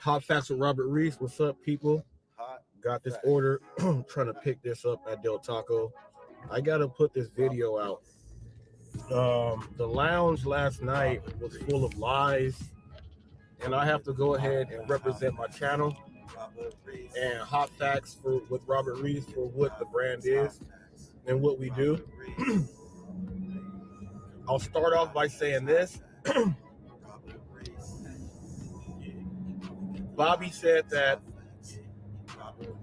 Hot Facts with Robert Reese. What's up, people? Got this order. Trying to pick this up at Del Taco. I got to put this video out. The lounge last night was full of lies, and I have to go ahead and represent my channel and Hot Facts with Robert Reese for what the brand is and what we do. I'll start off by saying this. Bobby said that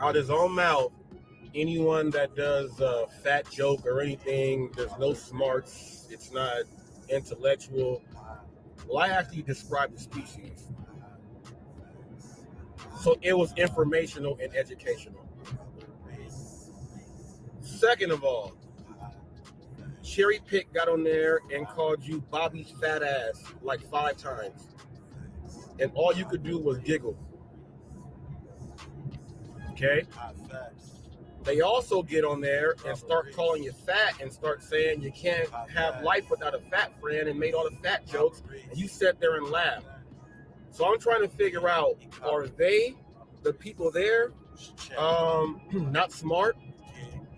out his own mouth, anyone that does a fat joke or anything, there's no smarts, it's not intellectual. Well, I actually described the species. So it was informational and educational. Second of all, Cherry Pick got on there and called you Bobby's fat ass like 5 times. And all you could do was giggle. Okay? They also get on there and start calling you fat and start saying you can't have life without a fat friend and made all the fat jokes. And you sat there and laughed. So I'm trying to figure out, are they, the people there, not smart,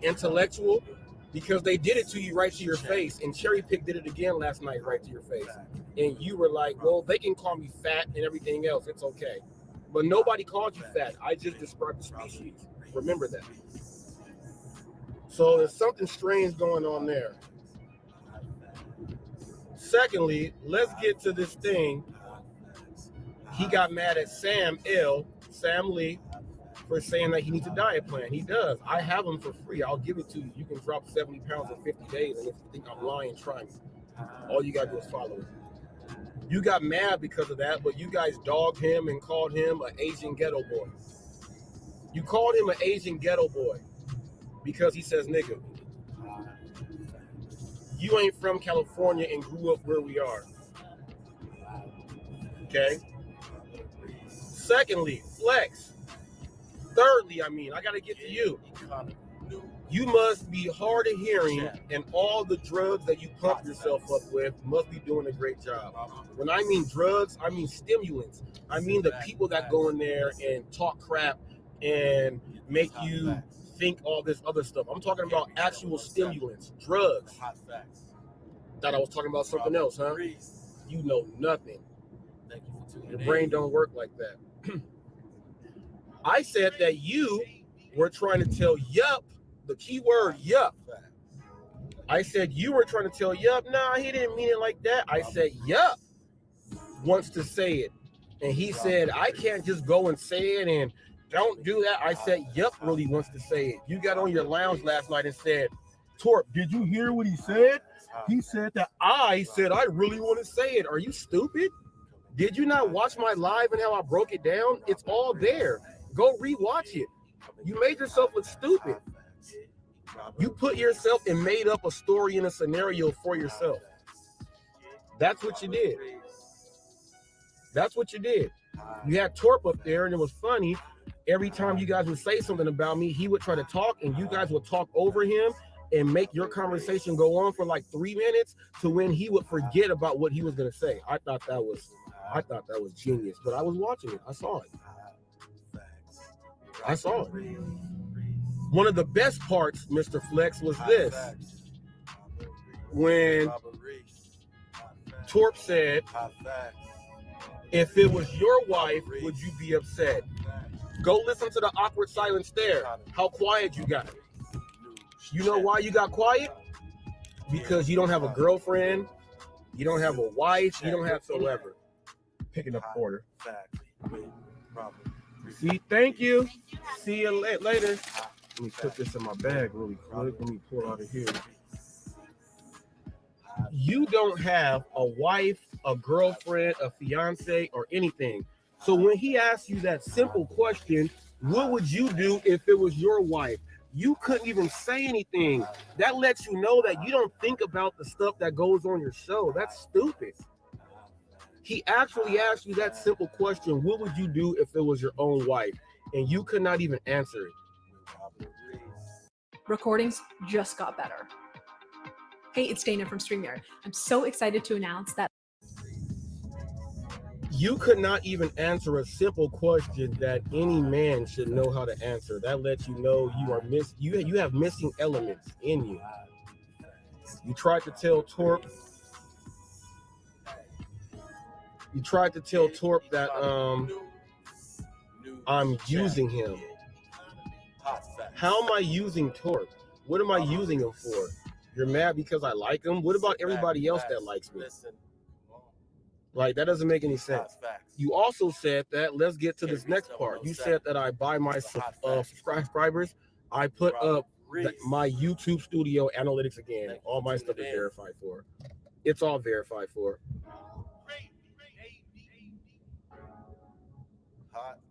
intellectual? Because they did it to you right to your face. And Cherry Pick did it again last night right to your face. And you were like, well, they can call me fat and everything else. It's okay. But nobody called you fat. I just described the species. Remember that. So there's something strange going on there. Secondly, let's get to this thing. He got mad at Sam Lee, for saying that he needs a diet plan. He does. I have them for free. I'll give it to you. You can drop 70 pounds in 50 days. And if you think I'm lying, try me. All you got to do is follow it. You got mad because of that, but you guys dogged him and called him an Asian ghetto boy. You called him an Asian ghetto boy because he says nigga. You ain't from California and grew up where we are. Okay? Secondly, Flex. Thirdly, I got to get to you. You must be hard of hearing, and all the drugs that you pump yourself up with must be doing a great job. When I mean drugs, I mean stimulants. I mean the people that go in there and talk crap and make you think all this other stuff. I'm talking about actual stimulants, drugs. Thought I was talking about something else, huh? You know nothing. Your brain don't work like that. I said that you were trying to tell Yup, the key word Yup. I said you were trying to tell Yup, nah, he didn't mean it like that. I said Yup wants to say it. And he said, I can't just go and say it and don't do that. I said Yup really wants to say it. You got on your lounge last night and said, Torp, did you hear what he said? He said that I said I really want to say it. Are you stupid? Did you not watch my live and how I broke it down? It's all there. Go rewatch it. You made yourself look stupid. You put yourself and made up a story and a scenario for yourself. That's what you did. That's what you did. You had Torp up there, and it was funny. Every time you guys would say something about me, he would try to talk, and you guys would talk over him and make your conversation go on for like 3 minutes to when he would forget about what he was going to say. I thought that was genius, but I was watching it. I saw it. One of the best parts, Mr. Flex, was this. When Torp said, if it was your wife, would you be upset? Go listen to the awkward silence there. How quiet you got. You know why you got quiet? Because you don't have a girlfriend. You don't have a wife. You don't have whatsoever. Picking up order. See, thank you. See you later. Let me put this in my bag really quick. Let me pull it out of here. You don't have a wife, a girlfriend, a fiance, or anything. So when he asked you that simple question, what would you do if it was your wife? You couldn't even say anything. That lets you know that you don't think about the stuff that goes on your show. That's stupid. He actually asked you that simple question, what would you do if it was your own wife? And you could not even answer it. Recordings just got better. Hey, it's Dana from StreamYard. I'm so excited to announce that You could not even answer a simple question that any man should know how to answer. That lets you know you have missing elements in you. You tried to tell Torp that I'm using him. How am I using Torp? What am I using him for? You're mad because I like him? What about everybody else that likes me? Like, that doesn't make any sense. You also said that, let's get to this next part. You said that I buy my subscribers. I put up my YouTube studio analytics again. All my stuff is verified for. It's all verified for.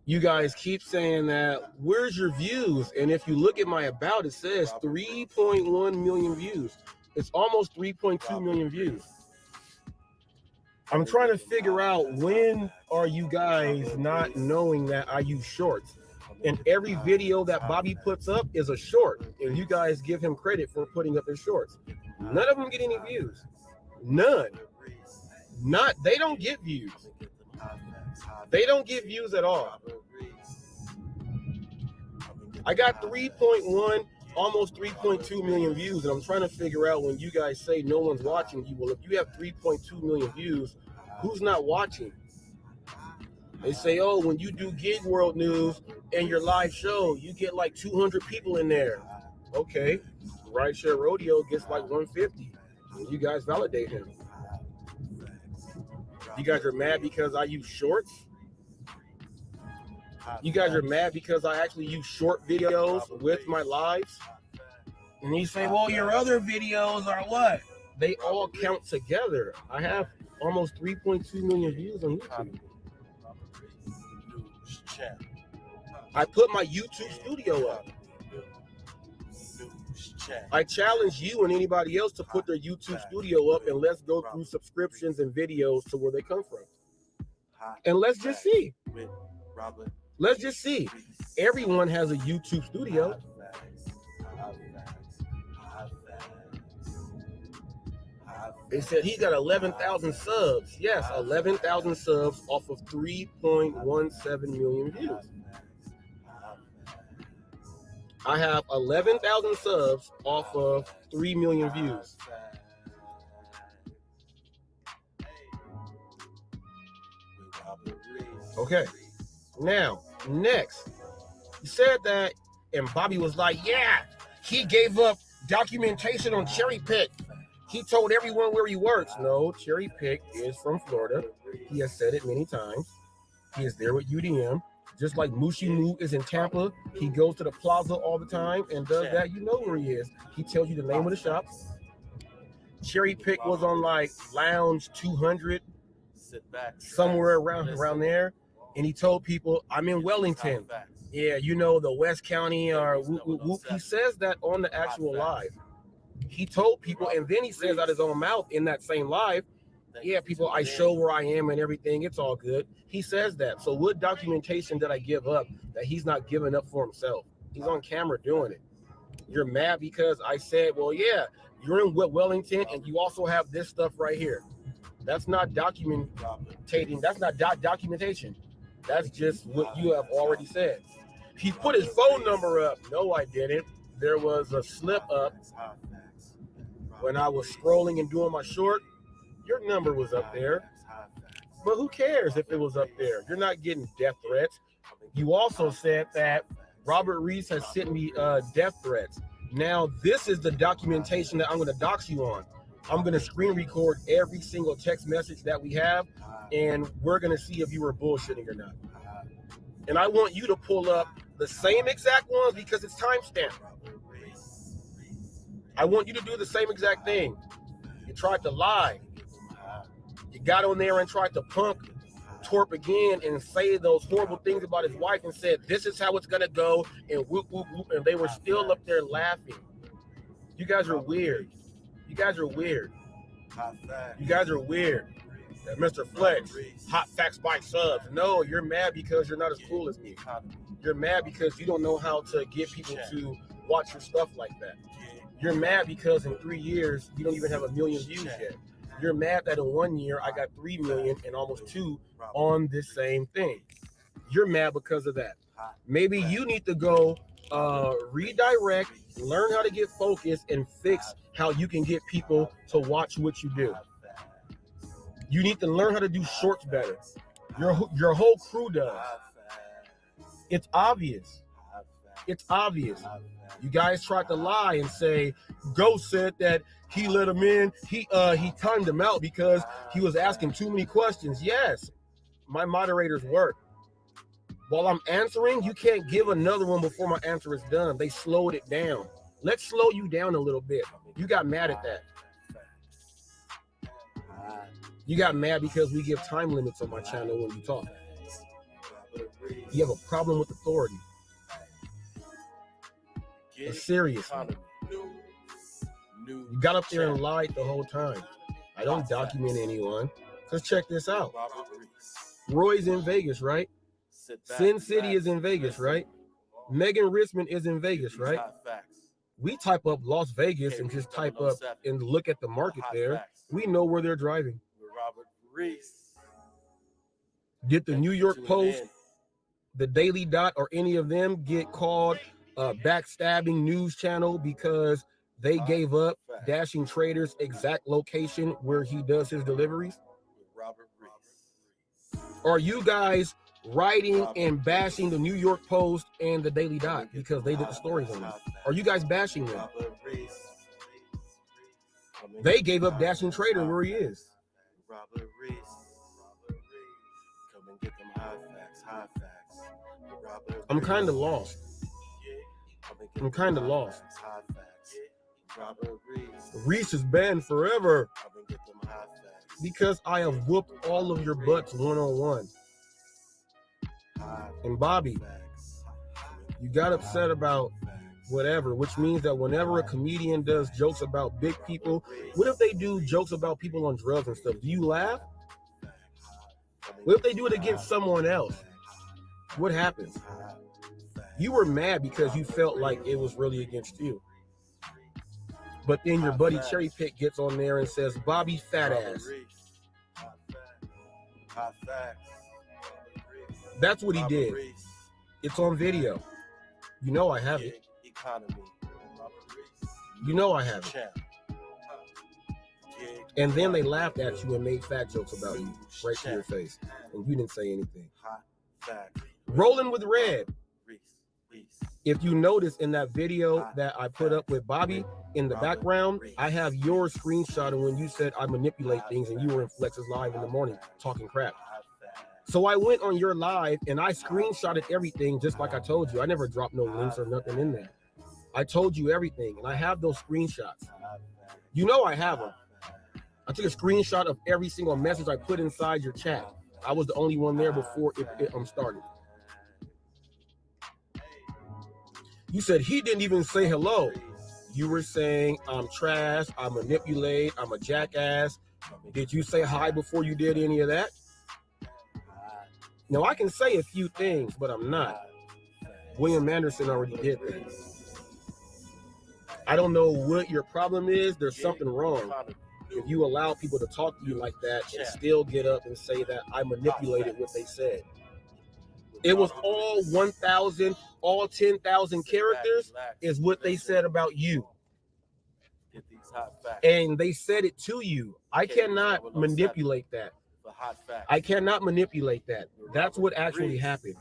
You guys keep saying that, where's your views? And if you look at my about, it says 3.1 million views. It's almost 3.2 million views. I'm trying to figure out, when are you guys not knowing that I use shorts? And every video that Bobby puts up is a short, and you guys give him credit for putting up his shorts. None of them get any views. None. They don't get views. They don't get views at all. I got 3.1, almost 3.2 million views, and I'm trying to figure out, when you guys say no one's watching you, well, if you have 3.2 million views, who's not watching? They say, oh, when you do Gig World News and your live show, you get like 200 people in there. Okay, Rideshare Rodeo gets like 150. And you guys validate him. You guys are mad because I use shorts? You guys are mad because I actually use short videos with my lives? And you say, well, your other videos are what? They all count together. I have almost 3.2 million views on YouTube. I put my YouTube studio up. I challenge you and anybody else to put their YouTube studio up, and let's go through subscriptions and videos to where they come from. And let's just see. Let's just see. Everyone has a YouTube studio. They said he got 11,000 subs. Yes, 11,000 subs off of 3.17 million views. I have 11,000 subs off of 3 million views. Okay. Now, next. He said that, and Bobby was like, yeah, he gave up documentation on Cherry Pick. He told everyone where he works. No, Cherry Pick is from Florida. He has said it many times. He is there with UDM. Just like Mushi Moo is in Tampa. He goes to the plaza all the time and does that. You know where he is. He tells you the name of the shops. Cherry Pick was on like Lounge 200, somewhere around there. And he told people, I'm in Wellington. Yeah, you know, the West County or whoop, whoop, whoop. He says that on the actual live. He told people, and then he says out his own mouth in that same live, yeah, people, I show where I am and everything. It's all good. He says that. So what documentation did I give up that he's not giving up for himself? He's on camera doing it. You're mad because I said, well, yeah, you're in Wellington and you also have this stuff right here. That's not documentating. That's not documentation. That's just what you have already said. He put his phone number up. No, I didn't. There was a slip up when I was scrolling and doing my short. Your number was up there, but who cares if it was up there? You're not getting death threats. You also said that Robert Reese has sent me death threats. Now, this is the documentation that I'm going to dox you on. I'm going to screen record every single text message that we have, and we're going to see if you were bullshitting or not. And I want you to pull up the same exact ones because it's timestamped. I want you to do the same exact thing. You tried to lie. You got on there and tried to punk Torp again and say those horrible things about his wife and said, this is how it's going to go, and whoop, whoop, whoop, and they were still up there laughing. You guys are weird. You guys are weird. You guys are weird. Mr. Flex, hot facts by subs. No, you're mad because you're not as cool as me. You're mad because you don't know how to get people to watch your stuff like that. You're mad because in 3 years, you don't even have 1 million views yet. You're mad that in 1 year I got 3 million and almost 2 on this same thing. You're mad because of that. Maybe you need to go redirect, learn how to get focused, and fix how you can get people to watch what you do. You need to learn how to do shorts better. Your whole crew does. It's obvious. It's obvious. You guys tried to lie and say Ghost said that he let him in. He timed him out because he was asking too many questions. Yes, my moderators work. While I'm answering, you can't give another one before my answer is done. They slowed it down. Let's slow you down a little bit. You got mad at that. You got mad because we give time limits on my channel when you talk. You have a problem with authority. It's serious. You got up there and lied the whole time. I don't document anyone. Because check this out. Roy's in Vegas, right? Sin City is in Vegas, right? Megan Risman is in Vegas, right? We type up Las Vegas and just type up and look at the market there. We know where they're driving. Did the New York Post, the Daily Dot, or any of them get called a backstabbing news channel because they gave up Dashing Trader's exact location where he does his deliveries? Are you guys writing and bashing the New York Post and the Daily Dot because they did the stories on it? Are you guys bashing them? They gave up Dashing Trader where he is. I'm kind of lost. I'm kind of lost. Reese is banned forever because I have whooped all of your butts one-on-one. And Bobby, you got upset about whatever, which means that whenever a comedian does jokes about big people, what if they do jokes about people on drugs and stuff? Do you laugh? What if they do it against someone else? What happens? You were mad because you felt like it was really against you. But then your buddy Cherry Pick gets on there and says, Bobby fat ass. That's what he did. It's on video. You know I have it. You know I have it. And then they laughed at you and made fat jokes about you right to your face. And you didn't say anything. Rolling with Red. If you notice in that video that I put up with Bobby, in the background, I have your screenshot of when you said I manipulate things and you were in Flex's live in the morning talking crap. So I went on your live and I screenshotted everything just like I told you. I never dropped no links or nothing in there. I told you everything and I have those screenshots. You know I have them. I took a screenshot of every single message I put inside your chat. I was the only one there before it started. You said he didn't even say hello. You were saying I'm trash, I manipulate, I'm a jackass. Did you say hi before you did any of that? Now I can say a few things, but I'm not. William Anderson already did that. I don't know what your problem is. There's something wrong. If you allow people to talk to you like that and still get up and say that I manipulated what they said. It was all 1,000, all 10,000 characters is what they said about you. And they said it to you. I cannot manipulate that. I cannot manipulate that. That's what actually happened.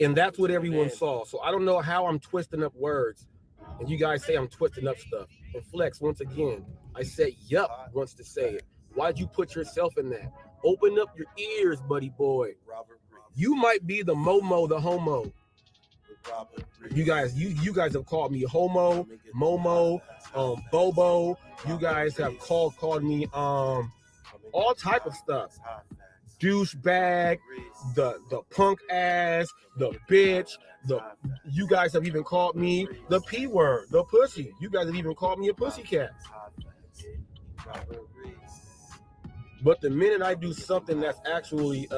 And that's what everyone saw. So I don't know how I'm twisting up words. And you guys say I'm twisting up stuff. And Flex, once again, I said yup wants to say it. Why'd you put yourself in that? Open up your ears, buddy boy. You might be the Momo, the homo. You guys have called me homo, Momo, Bobo. You guys have called me all type of stuff. Douchebag, the punk ass, the bitch, you guys have even called me the P word, the pussy. You guys have even called me a pussycat. But the minute I do something that's actually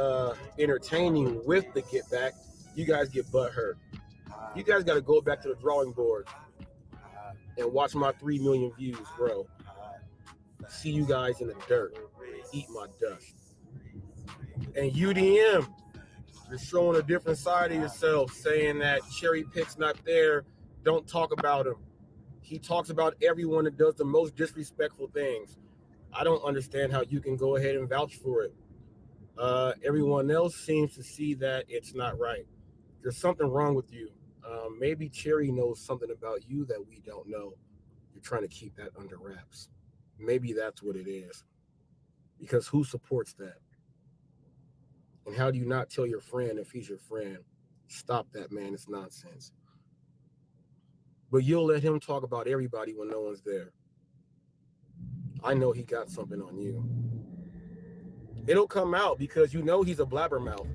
entertaining with the get back, you guys get butt hurt. You guys got to go back to the drawing board and watch my 3 million views, bro. See you guys in the dirt. Eat my dust. And UDM, you're showing a different side of yourself, saying that Cherry Pick's not there. Don't talk about him. He talks about everyone that does the most disrespectful things. I don't understand how you can go ahead and vouch for it. Everyone else seems to see that it's not right. There's something wrong with you. Maybe Cherry knows something about you that we don't know. You're trying to keep that under wraps. Maybe that's what it is. Because who supports that? And how do you not tell your friend if he's your friend? Stop that, man. It's nonsense. But you'll let him talk about everybody when no one's there. I know he got something on you. It'll come out because you know he's a blabbermouth.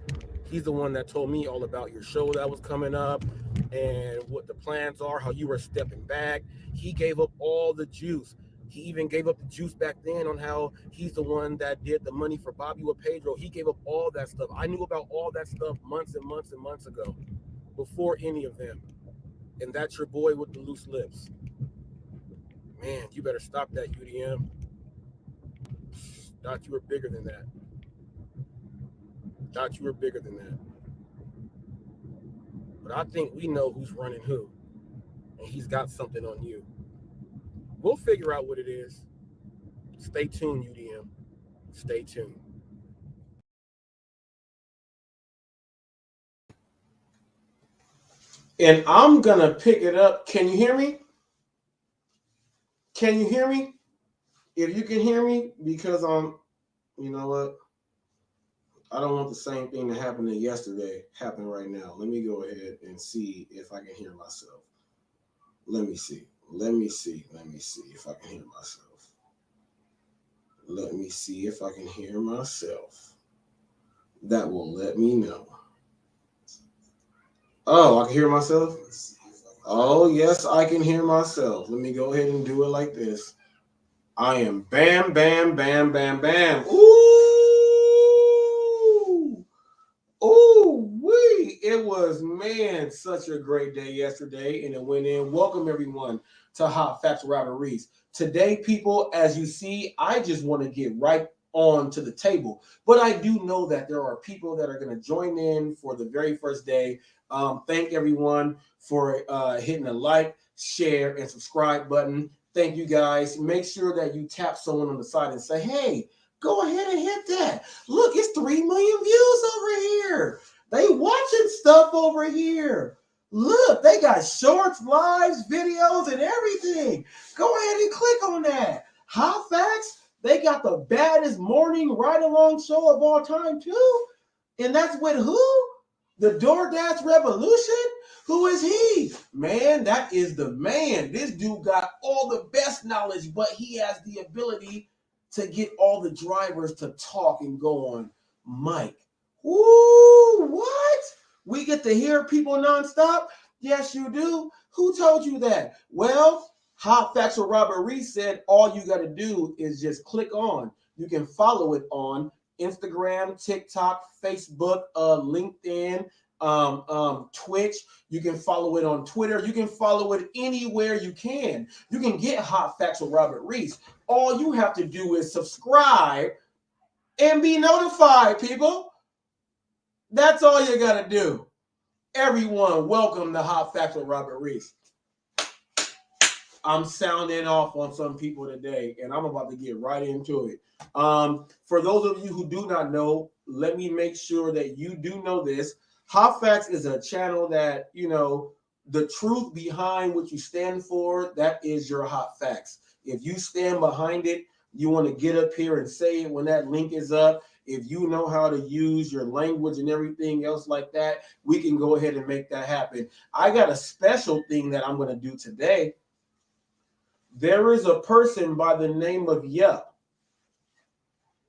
He's the one that told me all about your show that was coming up and what the plans are, how you were stepping back. He gave up all the juice. He even gave up the juice back then on how he's the one that did the money for Bobby with Pedro. He gave up all that stuff. I knew about all that stuff months and months and months ago, before any of them. And that's your boy with the loose lips. Man, you better stop that, UDM. Thought you were bigger than that. Thought you were bigger than that. But I think we know who's running who. And he's got something on you. We'll figure out what it is. Stay tuned, UDM. Stay tuned. And I'm going to pick it up. Can you hear me? Can you hear me? If you can hear me, because you know what? I don't want the same thing that happened yesterday happen right now. Let me go ahead and see if I can hear myself. Let me see if I can hear myself. Let me see if I can hear myself. That will let me know. Oh, I can hear myself? Oh, yes, I can hear myself. Let me go ahead and do it like this. I am bam, bam, bam, bam, bam. Ooh! Ooh, wee! It was, man, such a great day yesterday, and it went in. Welcome, everyone, to Hot Facts with Robert Reese. Today, people, as you see, I just want to get right on to the table. But I do know that there are people that are going to join in for the very first day. Thank everyone for hitting the like, share, and subscribe button. Thank you, guys. Make sure that you tap someone on the side and say, hey, go ahead and hit that. Look, it's 3 million views over here. They watching stuff over here. Look, they got shorts, lives, videos, and everything. Go ahead and click on that. Hot Facts, they got the baddest morning ride-along show of all time, too. And that's with who? The DoorDash Revolution? Who is he? Man, that is the man. This dude got all the best knowledge, but he has the ability to get all the drivers to talk and go on mic. Ooh, what? We get to hear people nonstop? Yes, you do. Who told you that? Well, Hot Facts with Robert Reese said all you got to do is just click on. You can follow it on Instagram, TikTok, Facebook, LinkedIn, Twitch. You can follow it on Twitter. You can follow it anywhere you can. You can get Hot Facts with Robert Reese. All you have to do is subscribe and be notified, people. That's all you got to do. Everyone, welcome to Hot Facts with Robert Reese. I'm sounding off on some people today, and I'm about to get right into it. For those of you who do not know, let me make sure that you do know this. Hot Facts is a channel that, you know, the truth behind what you stand for, that is your Hot Facts. If you stand behind it, you want to get up here and say it when that link is up. If you know how to use your language and everything else like that, we can go ahead and make that happen. I got a special thing that I'm going to do today. There is a person by the name of Yup.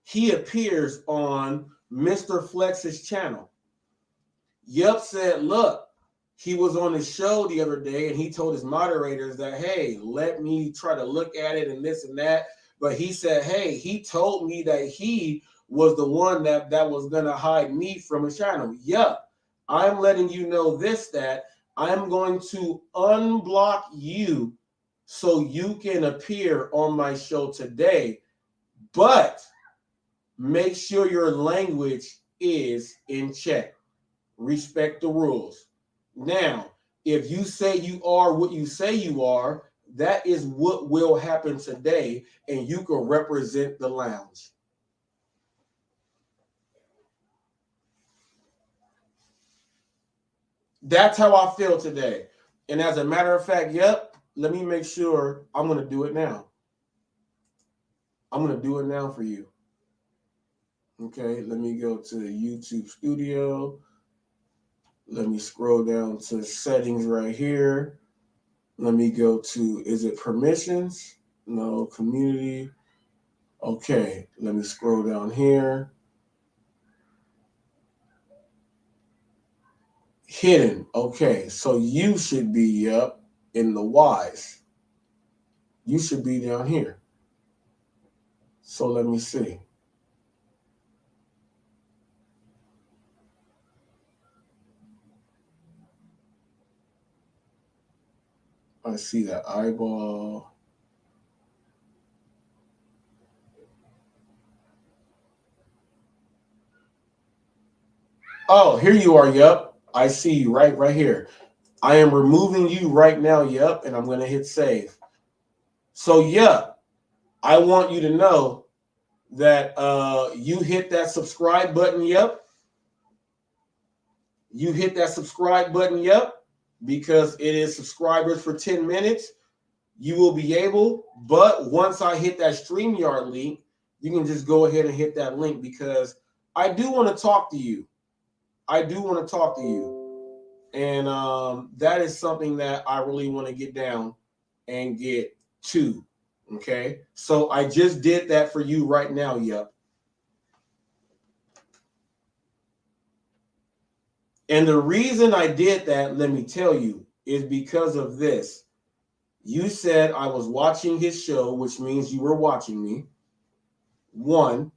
He appears on Mr. Flex's channel. Yup said, look, he was on his show the other day and he told his moderators that, hey, let me try to look at it and this and that. But he said, hey, he told me that he was the one that was going to hide me from his channel. Yup, I'm letting you know this, that I'm going to unblock you so you can appear on my show today. But make sure your language is in check. Respect the rules. Now, if you say you are what you say you are, that is what will happen today, and you can represent the lounge. That's how I feel today. And as a matter of fact, yep, let me make sure I'm going to do it now. I'm going to do it now for you. Okay, let me go to YouTube Studio. Let me scroll down to settings right here. Let me go to, is it permissions? No, community. Okay, let me scroll down here. Hidden. Okay, so you should be up in the Y's. You should be down here. So let me see. I see that eyeball. Oh, here you are, yup. I see you right here. I am removing you right now, yup, and I'm going to hit save. So, yup, I want you to know that you hit that subscribe button, yup. You hit that subscribe button, yup, because it is subscribers for 10 minutes. You will be able, but once I hit that StreamYard link, you can just go ahead and hit that link because I do want to talk to you. I do want to talk to you. And that is something that I really want to get down and get to. Okay. So I just did that for you right now. Yep. And the reason I did that, let me tell you, is because of this. You said I was watching his show, which means you were watching me. One.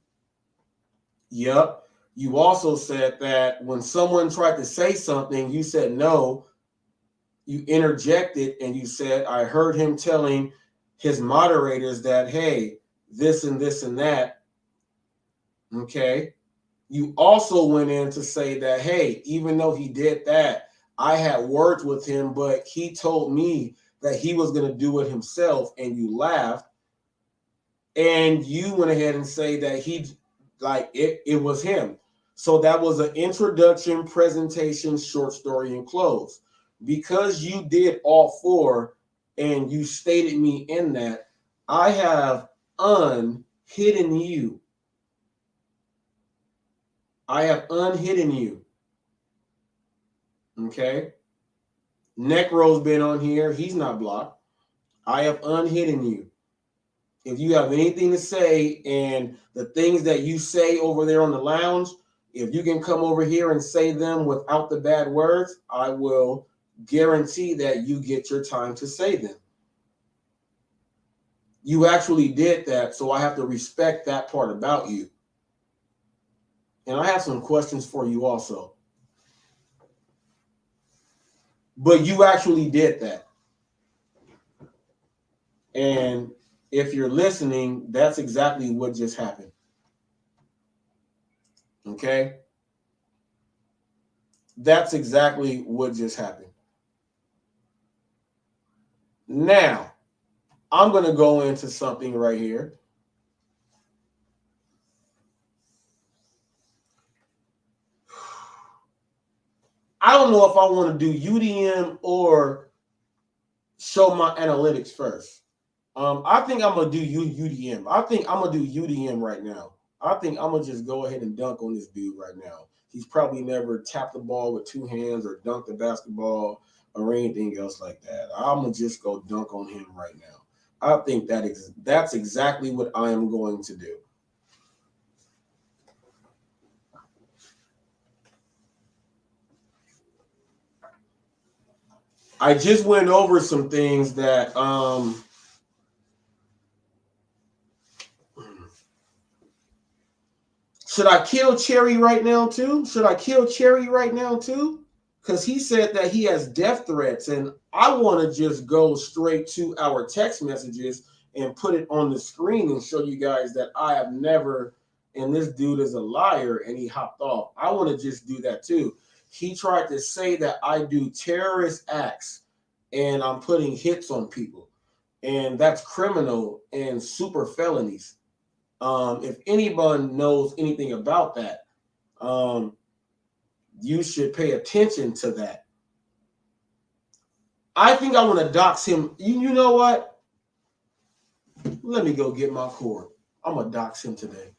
Yep. You also said that when someone tried to say something, you said no. You interjected and you said, I heard him telling his moderators that, hey, this and this and that. Okay. You also went in to say that, hey, even though he did that, I had words with him, but he told me that he was going to do it himself. And you laughed. And you went ahead and say that it was him. So that was an introduction, presentation, short story, and close. Because you did all four and you stated me in that, I have unhidden you. I have unhidden you. Okay. Necro's been on here. He's not blocked. I have unhidden you. If you have anything to say and the things that you say over there on the lounge, if you can come over here and say them without the bad words, I will guarantee that you get your time to say them. You actually did that, so I have to respect that part about you. And I have some questions for you also. But you actually did that. And if you're listening, that's exactly what just happened. Okay? That's exactly what just happened. Now, I'm going to go into something right here. I don't know if I want to do UDM or show my analytics first. I think I'm going to do UDM. I think I'm going to do UDM right now. I think I'm going to just go ahead and dunk on this dude right now. He's probably never tapped the ball with two hands or dunked the basketball or anything else like that. I'm going to just go dunk on him right now. I think that's exactly what I am going to do. I just went over some things that should I kill Cherry right now too? Should I kill Cherry right now too? Because he said that he has death threats, and I want to just go straight to our text messages and put it on the screen and show you guys that I have never, and this dude is a liar and he hopped off. I want to just do that too. He tried to say that I do terrorist acts and I'm putting hits on people, and that's criminal and super felonies. If anyone knows anything about that, you should pay attention to that. I think I want to dox him. You know what? Let me go get my cord. I'm going to dox him today.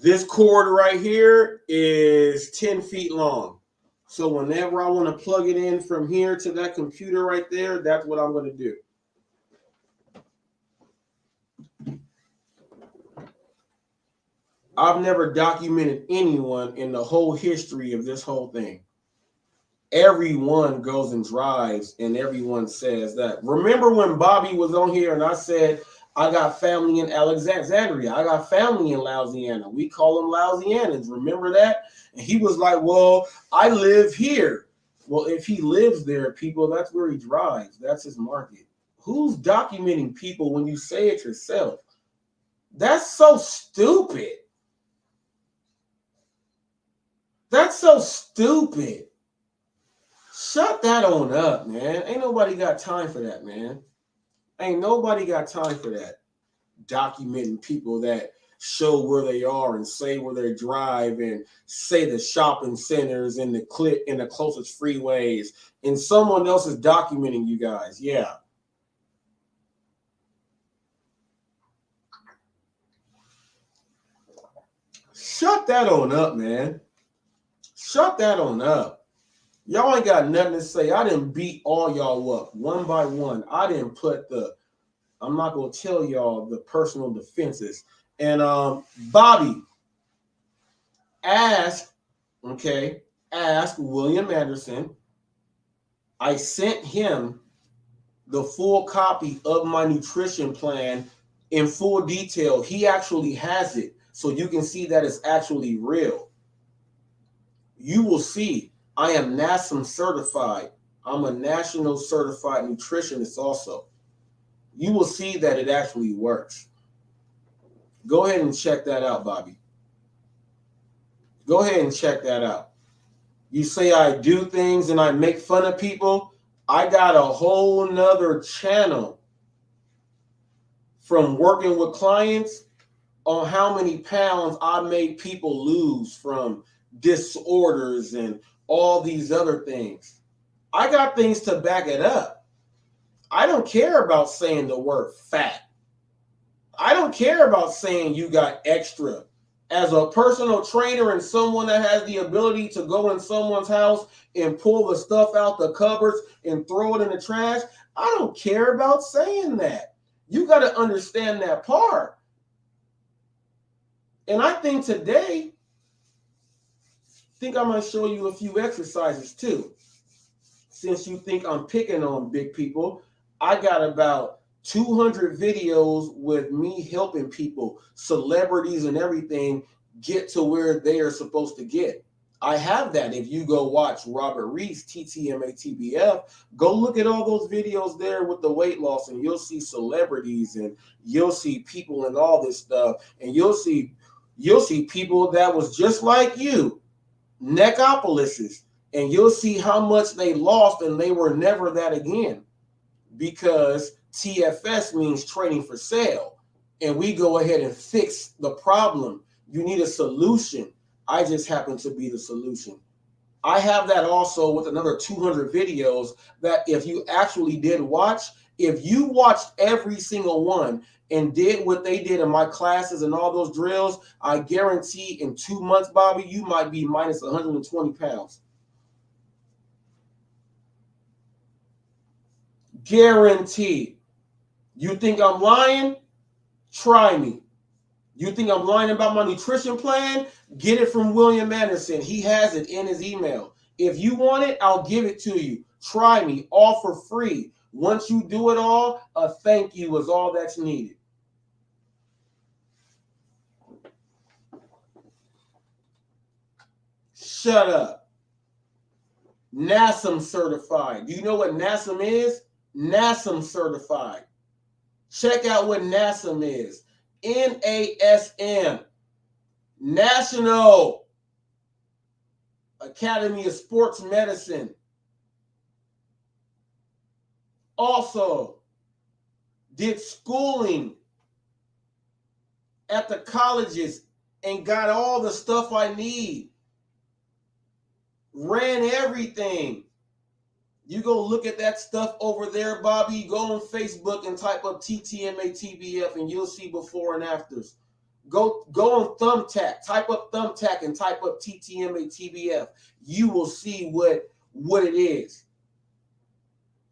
This cord right here is 10 feet long. So whenever I want to plug it in from here to that computer right there, that's what I'm going to do. I've never documented anyone in the whole history of this whole thing. Everyone goes and drives and everyone says that. Remember when Bobby was on here and I said, I got family in Alexandria. I got family in Louisiana. We call them Louisianans. Remember that? And he was like, well, I live here. Well, if he lives there, people, that's where he drives. That's his market. Who's documenting people when you say it yourself? That's so stupid. That's so stupid. Shut that on up, man. Ain't nobody got time for that, man. Ain't nobody got time for that. Documenting people that show where they are and say where they drive and say the shopping centers and the closest freeways, and someone else is documenting you guys. Yeah. Shut that on up, man. Shut that on up. Y'all ain't got nothing to say. I didn't beat all y'all up one by one. I didn't put I'm not going to tell y'all the personal defenses. And Bobby, ask William Anderson. I sent him the full copy of my nutrition plan in full detail. He actually has it, so you can see that it's actually real. You will see. I am NASM certified. I'm a national certified nutritionist also. You will see that it actually works. Go ahead and check that out, Bobby. Go ahead and check that out. You say I do things and I make fun of people. I got a whole nother channel from working with clients on how many pounds I made people lose from disorders and all these other things. I got things to back it up. I don't care about saying the word fat. I don't care about saying you got extra. As a personal trainer and someone that has the ability to go in someone's house and pull the stuff out the cupboards and throw it in the trash, I don't care about saying that. You got to understand that part. And I think today, I'm going to show you a few exercises too. Since you think I'm picking on big people, I got about 200 videos with me helping people, celebrities and everything, get to where they are supposed to get. I have that. If you go watch Robert Reese, TTMATBF, go look at all those videos there with the weight loss, and you'll see celebrities and you'll see people and all this stuff, and you'll see people that was just like you, neckopolises, and you'll see how much they lost and they were never that again, because TFS means training for sale, and we go ahead and fix the problem. You need a solution. I just happen to be the solution. I have that also with another 200 videos that if you actually did watch, if you watched every single one and did what they did in my classes and all those drills, I guarantee in 2 months, Bobby, you might be minus 120 pounds. Guaranteed. You think I'm lying? Try me. You think I'm lying about my nutrition plan? Get it from William Anderson. He has it in his email. If you want it, I'll give it to you. Try me, all for free. Once you do it all, a thank you is all that's needed. Shut up. NASM certified. Do you know what NASM is? NASM certified. Check out what NASM is. NASM. National Academy of Sports Medicine. Also did schooling at the colleges and got all the stuff I need. Ran everything. You go look at that stuff over there, Bobby. Go on Facebook and type up TTMA TBF and you'll see before and afters. Go on Thumbtack. Type up Thumbtack and type up TTMA TBF. You will see what it is.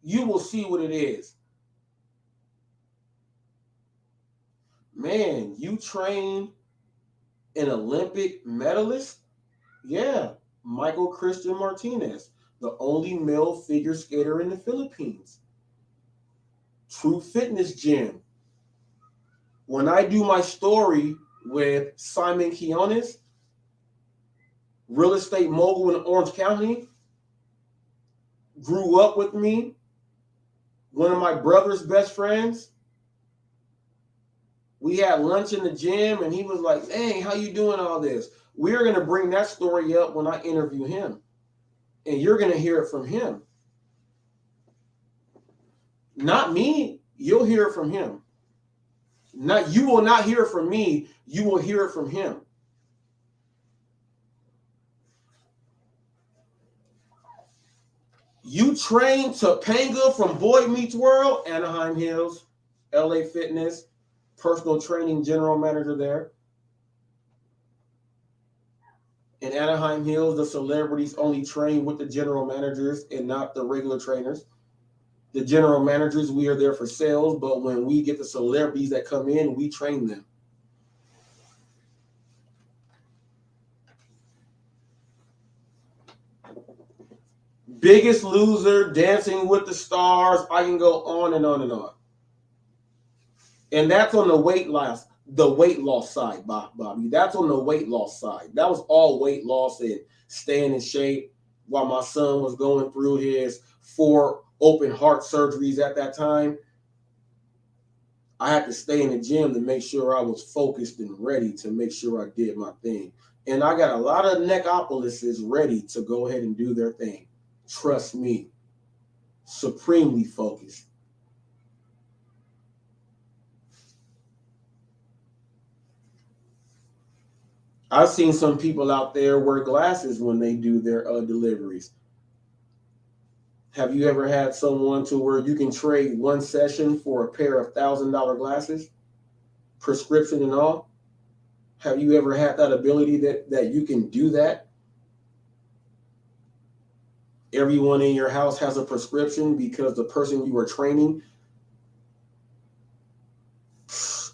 You will see what it is. Man, you train an Olympic medalist? Yeah. Michael Christian Martinez, the only male figure skater in the Philippines. True Fitness Gym. When I do my story with Simon Quiones, real estate mogul in Orange County, grew up with me, one of my brother's best friends. We had lunch in the gym and he was like, "Hey, how you doing all this?" We're going to bring that story up when I interview him. And you're going to hear it from him. Not me. You'll hear it from him. You will not hear it from me. You will hear it from him. You train Topanga from Boy Meets World, Anaheim Hills, LA Fitness, personal training general manager there. In Anaheim Hills, the celebrities only train with the general managers and not the regular trainers. The general managers, we are there for sales, but when we get the celebrities that come in, we train them. Biggest Loser, Dancing with the Stars, I can go on and on and on. And that's on the weight loss side, Bobby. That's on the weight loss side. That was all weight loss and staying in shape while my son was going through his 4 open heart surgeries at that time. I had to stay in the gym to make sure I was focused and ready to make sure I did my thing. And I got a lot of neckopolises ready to go ahead and do their thing. Trust me. Supremely focused. I've seen some people out there wear glasses when they do their deliveries. Have you ever had someone to where you can trade one session for a pair of $1,000 glasses, prescription and all? Have you ever had that ability that you can do that? Everyone in your house has a prescription because the person you are training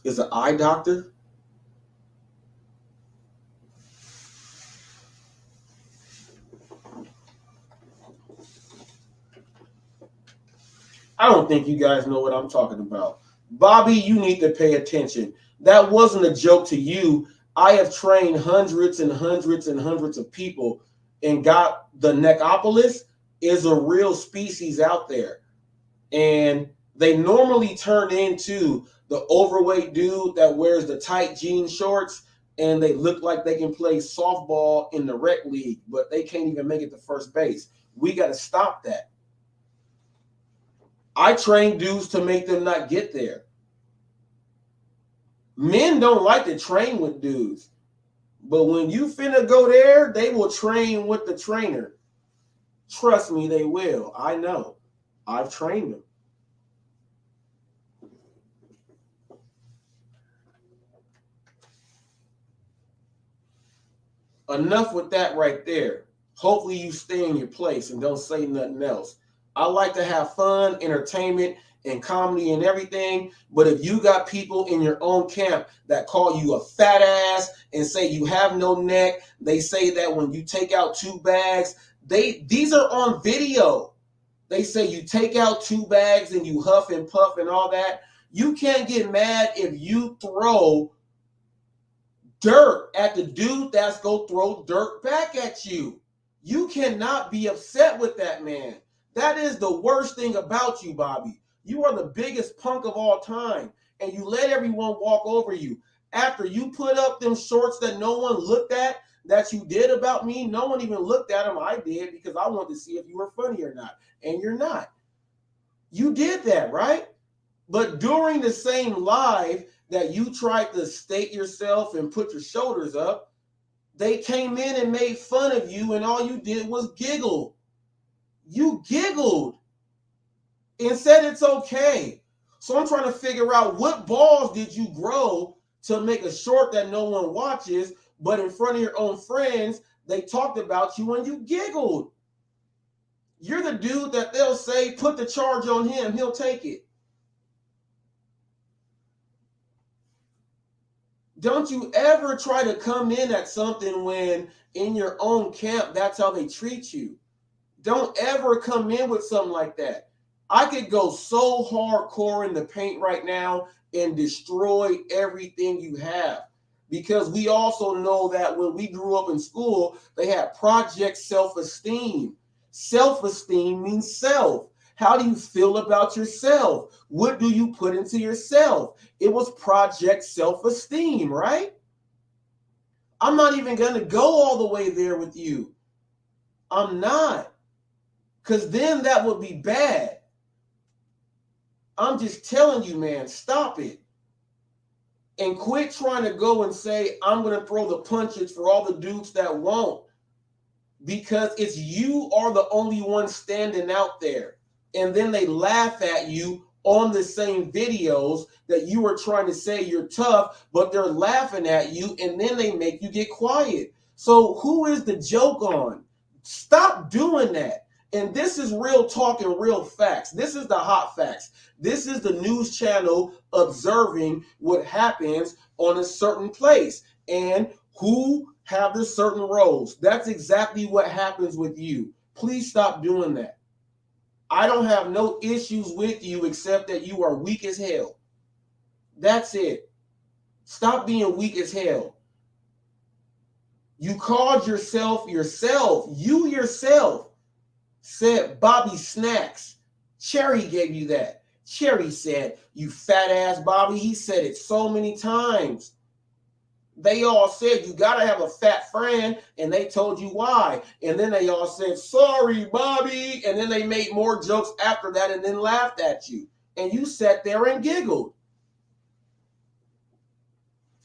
is an eye doctor? I don't think you guys know what I'm talking about. Bobby, you need to pay attention. That wasn't a joke to you. I have trained hundreds and hundreds and hundreds of people and got the neckopolis is a real species out there. And they normally turn into the overweight dude that wears the tight jean shorts and they look like they can play softball in the rec league, but they can't even make it to first base. We got to stop that. I train dudes to make them not get there. Men don't like to train with dudes. But when you finna go there, they will train with the trainer. Trust me, they will. I know. I've trained them. Enough with that right there. Hopefully you stay in your place and don't say nothing else. I like to have fun, entertainment, and comedy and everything. But if you got people in your own camp that call you a fat ass and say you have no neck, they say that when you take out 2 bags, these are on video. They say you take out 2 bags and you huff and puff and all that. You can't get mad if you throw dirt at the dude that's going to throw dirt back at you. You cannot be upset with that man. That is the worst thing about you, Bobby. You are the biggest punk of all time, and you let everyone walk over you. After you put up them shorts that no one looked at, that you did about me, no one even looked at them. I did because I wanted to see if you were funny or not, and you're not. You did that, right? But during the same live that you tried to state yourself and put your shoulders up, they came in and made fun of you, and all you did was giggle. You giggled and said it's okay. So I'm trying to figure out what balls did you grow to make a short that no one watches, but in front of your own friends, they talked about you and you giggled. You're the dude that they'll say, put the charge on him, he'll take it. Don't you ever try to come in at something when in your own camp, that's how they treat you. Don't ever come in with something like that. I could go so hardcore in the paint right now and destroy everything you have. Because we also know that when we grew up in school, they had Project Self-Esteem. Self-esteem means self. How do you feel about yourself? What do you put into yourself? It was Project Self-Esteem, right? I'm not even going to go all the way there with you. I'm not. Because then that would be bad. I'm just telling you, man, stop it. And quit trying to go and say, I'm going to throw the punches for all the dudes that won't. Because it's you are the only one standing out there. And then they laugh at you on the same videos that you were trying to say you're tough, but they're laughing at you, and then they make you get quiet. So who is the joke on? Stop doing that. And this is real talk and real facts. This is the hot facts. This is the news channel observing what happens on a certain place and who have the certain roles. That's exactly what happens with you. Please stop doing that. I don't have no issues with you except that you are weak as hell. That's it. Stop being weak as hell. You called yourself. You yourself said Bobby Snacks. Cherry gave you that. Cherry said, you fat ass Bobby. He said it so many times. They all said, you got to have a fat friend, and they told you why. And then they all said, sorry, Bobby. And then they made more jokes after that and then laughed at you. And you sat there and giggled.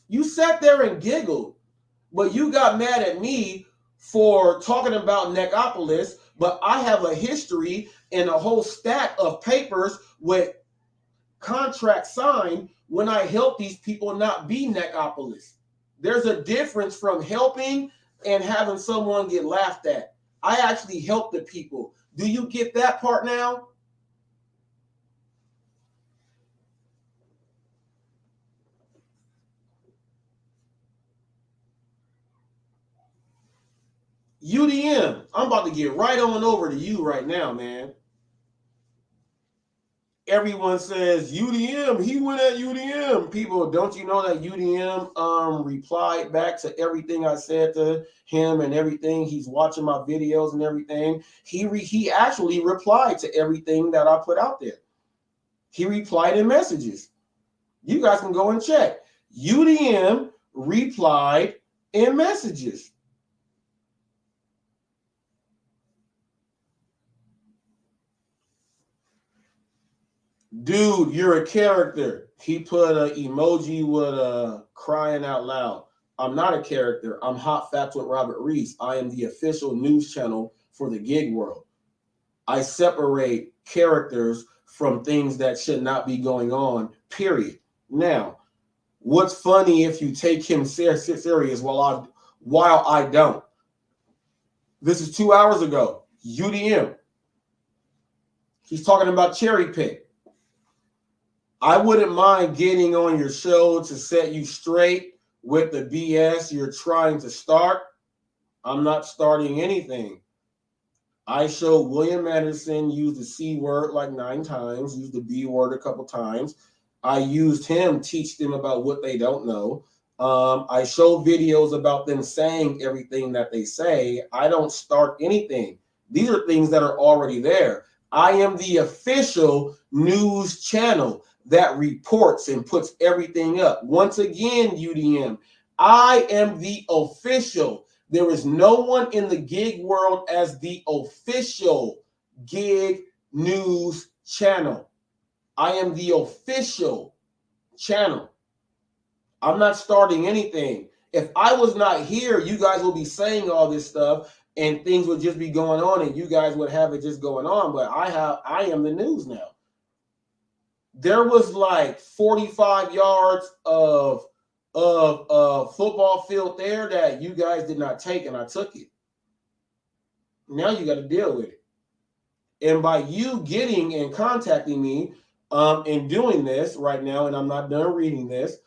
You sat there and giggled. But you got mad at me for talking about Neckopolis, but I have a history and a whole stack of papers with contracts signed when I helped these people not be Neckopolis. There's a difference from helping and having someone get laughed at. I actually help the people. Do you get that part now? UDM, I'm about to get right on over to you right now, man. Everyone says UDM, he went at UDM. People, don't you know that UDM replied back to everything I said to him and everything? He's watching my videos and everything. He actually replied to everything that I put out there. He replied in messages. You guys can go and check. UDM replied in messages. Dude, you're a character. He put an emoji with a crying out loud. I'm not a character. I'm Hot Facts with Robert Reese. I am the official news channel for the gig world. I separate characters from things that should not be going on, period. Now, what's funny if you take him serious while I don't? This is 2 hours ago. UDM. He's talking about cherry pick. I wouldn't mind getting on your show to set you straight with the BS you're trying to start. I'm not starting anything. I showed William Anderson use the C word like 9 times, use the B word a couple times. I used him, teach them about what they don't know. I show videos about them saying everything that they say. I don't start anything. These are things that are already there. I am the official news channel that reports and puts everything up. Once again, UDM, I am the official. There is no one in the gig world as the official gig news channel. I am the official channel. I'm not starting anything. If I was not here, you guys will be saying all this stuff and things would just be going on and you guys would have it just going on. But I am the news now. There was like 45 yards of football field there that you guys did not take, and I took it. Now you got to deal with it. And by you getting and contacting me and doing this right now, and I'm not done reading this,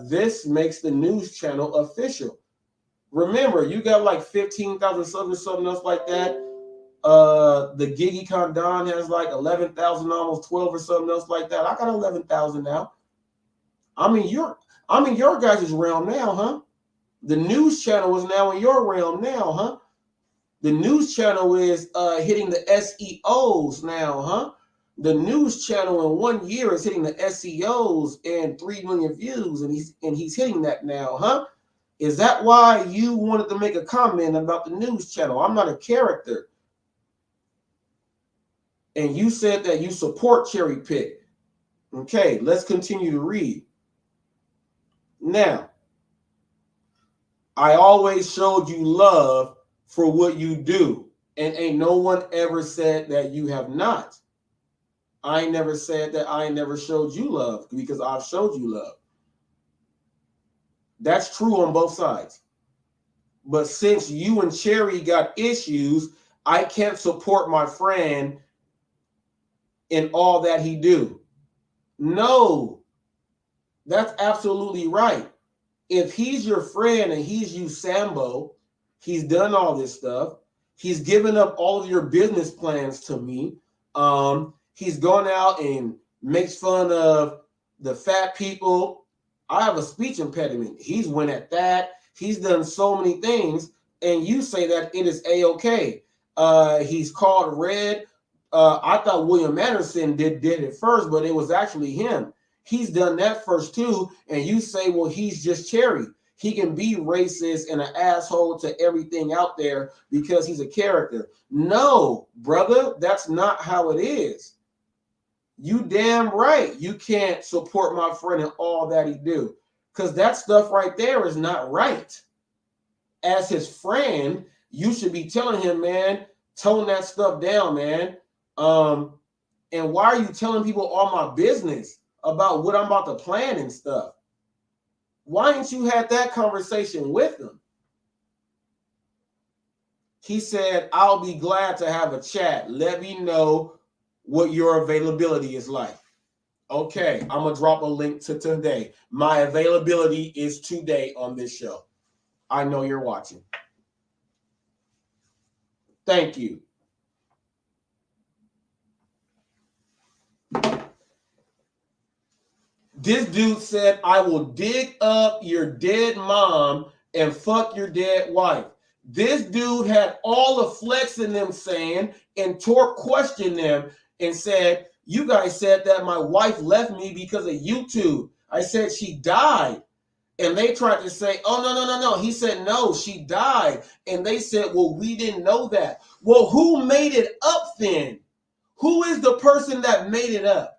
this makes the news channel official. Remember, you got like 15,000 subs or something else like that. The gig Econ Don has like 11,000, almost 12 or something else like that. I got 11,000 now. I'm in your guys' realm now, huh? The news channel is now in your realm now, huh? The news channel is hitting the SEOs now, huh? The news channel in 1 year is hitting the SEOs and 3 million views, and he's hitting that now, huh? Is that why you wanted to make a comment about the news channel? I'm not a character. And you said that you support Cherry Pick. Okay, let's continue to read. Now, I always showed you love for what you do. And ain't no one ever said that you have not. I never said that I never showed you love, because I've showed you love. That's true on both sides. But since you and Cherry got issues, I can't support my friend in all that he do. No, that's absolutely right. If he's your friend and he's you Sambo, he's done all this stuff. He's given up all of your business plans to me. He's gone out and makes fun of the fat people. I have a speech impediment. He's went at that. He's done so many things, and you say that it is A-okay. He's called red. I thought William Anderson did it first, but it was actually him. He's done that first too, and you say, well, he's just Cherry. He can be racist and an asshole to everything out there because he's a character. No, brother, that's not how it is. You damn right you can't support my friend in all that he do, because that stuff right there is not right. As his friend, you should be telling him, man, tone that stuff down, man. And why are you telling people all my business about what I'm about to plan and stuff? Why ain't you had that conversation with him? He said, I'll be glad to have a chat. Let me know what your availability is like. Okay, I'm going to drop a link to today. My availability is today on this show. I know you're watching. Thank you. This dude said, I will dig up your dead mom and fuck your dead wife. This dude had all the flex in them saying, and Torque questioned them and said, you guys said that my wife left me because of YouTube. I said she died. And they tried to say, oh, no. He said, no, she died. And they said, well, we didn't know that. Well, who made it up then? Who is the person that made it up?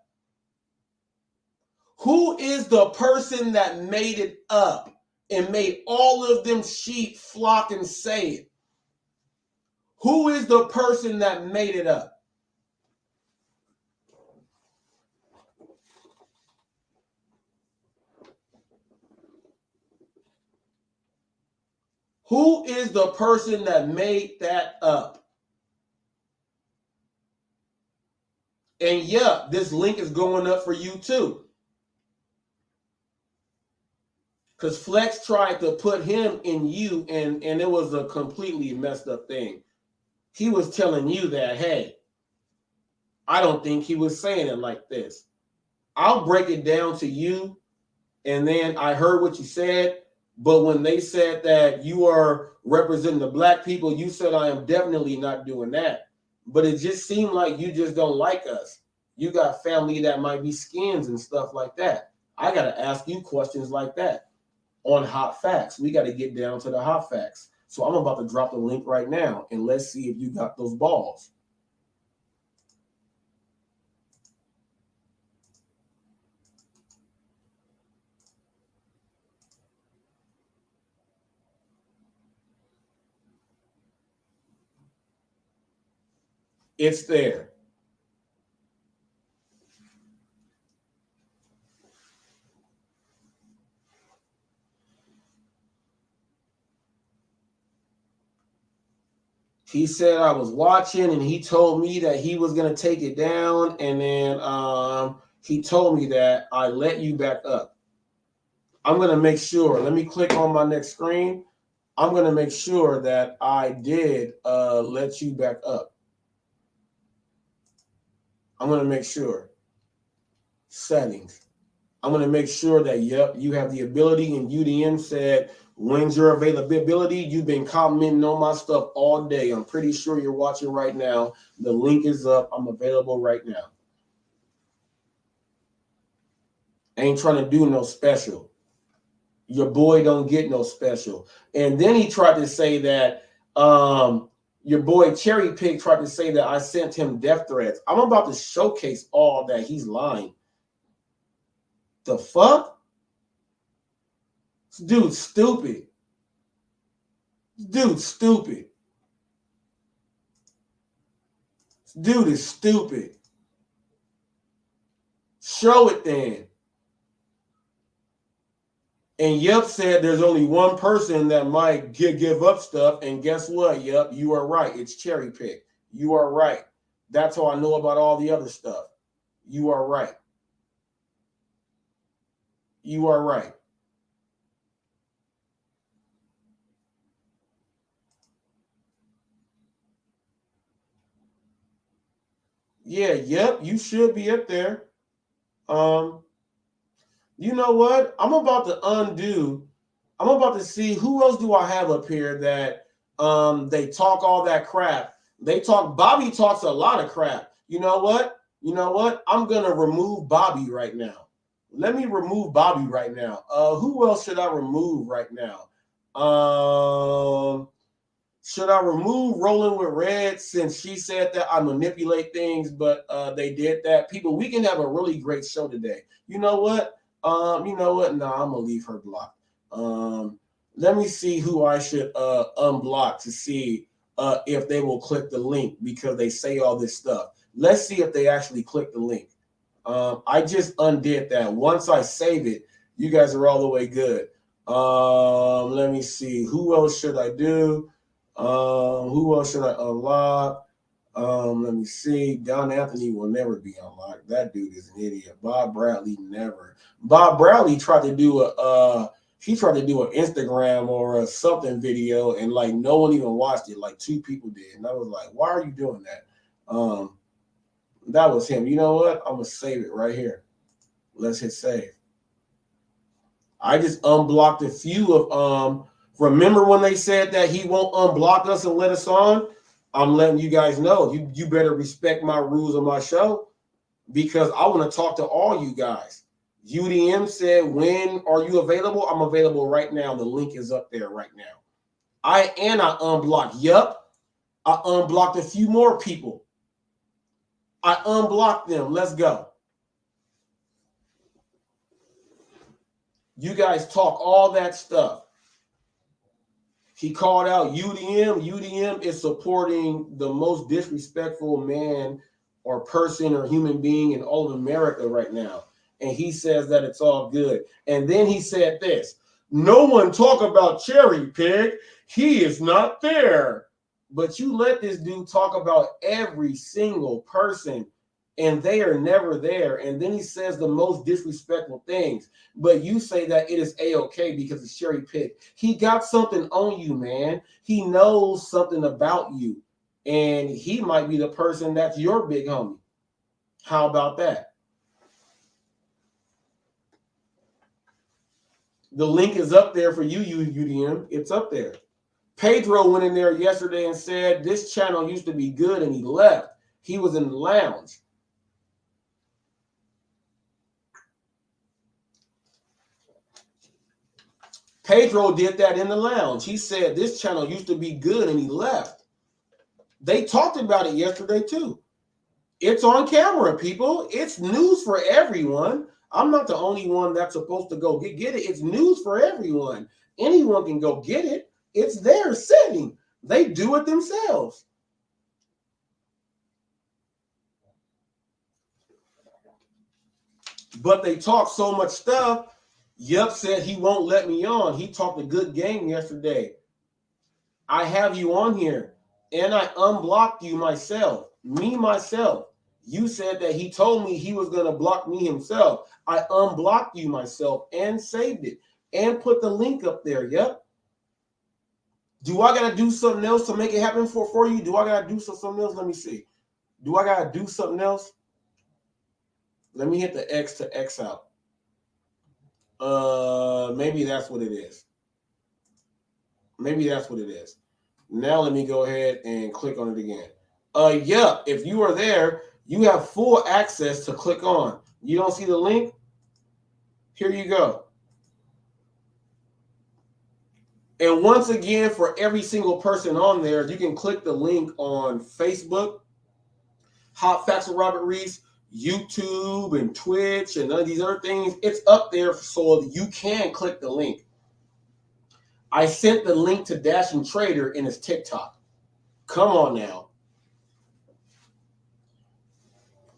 Who is the person that made it up and made all of them sheep flock and say it? Who is the person that made it up? Who is the person that made that up? And yeah, this link is going up for you too. Because Flex tried to put him in you, and it was a completely messed up thing. He was telling you that, hey, I don't think he was saying it like this. I'll break it down to you, and then I heard what you said, but when they said that you are representing the black people, you said I am definitely not doing that. But it just seemed like you just don't like us. You got family that might be skins and stuff like that. I got to ask you questions like that on Hot Facts. We got to get down to the Hot Facts. So I'm about to drop the link right now, and let's see if you got those balls. It's there. He said I was watching, and he told me that he was going to take it down, and then he told me that I let you back up. I'm going to make sure. Let me click on my next screen. I'm going to make sure that I did let you back up. I'm going to make sure. Settings. I'm going to make sure that, yep, you have the ability, and UDM said, when's your availability? You've been commenting on my stuff all day. I'm pretty sure you're watching right now. The link is up. I'm available right now. Ain't trying to do no special. Your boy don't get no special. And then he tried to say that your boy Cherry Pig tried to say that I sent him death threats. I'm about to showcase all that. He's lying. The fuck? This dude's stupid. This dude's stupid. This dude is stupid. Show it then. And Yup said there's only one person that might give up stuff. And guess what, Yup? You are right. It's Cherry Pick. You are right. That's how I know about all the other stuff. You are right. You are right. Yeah, Yup, you should be up there. You know what? I'm about to see who else do I have up here that they talk all that crap. Bobby talks a lot of crap. You know what? I'm gonna remove Bobby right now. Let me remove Bobby right now. Who else should I remove right now? Should I remove Rolling with Red since she said that I manipulate things, but they did that? People, we can have a really great show today. You know what? Nah, I'm gonna leave her blocked. Let me see who I should unblock to see if they will click the link because they say all this stuff. Let's see if they actually click the link. I just undid that. Once I save it, you guys are all the way good. Let me see. Who else should I do? Who else should I unlock? Let me see. Don Anthony will never be unlocked. That dude is an idiot. Bob Bradley never. Bob Bradley tried to do an Instagram or a something video, and like no one even watched it. Like 2 people did, and I was like, "Why are you doing that?" That was him. You know what? I'm gonna save it right here. Let's hit save. I just unblocked a few of remember when they said that he won't unblock us and let us on? I'm letting you guys know. You better respect my rules of my show because I want to talk to all you guys. UDM said, when are you available? I'm available right now. The link is up there right now. I unblocked. Yup. I unblocked a few more people. I unblocked them. Let's go. You guys talk all that stuff. He called out UDM. UDM is supporting the most disrespectful man or person or human being in all of America right now. And he says that it's all good. And then he said this, no one talk about Cherry Pig. He is not there. But you let this dude talk about every single person and they are never there. And then he says the most disrespectful things. But you say that it is A-okay because it's cherry picked. He got something on you, man. He knows something about you. And he might be the person that's your big homie. How about that? The link is up there for you, UDM. It's up there. Pedro went in there yesterday and said this channel used to be good and he left. He was in the lounge. Pedro did that in the lounge. He said this channel used to be good and he left. They talked about it yesterday too. It's on camera, people. It's news for everyone. I'm not the only one that's supposed to go get it. It's news for everyone. Anyone can go get it. It's their setting. They do it themselves. But they talk so much stuff. Yup said he won't let me on. He talked a good game yesterday. I have you on here, and I unblocked you myself. Me, myself. You said that he told me he was going to block me himself. I unblocked you myself and saved it and put the link up there. Yep. Do I got to do something else to make it happen for you? Do I got to do something else? Let me see. Do I got to do something else? Let me hit the X to X out. Maybe that's what it is. Maybe that's what it is. Now let me go ahead and click on it again. Yeah, if you are there, you have full access to click on. You don't see the link? Here you go. And once again, for every single person on there, you can click the link on Facebook, Hot Facts with Robert Reese, YouTube, and Twitch, and none of these other things. It's up there so you can click the link. I sent the link to Dash and Trader in his TikTok. Come on now.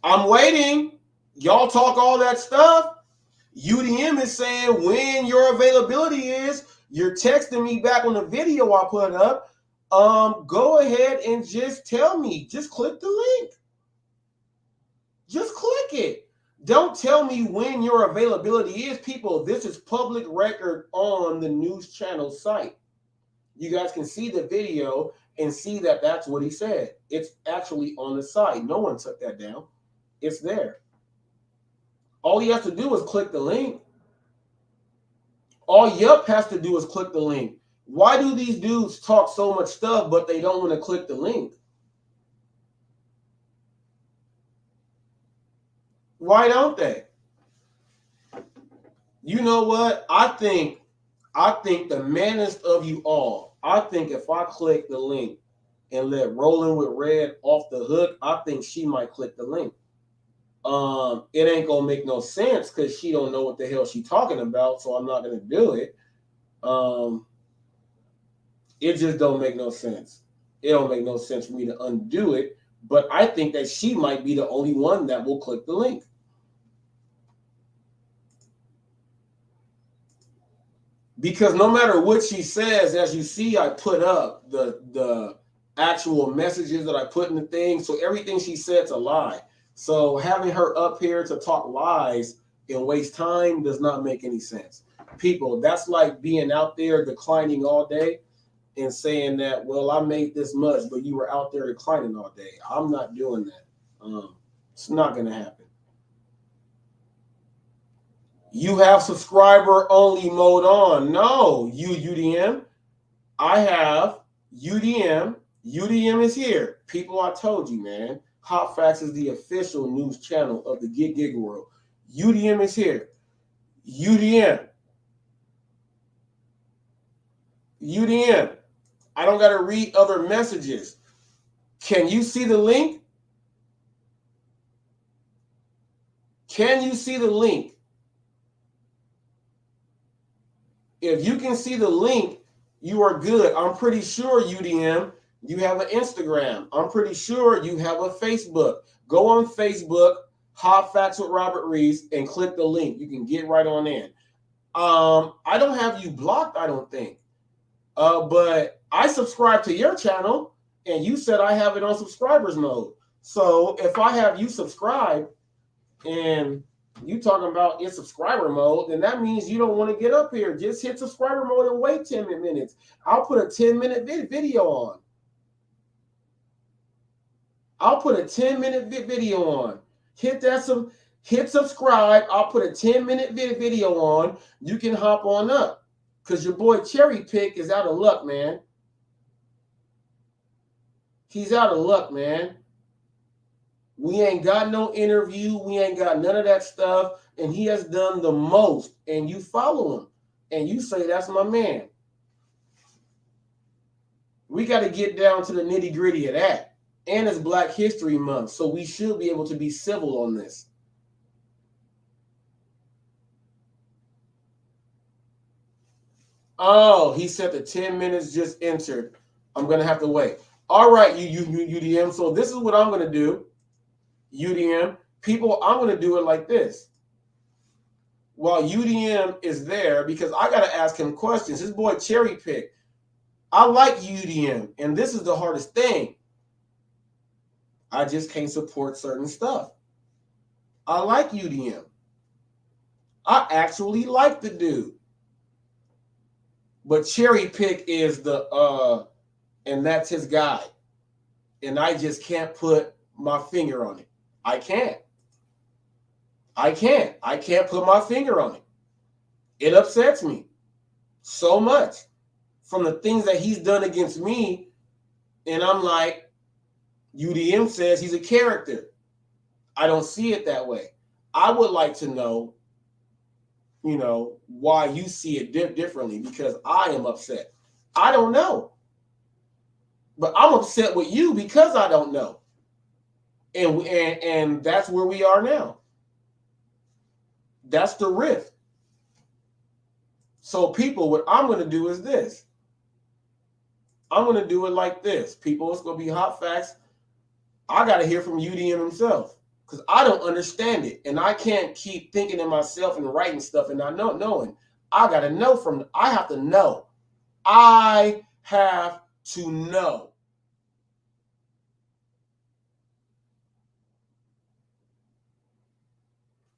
I'm waiting. Y'all talk all that stuff. UDM is saying when your availability is. You're texting me back on the video I put up. Go ahead and just tell me. Just click the link. Just click it. Don't tell me when your availability is, people. This is public record on the news channel site. You guys can see the video and see that that's what he said. It's actually on the site. No one took that down. It's there. All he has to do is click the link. All Yup has to do is click the link. Why do these dudes talk so much stuff, but they don't want to click the link? Why don't they? You know what? I think the manest of you all, I think if I click the link and let Rolling with Red off the hook, I think she might click the link. It ain't gonna make no sense because she don't know what the hell she's talking about, so I'm not gonna do it. It just don't make no sense. It don't make no sense for me to undo it, but I think that she might be the only one that will click the link. Because no matter what she says, as you see, I put up the actual messages that I put in the thing, so everything she said's a lie. So having her up here to talk lies and waste time does not make any sense. People, that's like being out there declining all day and saying that, well, I made this much, but you were out there declining all day. I'm not doing that. It's not going to happen. You have subscriber only mode on. No, UDM. I have UDM. UDM is here. People, I told you, man. Hot Facts is the official news channel of the gig world. UDM is here. UDM. UDM. I don't got to read other messages. Can you see the link? Can you see the link? If you can see the link, you are good. I'm pretty sure, UDM, you have an Instagram. I'm pretty sure you have a Facebook. Go on Facebook, Hot Facts with Robert Reese, and click the link. You can get right on in. I don't have you blocked, I don't think. But I subscribe to your channel, and you said I have it on subscribers mode. So if I have you subscribe and you talking about in subscriber mode, then that means you don't want to get up here. Just hit subscriber mode and wait 10 minutes. I'll put a 10-minute video on. I'll put a 10-minute video on. Hit subscribe. I'll put a 10-minute video on. You can hop on up. Because your boy Cherry Pick is out of luck, man. He's out of luck, man. We ain't got no interview. We ain't got none of that stuff. And he has done the most. And you follow him. And you say, that's my man. We got to get down to the nitty gritty of that. And it's Black History Month. So we should be able to be civil on this. Oh, he said the 10 minutes just entered. I'm going to have to wait. All right, you UDM. So this is what I'm going to do. UDM. People, I'm going to do it like this. While UDM is there, because I got to ask him questions. His boy Cherry Pick. I like UDM. And this is the hardest thing. I just can't support certain stuff. I like UDM. I actually like the dude. But Cherry Pick is and that's his guy. And I just can't put my finger on it. I can't put my finger on it. It upsets me so much from the things that he's done against me. And I'm like, UDM says he's a character. I don't see it that way. I would like to know, why you see it differently, because I am upset. I don't know. But I'm upset with you because I don't know. And that's where we are now. That's the rift. So people, what I'm going to do is this. I'm going to do it like this. People, it's going to be hot facts. I got to hear from UDM himself because I don't understand it. And I can't keep thinking in myself and writing stuff and not knowing. I got to know I have to know. I have to know.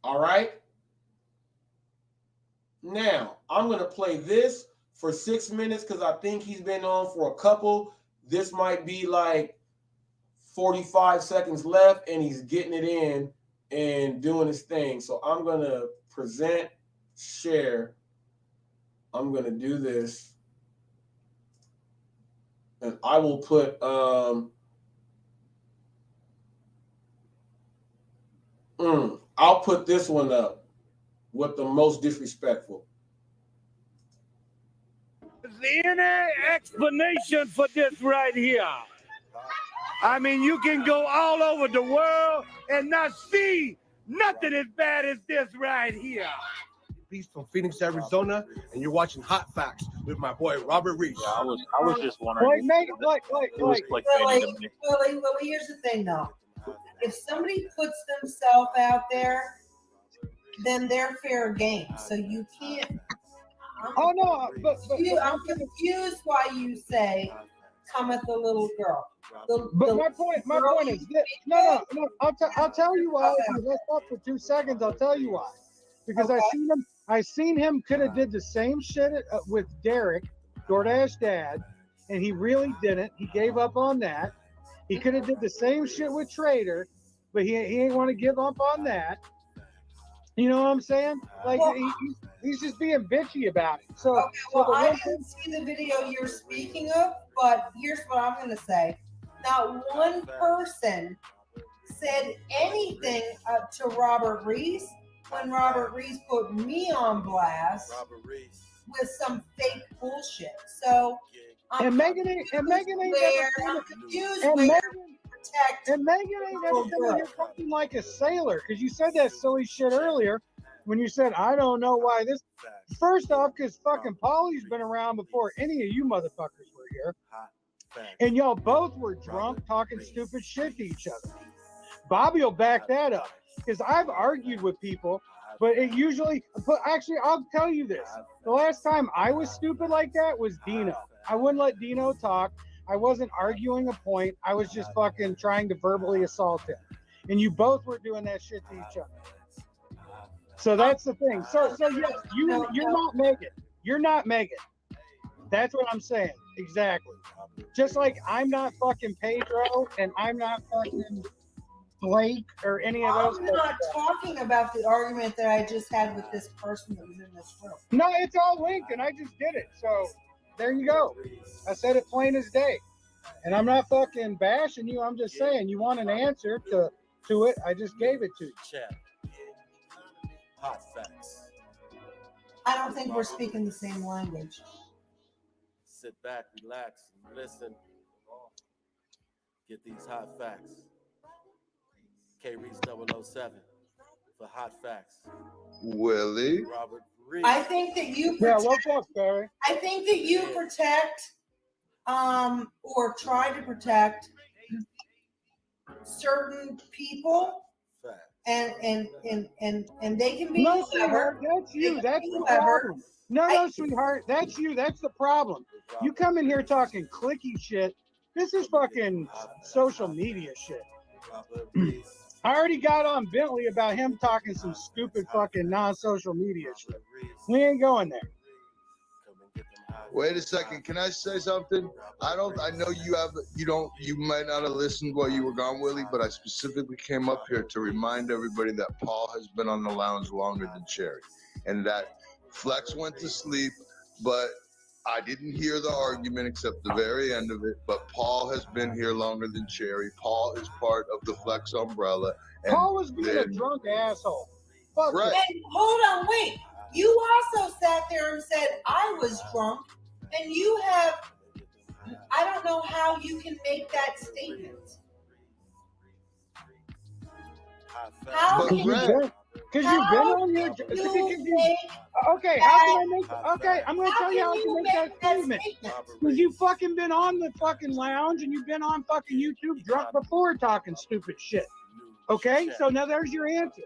All right. Now, I'm going to play this for 6 minutes because I think he's been on for a couple. This might be like 45 seconds left, and he's getting it in and doing his thing. So I'm going to present, share. I'm going to do this. And I will put I'll put this one up with the most disrespectful. Is there any explanation for this right here? I mean, you can go all over the world and not see nothing as bad as this right here. Peace from Phoenix, Arizona, and you're watching Hot Facts with my boy Robert Reese. Yeah, I was just wondering. Willie, here's the thing though. If somebody puts themselves out there, then they're fair game. So you can't. I'm confused why you say cometh the little girl. My point is this. No. I'll tell you why. If you stop for 2 seconds, I'll tell you why. Because I seen him could have did the same shit with Derek, DoorDash Dad, and he really didn't. He gave up on that. He could have did the same shit with Trader, but he ain't want to give up on that. You know what I'm saying? Like he's just being bitchy about it. So, I didn't see the video you're speaking of, but here's what I'm going to say. Not one person said anything to Robert Reese when Robert Reese put me on blast with some fake bullshit. So and Megan ain't you're fucking like a sailor, because you said that silly shit earlier when you said, I don't know why this. First off, because fucking Polly's been around before any of you motherfuckers were here. And y'all both were drunk talking stupid shit to each other. Bobby will back that up, because I've argued with people, but it usually, actually, I'll tell you this. The last time I was stupid like that was Dino. I wouldn't let Dino talk I wasn't arguing a point. I was just fucking trying to verbally assault him. And you both were doing that shit to each other. So that's the thing. So yes, you're not Megan. You're not Megan. That's what I'm saying. Exactly. Just like I'm not fucking Pedro and I'm not fucking Blake or any of those. I'm not talking about the argument that I just had with this person that was in this room. No, it's all linked and I just did it. So there you go. I said it plain as day. And I'm not fucking bashing you. I'm just saying you want an answer to it. I just gave it to you. Hot facts. I don't think we're speaking the same language. Sit back, relax, and listen. Get these hot facts. K-Reese 007 for hot facts. Willie. Robert Reese. I think that you Yeah, protect, what's up, Barry? I think that you protect or try to protect certain people and they can be No, whoever. sweetheart, that's you. That's the Whoever. problem. No, sweetheart, that's you. That's the problem. You come in here talking clicky shit. This is fucking social media shit. I already got on Bentley about him talking some stupid fucking non-social media shit. We ain't going there. Wait a second. Can I say something? I know you might not have listened while you were gone, Willie, but I specifically came up here to remind everybody that Paul has been on the lounge longer than Cherry. And that Flex went to sleep, but I didn't hear the argument except the very end of it. But Paul has been here longer than Cherry. Paul is part of the Flex umbrella. Paul was being a drunk asshole. Fuck right. And hold on, wait. You also sat there and said I was drunk, and you have. I don't know how you can make that statement. How can you? Because you've been on your. Okay, how can I make? Okay, I'm going to tell you how I can make that statement. Because you've fucking been on the fucking lounge and you've been on fucking YouTube drunk before talking stupid shit. Okay, so now there's your answer.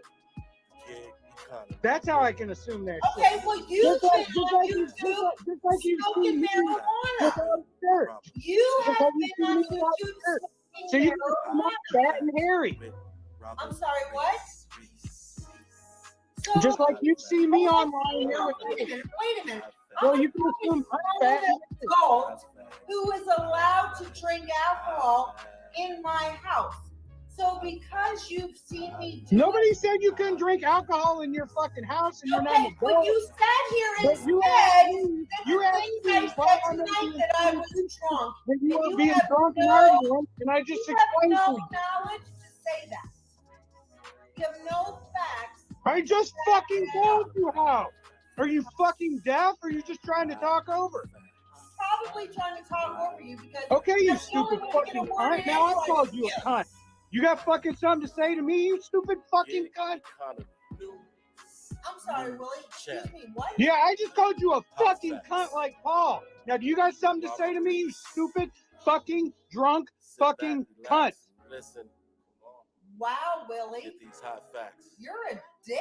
That's how I can assume that. Okay, shit. well you've been on YouTube just like you've seen smoking me marijuana. without shirt. You Just have like you've been seen on me without YouTube shirt. smoking So you're marijuana. fat and hairy. I'm sorry, what? So, Just like you've seen me online here with wait a minute. Well, you can assume I'm fat. an adult who is allowed to drink alcohol in my house. So because you've seen me do Nobody said you couldn't drink alcohol in your fucking house and you're not an okay, but adult. you sat here and But you said asked that me the why things I I'm said being tonight that I was drunk. When you and were you being have drunk and no- arguing, and I just You explained have to no you. knowledge to say that. You have no facts. I just fucking told you how. Are you fucking deaf or are you just trying to talk over? Probably trying to talk over you because Okay, you that's the only stupid way to get a fucking word cunt. in Now I've edgewise called with you a cunt. You got fucking something to say to me, you stupid fucking cunt? I'm sorry, Willie. Excuse me, what? Yeah, I just called you a fucking cunt like Paul. Now, do you got something to say to me, you stupid fucking drunk fucking cunt? Listen. Wow, Willie. Get these hot facts. You're a dick.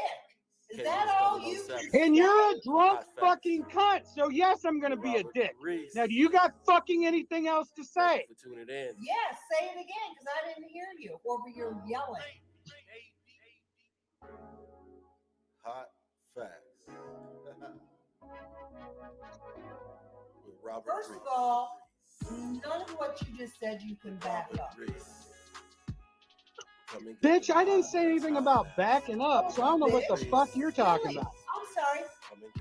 Is that all you can And say? you're a drunk fucking cunt. So yes, I'm gonna be a dick. Now, do you got fucking anything else to say? For tuning in. Yes, say it again because I didn't hear you over your yelling. Hot facts. With Robert First of all, none of what you just said you can back up. Bitch, I didn't say anything about backing up, so I don't know what the fuck you're talking about. I'm sorry.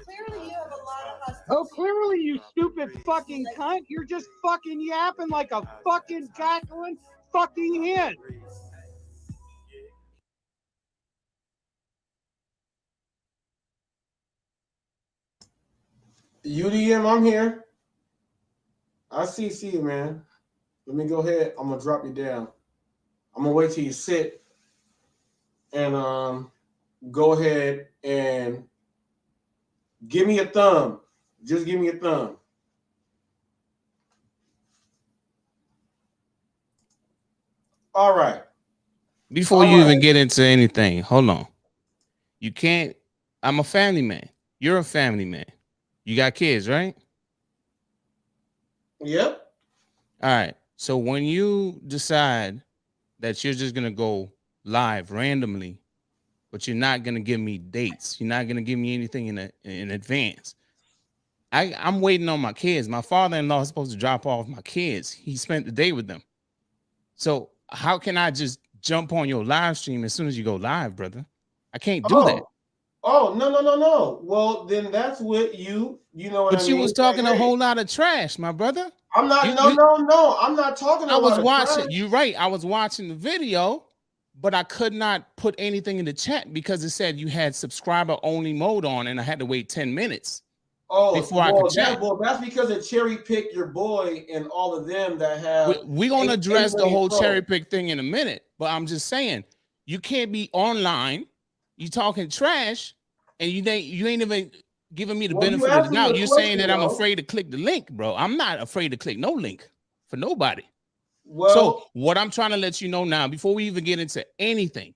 Clearly, you have a lot of hustle. Oh, clearly, you stupid fucking cunt. You're just fucking yapping like a fucking cackling fucking hen. UDM, I'm here. I see you, man. Let me go ahead. I'm gonna drop you down. I'm gonna wait till you sit and go ahead and give me a thumb. Just give me a thumb. All right. Before you even get into anything, hold on. You can't. I'm a family man. You're a family man. You got kids, right? Yep. All right. So when you decide that you're just gonna go live randomly, but you're not gonna give me dates, you're not gonna give me anything in advance. I'm waiting on my kids. My father-in-law is supposed to drop off my kids. He spent the day with them. So how can I just jump on your live stream as soon as you go live, brother? I can't do that. Oh, no. Well, then that's what you know what But I you mean? was talking Like, a hey, whole lot of trash, my brother. I'm not, You, no. I'm not talking I a was lot of watching. trash. You're right. I was watching the video, but I could not put anything in the chat because it said you had subscriber only mode on, and I had to wait 10 minutes before I could chat. That's because it cherry picked your boy and all of them that have. We're gonna address the whole cherry pick thing in a minute, but I'm just saying you can't be online. You talking trash, and you ain't even giving me the benefit of the doubt. You're saying that I'm afraid to click the link, bro. I'm not afraid to click no link for nobody. Well, so what I'm trying to let you know now, before we even get into anything,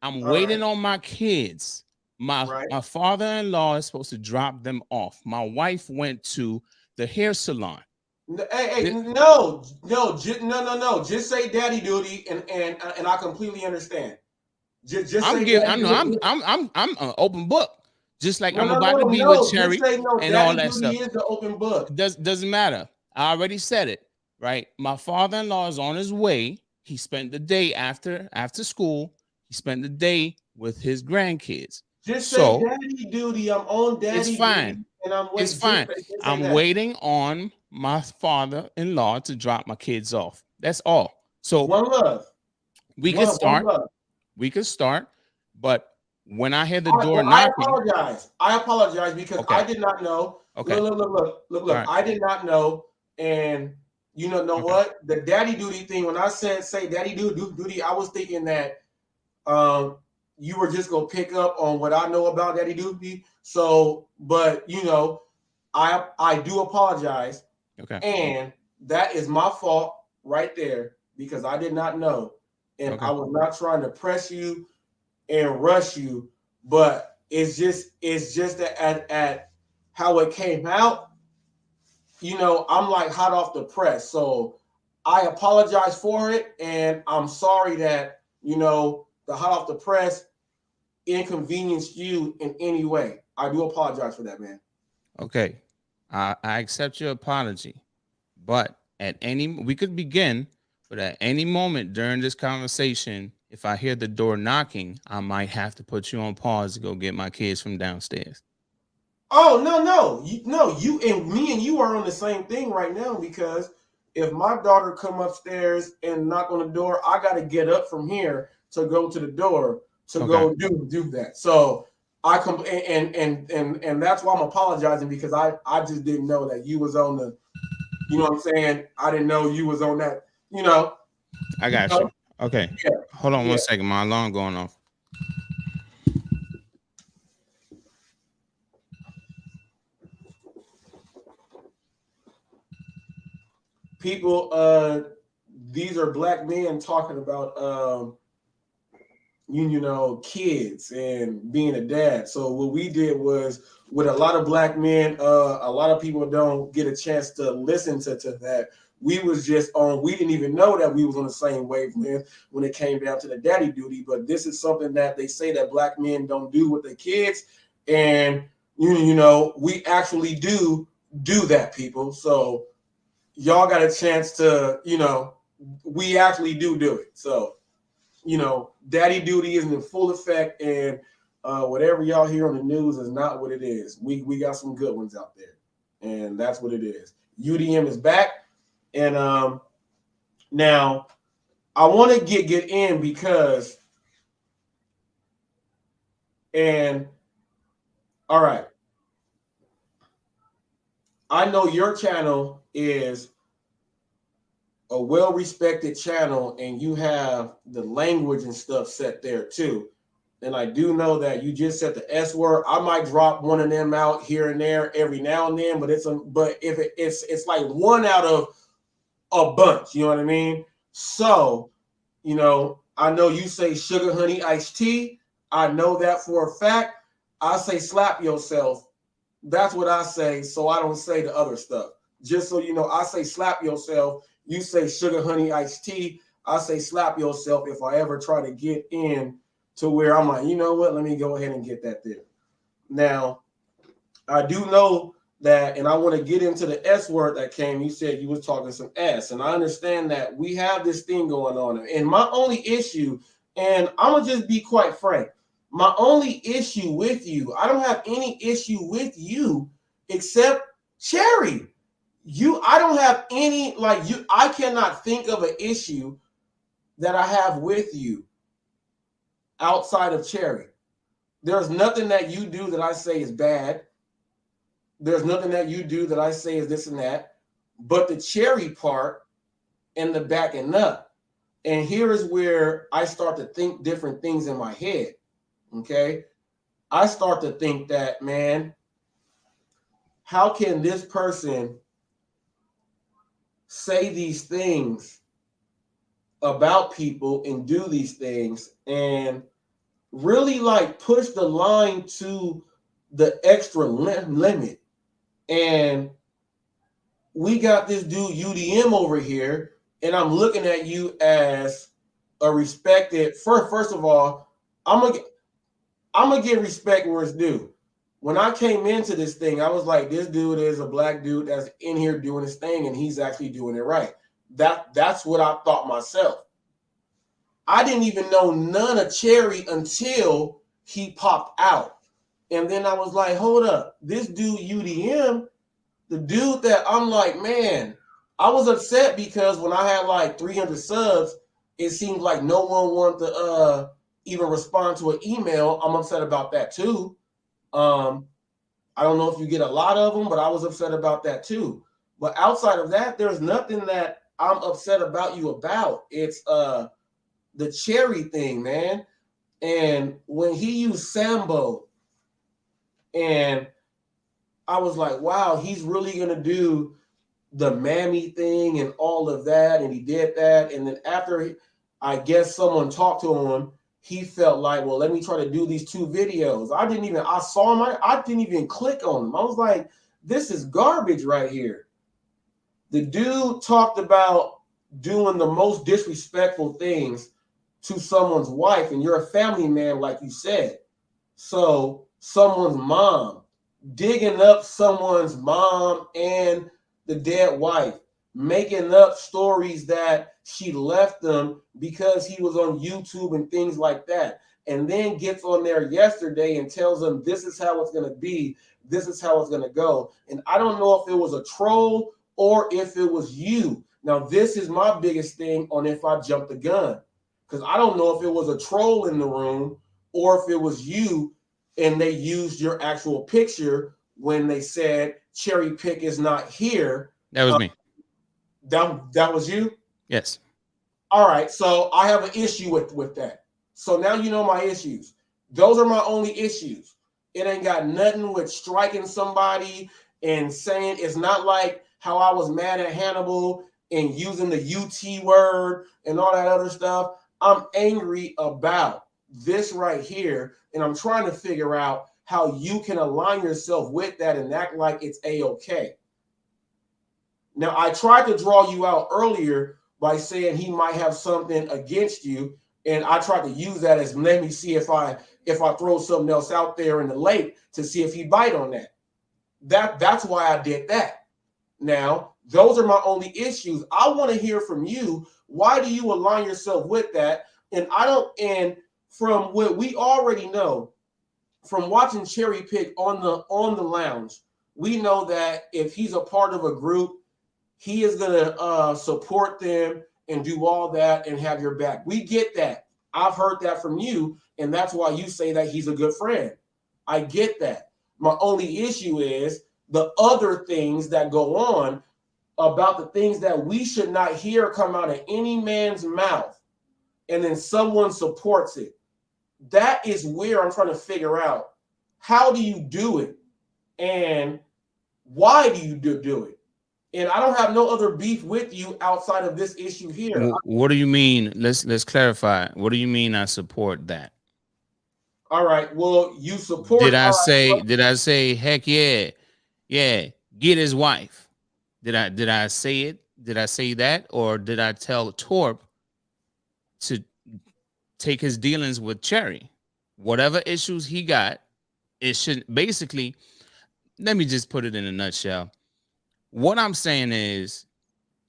I'm waiting on my kids. My father-in-law is supposed to drop them off. My wife went to the hair salon. Hey, no. Just say daddy duty, and I completely understand. Just I'm say giving. daddy I'm an open book. Just like I'm about to be no, with Cherry just say no, and all daddy that duty stuff. is the open book. Doesn't matter. I already said it, right? My father-in-law is on his way. He spent the day after school. He spent the day with his grandkids. Just say daddy duty. I'm on daddy it's fine. duty, and I'm waiting. It's fine. I'm waiting on my father-in-law to drop my kids off. That's all. So one love. We can start. We could start, but when I hear the door knocking, I apologize because I did not know. Okay. Look. Right. I did not know, and you know what? The daddy duty thing. When I say daddy duty, I was thinking that you were just gonna pick up on what I know about daddy duty. So, but I do apologize. Okay. And that is my fault right there because I did not know, and I was not trying to press you and rush you, but it's just that at how it came out, I'm like hot off the press. So I apologize for it, and I'm sorry that the hot off the press inconvenienced you in any way. I do apologize for that, man. Okay, I accept your apology, but we could begin, but at any moment during this conversation, if I hear the door knocking, I might have to put you on pause to go get my kids from downstairs. Oh, no. You and me and you are on the same thing right now because if my daughter come upstairs and knock on the door, I got to get up from here to go to the door to go do that. So I come and that's why I'm apologizing because I just didn't know that you was on the, you know what I'm saying? I didn't know you was on that, I got you. Okay. Yeah. Hold on 1 second. My alarm going off. People, these are black men talking about kids and being a dad. So what we did was with a lot of black men, a lot of people don't get a chance to listen to that. We was just we didn't even know that we was on the same wavelength when it came down to the daddy duty. But this is something that they say that black men don't do with their kids. And, we actually do that, people. So y'all got a chance to, we actually do it. So, daddy duty isn't in full effect. And whatever y'all hear on the news is not what it is. We got some good ones out there. And that's what it is. UDM is back. And now I want to get in because, and all right, I know your channel is a well-respected channel and you have the language and stuff set there too. And I do know that you just said the S word. I might drop one of them out here and there every now and then, but if it's like one out of a bunch, you know what I mean? So, I know you say sugar, honey, iced tea. I know that for a fact. I say slap yourself. That's what I say. So I don't say the other stuff. Just so you know, I say slap yourself. You say sugar honey iced tea. I say slap yourself if I ever try to get in to where I'm like, you know what? Let me go ahead and get that there. Now, I do know that, and I want to get into the S word that came. You said you was talking some S, and I understand that we have this thing going on. And my only issue, and I'm gonna just be quite frank, my only issue with you, I don't have any issue with you except Cherry. I don't have any, like, you. I cannot think of an issue that I have with you outside of Cherry. There's nothing that you do that I say is bad. There's nothing that you do that I say is this and that. But the Cherry part and the backing up. And here is where I start to think different things in my head. Okay? I start to think that, man, how can this person say these things about people and do these things and really like push the line to the extra limit? And we got this dude UDM over here, and I'm looking at you as a respected. First of all, I'm gonna give respect where it's due. When I came into this thing, I was like, this dude is a black dude that's in here doing his thing, and he's actually doing it right. That's what I thought myself. I didn't even know none of Cherry until he popped out. And then I was like, hold up, this dude UDM, the dude that I'm like, man, I was upset because when I had like 300 subs, it seemed like no one wanted to even respond to an email. I'm upset about that too. I don't know if you get a lot of them, but I was upset about that too. But outside of that, there's nothing that I'm upset about you about. It's the Cherry thing, man. And when he used Sambo, and I was like, wow, he's really going to do the mammy thing and all of that. And he did that. And then after, I guess someone talked to him, he felt like, well, let me try to do these 2 videos. I didn't even click on them. I was like, this is garbage right here. The dude talked about doing the most disrespectful things to someone's wife, and you're a family man, like you said. So someone's mom, digging up someone's mom and the dead wife, making up stories that she left them because he was on YouTube and things like that. And then gets on there yesterday and tells them this is how it's going to be. This is how it's going to go. And I don't know if it was a troll or if it was you. Now, this is my biggest thing on if I jumped the gun. Because I don't know if it was a troll in the room or if it was you and they used your actual picture when they said Cherry Pick is not here. That was me. That was you? Yes. All right. So I have an issue with that. So now you know my issues. Those are my only issues. It ain't got nothing with striking somebody and saying it's not like how I was mad at Hannibal and using the UT word and all that other stuff. I'm angry about this right here, and I'm trying to figure out how you can align yourself with that and act like it's A-okay. Now, I tried to draw you out earlier by saying he might have something against you, and I tried to use that as let me see if I throw something else out there in the lake to see if he bite on that. That's why I did that. Now, those are my only issues. I want to hear from you. Why do you align yourself with that? And from what we already know, from watching Cherry Pick on the lounge, we know that if he's a part of a group, he is going to support them and do all that and have your back. We get that. I've heard that from you, and that's why you say that he's a good friend. I get that. My only issue is the other things that go on about the things that we should not hear come out of any man's mouth, and then someone supports it. That is where I'm trying to figure out, how do you do it and why do you do it? And I don't have no other beef with you outside of this issue here. What do you mean? Let's clarify. What do you mean I support that? All right. Well, you support. Did I say heck yeah, get his wife? Did I say it? Did I say that, or did I tell Torp to take his dealings with Cherry? Whatever issues he got, it should basically. Let me just put it in a nutshell. What I'm saying is,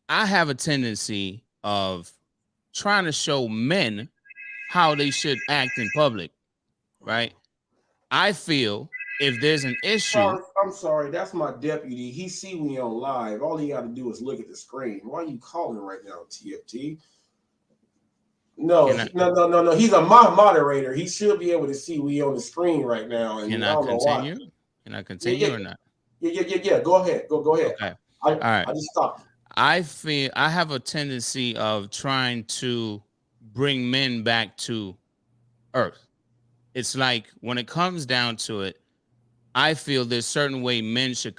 I have a tendency of trying to show men how they should act in public, right? I feel if there's an issue. I'm sorry, that's my deputy. He see me on live. All he got to do is look at the screen. Why are you calling right now, TFT? No, no. He's a moderator. He should be able to see we on the screen right now. And can I continue? Can I continue or not? Yeah. Go ahead. Go ahead. Okay. All right. I just stopped. I feel I have a tendency of trying to bring men back to earth. It's like when it comes down to it, I feel there's certain way men should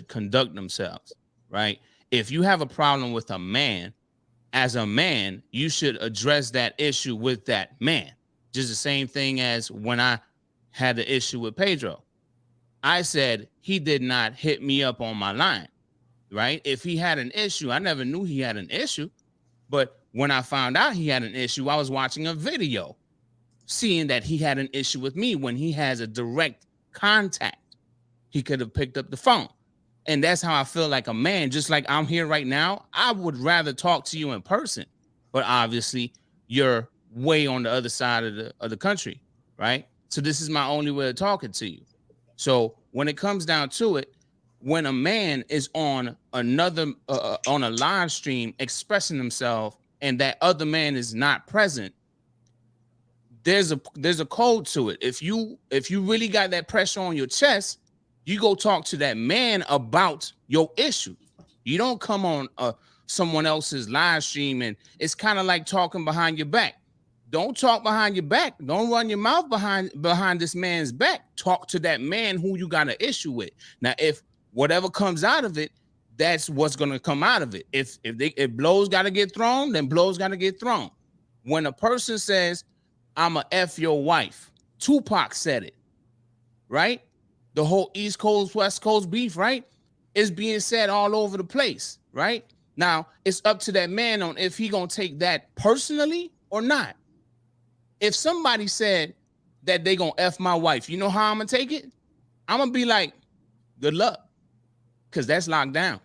conduct themselves, right? If you have a problem with a man, as a man, you should address that issue with that man. Just the same thing as when I had the issue with Pedro. I said he did not hit me up on my line, right? If he had an issue, I never knew he had an issue. But when I found out he had an issue, I was watching a video, seeing that he had an issue with me. When he has a direct contact, he could have picked up the phone. And that's how I feel like a man. Just like I'm here right now, I would rather talk to you in person. But obviously, you're way on the other side of the country, right? So this is my only way of talking to you. So when it comes down to it, when a man is on another on a live stream expressing himself and that other man is not present, there's a code to it. If you really got that pressure on your chest, you go talk to that man about your issue. You don't come on someone else's live stream, and it's kind of like talking behind your back. Don't talk behind your back. Don't run your mouth behind this man's back. Talk to that man who you got an issue with. Now, if whatever comes out of it, that's what's going to come out of it. If blows got to get thrown, then blows got to get thrown. When a person says, "I'm a F your wife," Tupac said it, right? The whole East Coast, West Coast beef, right, is being said all over the place, right? Now, it's up to that man on if he going to take that personally or not. If somebody said that they going to F my wife, you know how I'm going to take it? I'm going to be like, good luck, because that's locked down.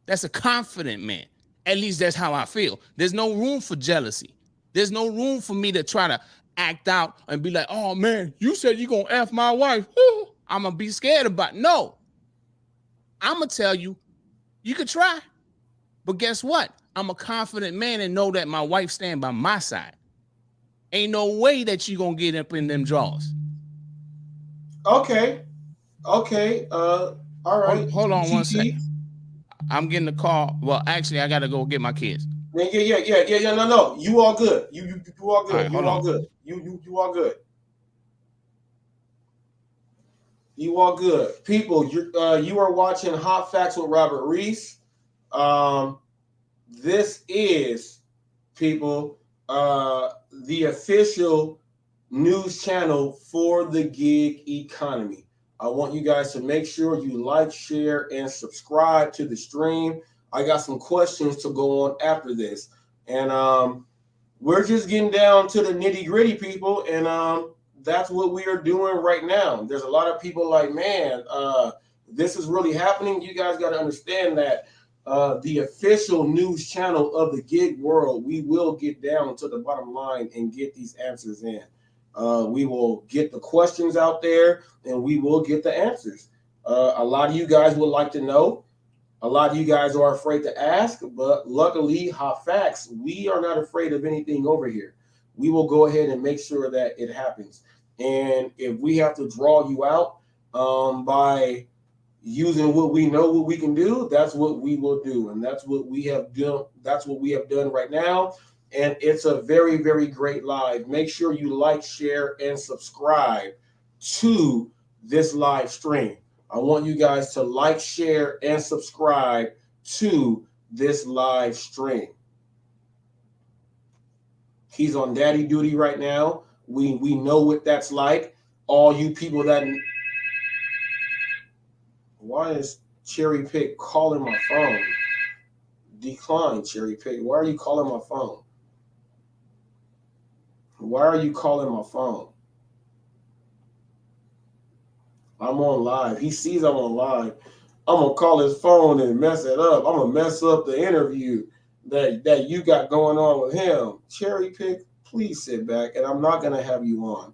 That's a confident man. At least that's how I feel. There's no room for jealousy. There's no room for me to try to act out and be like, oh, man, you said you're going to F my wife. I'm going to be scared about it. No. I'm going to tell you, you could try. But guess what? I'm a confident man and know that my wife stand by my side. Ain't no way that you going to get up in them drawers. Okay. All right. Hold on one second. I'm getting a call. Well, actually, I got to go get my kids. Yeah. No. You all good. You all good. Right, you all good. You all good. You all good. People, you are watching Hot Facts with Robert Reese. This is, people, the official news channel for the gig economy. I want you guys to make sure you like, share, and subscribe to the stream. I got some questions to go on after this. And we're just getting down to the nitty-gritty, people. And that's what we are doing right now. There's a lot of people like, man, this is really happening. You guys got to understand that the official news channel of the gig world, we will get down to the bottom line and get these answers in. We will get the questions out there and we will get the answers. A lot of you guys would like to know. A lot of you guys are afraid to ask, but luckily, Hot Facts, we are not afraid of anything over here. We will go ahead and make sure that it happens. And if we have to draw you out by using what we know what we can do, that's what we will do. And that's what we have done. That's what we have done right now. And it's a very, very great live. Make sure you like, share, and subscribe to this live stream. I want you guys to like, share, and subscribe to this live stream. He's on daddy duty right now. We know what that's like. All you people that... Why is Cherry Pick calling my phone? Decline, Cherry Pick. Why are you calling my phone? Why are you calling my phone? I'm on live. He sees I'm on live. I'm gonna call his phone and mess it up. I'm gonna mess up the interview that you got going on with him. Cherry Pick, please sit back, and I'm not gonna have you on.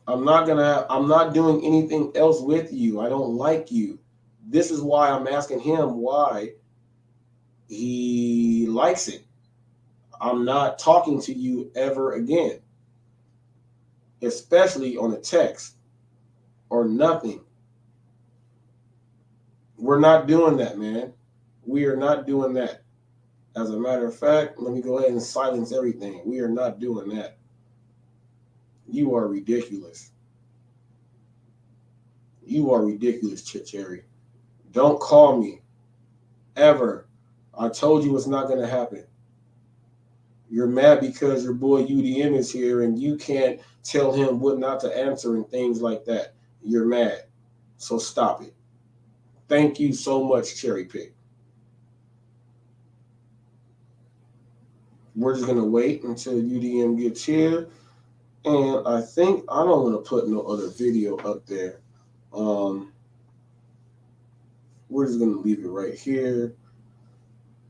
I'm not doing anything else with you. I don't like you. This is why I'm asking him why he likes it. I'm not talking to you ever again, especially on a text or nothing. We're not doing that, man. We are not doing that. As a matter of fact, let me go ahead and silence everything. We are not doing that. You are ridiculous. You are ridiculous, Cherry. Don't call me. Ever. I told you it's not going to happen. You're mad because your boy UDM is here and you can't tell him what not to answer and things like that. You're mad. So stop it. Thank you so much, Cherry Pick. We're just going to wait until UDM gets here. And I think I don't want to put no other video up there. We're just going to leave it right here.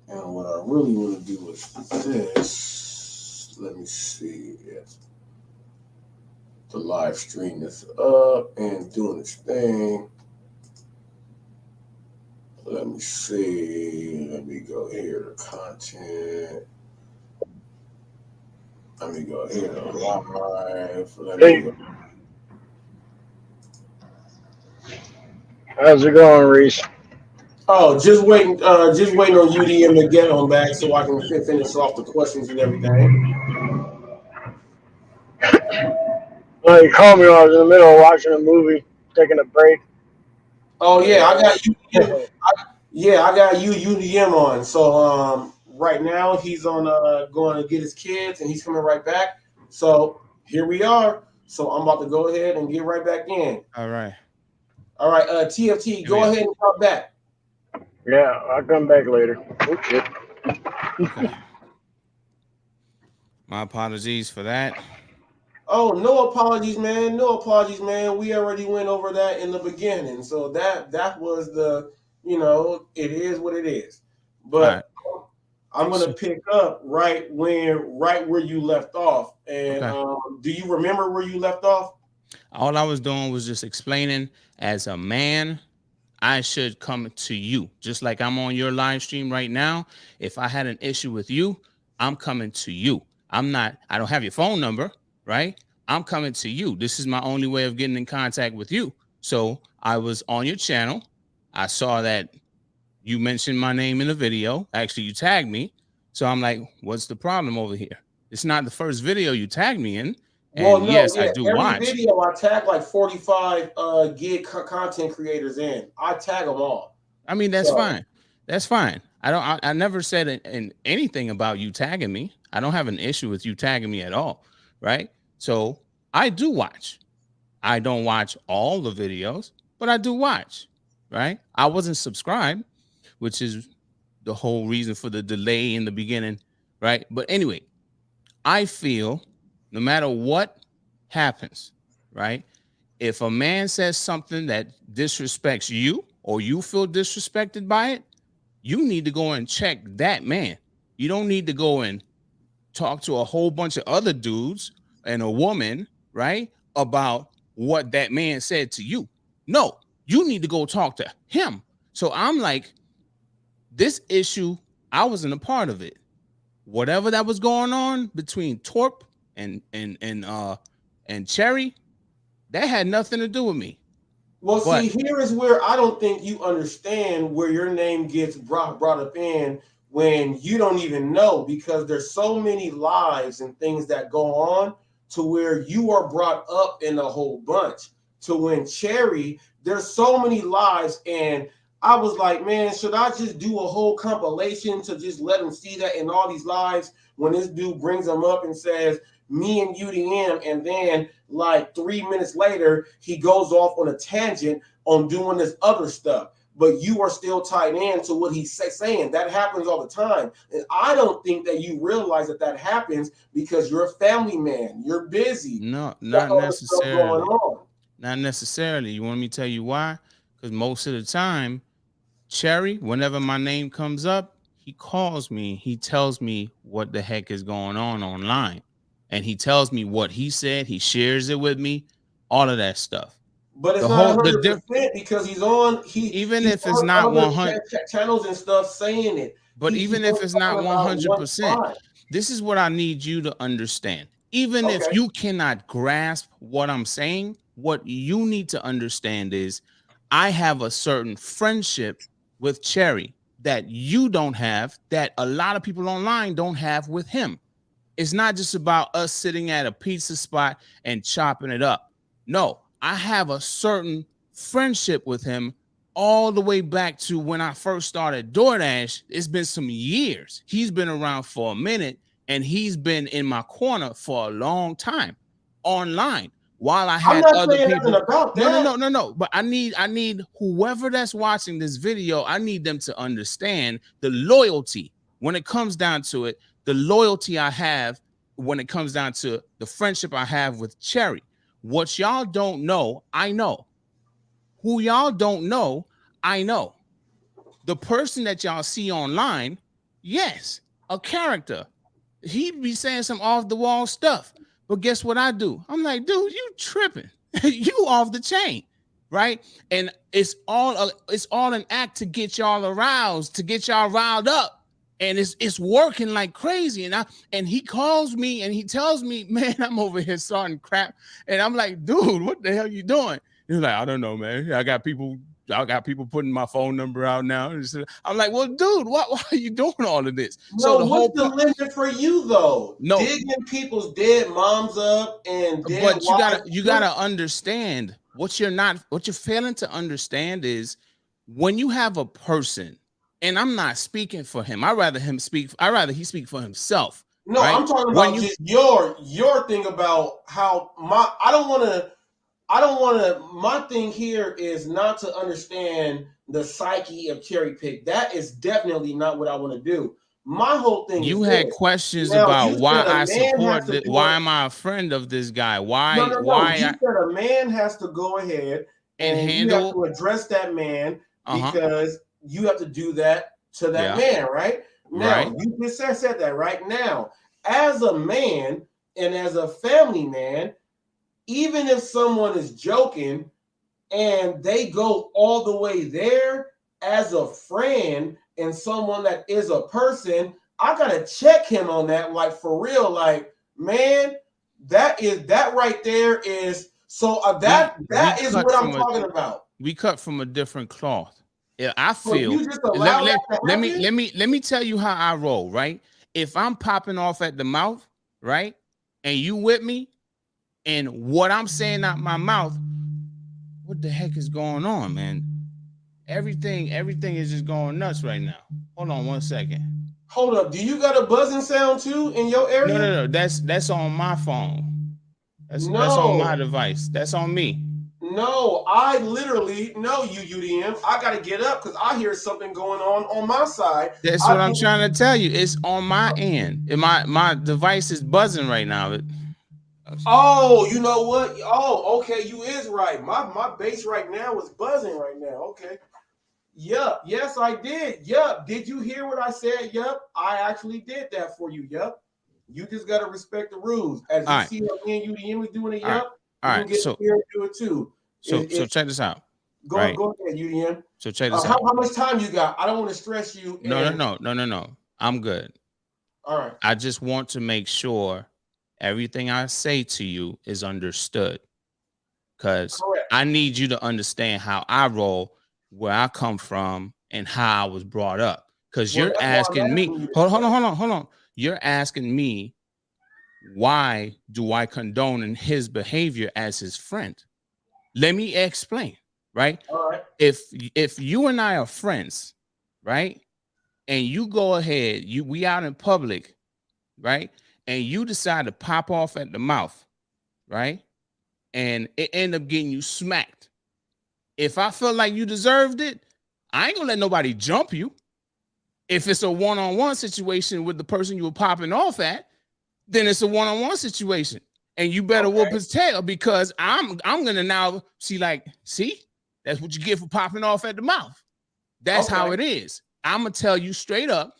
And what I really want to do is this. Let me see if the live stream is up and doing its thing. Let me see. Let me go here to content. Let me go here to live. How's it going, Reese? Oh, just waiting on UDM to get on back so I can finish off the questions and everything. Well, you called me when I was in the middle of watching a movie, taking a break. Oh yeah, I got UDM. I got UDM on. So right now he's on going to get his kids and he's coming right back. So here we are. So I'm about to go ahead and get right back in. All right. TFT, go ahead and come back. Yeah, I'll come back later. Okay. My apologies for that. Oh, no apologies, man. No apologies, man. We already went over that in the beginning. So that was it is what it is. But I'm gonna pick up right where you left off. And do you remember where you left off? All I was doing was just explaining, as a man, I should come to you. Just like I'm on your live stream right now. If I had an issue with you, I'm coming to you. I don't have your phone number, right? I'm coming to you. This is my only way of getting in contact with you. So I was on your channel. I saw that you mentioned my name in the video. Actually, you tagged me. So I'm like, what's the problem over here? It's not the first video you tagged me in. And I do every watch. video I tag like 45 gig content creators in. I tag them all. I mean, that's fine. That's fine. I never said in anything about you tagging me. I don't have an issue with you tagging me at all, right? So I do watch. I don't watch all the videos, but I do watch, right? I wasn't subscribed, which is the whole reason for the delay in the beginning, right? But anyway, I feel no matter what happens, right? If a man says something that disrespects you or you feel disrespected by it, you need to go and check that man. You don't need to go and talk to a whole bunch of other dudes and a woman, right, about what that man said to you. No, you need to go talk to him. So I'm like, this issue, I wasn't a part of it. Whatever that was going on between Torp and Cherry, that had nothing to do with me. Well, see, here is where I don't think you understand where your name gets brought up in when you don't even know, because there's so many lives and things that go on to where you are brought up in a whole bunch. To when Cherry, there's so many lives, and I was like, man, should I just do a whole compilation to just let them see that in all these lives when this dude brings them up and says, me and UDM, and then like 3 minutes later, he goes off on a tangent on doing this other stuff. but you are still tied in to what he's saying. That happens all the time. And I don't think that you realize that happens because you're a family man. You're busy. No, not all this stuff going necessarily. on. Not necessarily. You want me to tell you why? Because most of the time, Cherry, whenever my name comes up, he calls me. He tells me what the heck is going on online. And he tells me what he said. He shares it with me, all of that stuff. But it's not 100% because he's on. Even if it's not 100 channels and stuff saying it. But even if it's not 100%, this is what I need you to understand. Even if you cannot grasp what I'm saying, what you need to understand is I have a certain friendship with Cherry that you don't have, that a lot of people online don't have with him. It's not just about us sitting at a pizza spot and chopping it up. No, I have a certain friendship with him all the way back to when I first started DoorDash. It's been some years. He's been around for a minute, and he's been in my corner for a long time online. While I had other people. No. But I need whoever that's watching this video, I need them to understand the loyalty when it comes down to it, the loyalty I have when it comes down to the friendship I have with Cherry. What y'all don't know, I know. Who y'all don't know, I know. The person that y'all see online, yes, a character. He'd be saying some off the wall stuff. But guess what I do? I'm like, dude, you tripping. You off the chain, right? And it's all an act to get y'all aroused, to get y'all riled up. And it's working like crazy. And he calls me and he tells me, man, I'm over here starting crap. And I'm like, dude, what the hell you doing? He's like, I don't know, man. I got people putting my phone number out now. I'm like, well, dude, why are you doing all of this? No, so what's the limit for you though? No, digging people's dead moms up and dead. But you gotta understand what you're failing to understand is when you have a person, and I'm not speaking for him. I'd rather he speak for himself. No, right? I'm talking about just your thing about how I don't want to. My thing here is not to understand the psyche of Cherry Pick. That is definitely not what I want to do. My whole thing. You had questions about why I support it. Why am I a friend of this guy? Why? No. Why? You said a man has to go ahead and handle. You have to address that man because you have to do that to that man, right? Now you just said that right now. As a man and as a family man. Even if someone is joking and they go all the way there as a friend and someone that is a person, I gotta check him on that, like for real. Like, man, that right there is so that is what I'm talking about. We cut from a different cloth. Yeah, I feel. Let me tell you how I roll. Right, if I'm popping off at the mouth, right, and you with me. And what I'm saying out my mouth, what the heck is going on, man? Everything is just going nuts right now. Hold on 1 second. Hold up. Do you got a buzzing sound too in your area? No. That's on my phone. That's on my device. That's on me. No, I literally know you, UDM. I gotta get up because I hear something going on my side. That's what I'm trying to tell you. It's on my end. And my device is buzzing right now. Oh, you know what? Oh, okay, you is right. My bass right now is buzzing right now. Okay. Yup. Yes, I did. Yup. Did you hear what I said? Yup. I actually did that for you. Yup. You just gotta respect the rules. As you see what me and UDM is doing it, yup. All right. Get here and do it too. So check this out. Go ahead, UDM. So check this out. How much time you got? I don't want to stress you. No. I'm good. All right. I just want to make sure everything I say to you is understood, because I need you to understand how I roll, where I come from, and how I was brought up. Because you're asking me, hold on. You're asking me, why do I condone in his behavior as his friend? Let me explain, right? All right. If you and I are friends, right, and you go ahead, we out in public, right, and you decide to pop off at the mouth, right? And it end up getting you smacked. If I felt like you deserved it, I ain't gonna let nobody jump you. If it's a one-on-one situation with the person you were popping off at, then it's a one-on-one situation. And you better whoop his tail, because I'm gonna now see, that's what you get for popping off at the mouth. That's how it is. I'm gonna tell you straight up,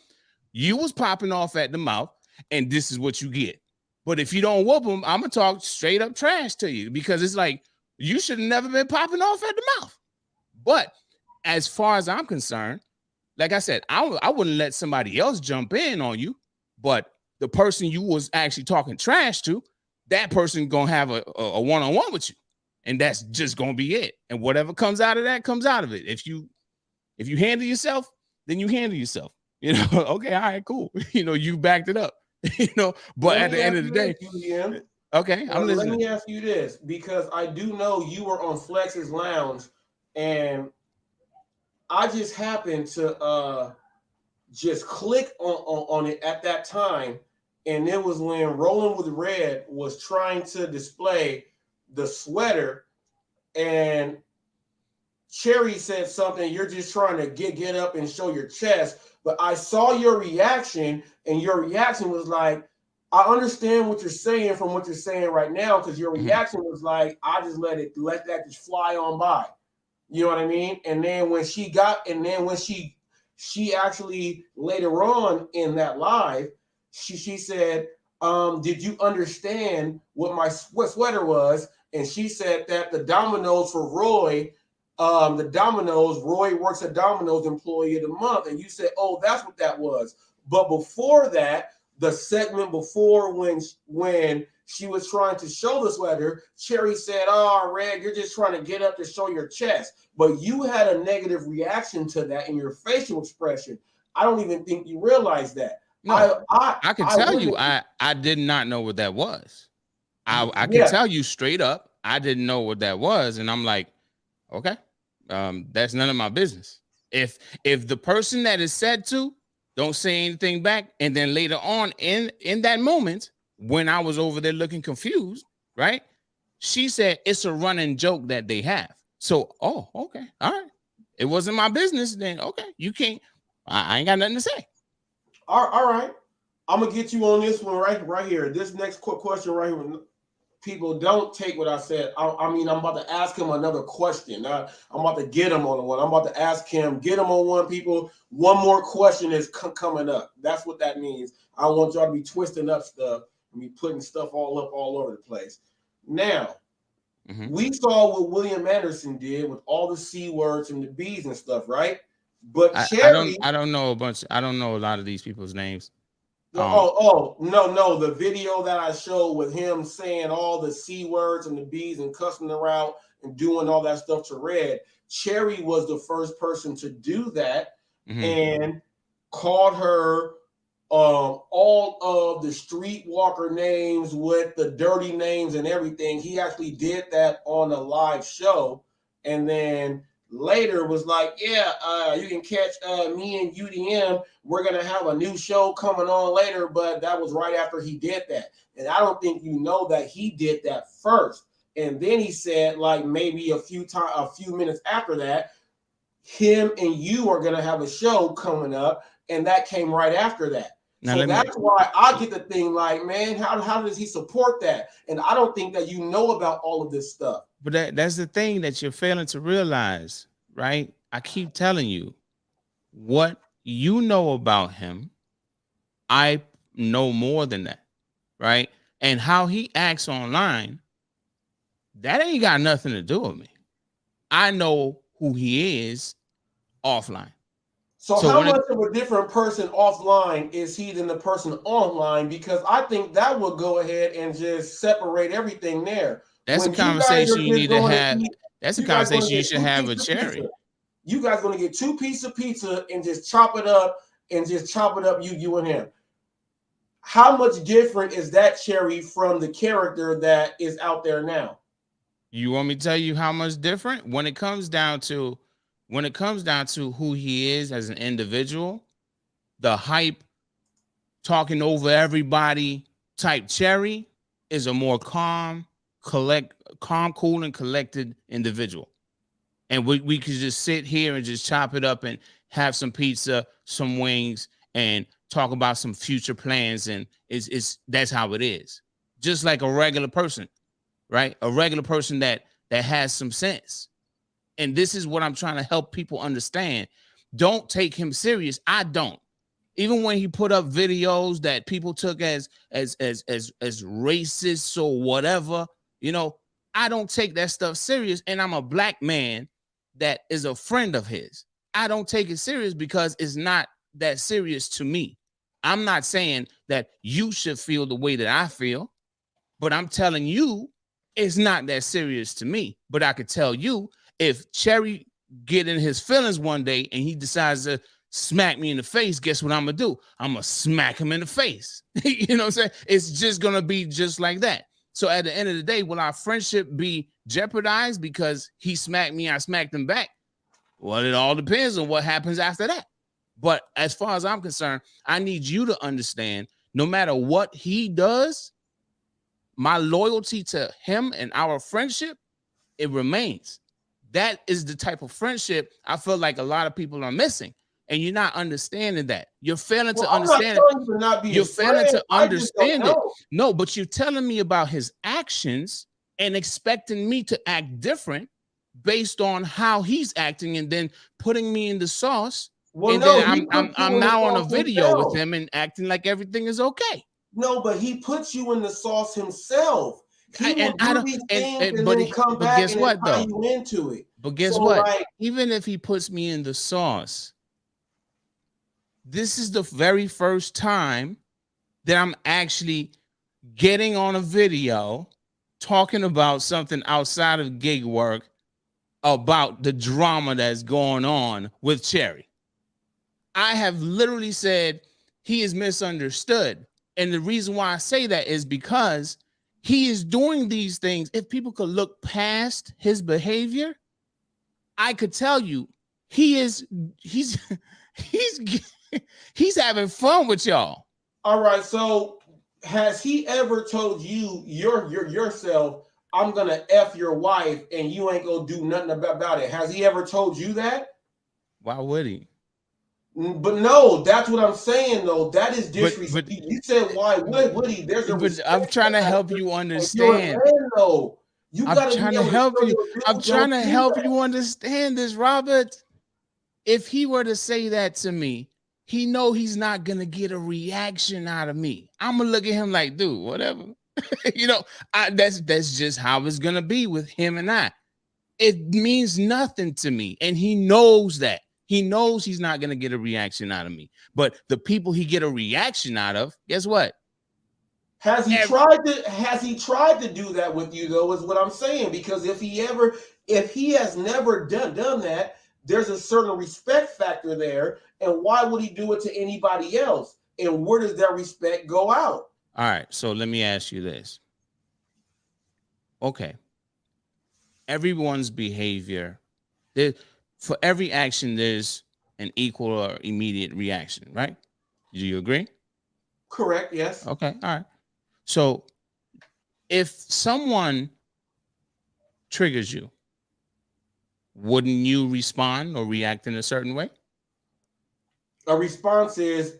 you was popping off at the mouth, and this is what you get. But if you don't whoop them, I'm gonna talk straight up trash to you, because it's like, you should have never been popping off at the mouth. But as far as I'm concerned, like I said, I wouldn't let somebody else jump in on you, but the person you was actually talking trash to, that person gonna have a one-on-one with you, and that's just gonna be it. And whatever comes out of that comes out of it. If you handle yourself, then you handle yourself. Okay, all right, cool. You backed it up. But at the end of the day, UDM, okay, I'm listening. Let me ask you this, because I do know you were on Flex's Lounge, and I just happened to just click on it at that time, and it was when Rolling with Red was trying to display the sweater, and Cherry said something, you're just trying to get up and show your chest. But I saw your reaction, and your reaction was like, I understand what you're saying from what you're saying right now, because your reaction was like, I just let that just fly on by. You know what I mean? And then when she actually later on in that live, she said, did you understand what my sweater was? And she said that the Domino's for Roy, Roy works at Domino's, employee of the month. And you said, oh, that's what that was. But before that, the segment before, when she was trying to show the sweater, Cherry said, oh, Red, you're just trying to get up to show your chest. But you had a negative reaction to that in your facial expression. I don't even think you realized that. No, I can tell you, I did not know what that was. I can tell you straight up, I didn't know what that was. And I'm like, okay, that's none of my business. If the person that is said to don't say anything back, and then later on in that moment, when I was over there looking confused, right? She said it's a running joke that they have. So, oh, okay, all right. It wasn't my business, then okay, you can't. I ain't got nothing to say. All right. I'm gonna get you on this one right here. This next quick question right here. People don't take what I said. I mean, I'm about to ask him another question. I'm about to get him on one. I'm about to ask him, get him on one, people. One more question is coming up. That's what that means. I want y'all to be twisting up stuff and be putting stuff all over the place. Now, we saw what William Anderson did with all the C words and the B's and stuff, right? But Cherry, I don't know I don't know a lot of these people's names. No, the video that I showed with him saying all the C words and the B's and cussing her out and doing all that stuff to Red, Cherry was the first person to do that and called her all of the streetwalker names with the dirty names and everything. He actually did that on a live show, and then later was like, you can catch me and UDM. We're going to have a new show coming on later, but that was right after he did that. And I don't think you know that he did that first. And then he said, like, maybe a few minutes after that, him and you are going to have a show coming up, and that came right after that. Now, so that's why I get the thing like, man, how does he support that? And I don't think that you know about all of this stuff. But that's the thing that you're failing to realize, right? I keep telling you, what you know about him, I know more than that, right? And how he acts online, that ain't got nothing to do with me. I know who he is offline. So how much of a different person offline is he than the person online? Because I think that would go ahead and just separate everything there. That's a conversation you need to have. That's a conversation you should have with Cherry. You guys going to get 2 pieces of pizza and just chop it up you and him. How much different is that, Cherry, from the character that is out there now? You want me to tell you how much different? When it comes down to who he is as an individual, the hype, talking over everybody type Cherry is a more calm, cool, and collected individual. and we could just sit here and just chop it up and have some pizza, some wings, and talk about some future plans. And it's that's how it is. Just like a regular person, right? A regular person that has some sense. And this is what I'm trying to help people understand. Don't take him serious. I don't. Even when he put up videos that people took as racist or whatever, you know, I don't take that stuff serious. And I'm a black man that is a friend of his. I don't take it serious because it's not that serious to me. I'm not saying that you should feel the way that I feel, but I'm telling you it's not that serious to me. But I could tell you, if Cherry get in his feelings one day and he decides to smack me in the face, guess what I'm gonna do? I'm gonna smack him in the face. You know what I'm saying? It's just gonna be just like that. So at the end of the day, will our friendship be jeopardized because he smacked me, I smacked him back? Well, it all depends on what happens after that. But as far as I'm concerned, I need you to understand, no matter what he does, my loyalty to him and our friendship, it remains. That is the type of friendship I feel like a lot of people are missing. And you're not understanding that. You're failing to understand it. You're failing to understand it. No, but you're telling me about his actions and expecting me to act different based on how he's acting, and then putting me in the sauce. Well, and no, then I'm now on a video with him and acting like everything is okay. No, but he puts you in the sauce himself. He will do these things and but then come back guess and what, tie though? you into it. But guess what? Like, even if he puts me in the sauce, this is the very first time that I'm actually getting on a video talking about something outside of gig work, about the drama that's going on with Cherry. I have literally said he is misunderstood. And the reason why I say that is because he is doing these things. If people could look past his behavior, I could tell you he's having fun with y'all. All right. So has he ever told you yourself, I'm gonna F your wife and you ain't gonna do nothing about it? Has he ever told you that? Why would he? But no, that's what I'm saying though. That is disrespect. You said why would he? There's a but I'm trying to help you understand. I'm trying to help you understand this, Robert. If he were to say that to me, he know he's not gonna get a reaction out of me. I'm gonna look at him like, dude, whatever. You know, that's just how it's gonna be with him and I. It means nothing to me, and he knows that. He knows he's not gonna get a reaction out of me. But the people he get a reaction out of, guess what? Has he tried to do that with you though? Is what I'm saying. Because if he has never done that, there's a certain respect factor there. And why would he do it to anybody else? And where does that respect go out? All right, so let me ask you this. Okay. Everyone's behavior, for every action, there's an equal or immediate reaction, right? Do you agree? Correct, yes. Okay, all right. So if someone triggers you, wouldn't you respond or react in a certain way? A response is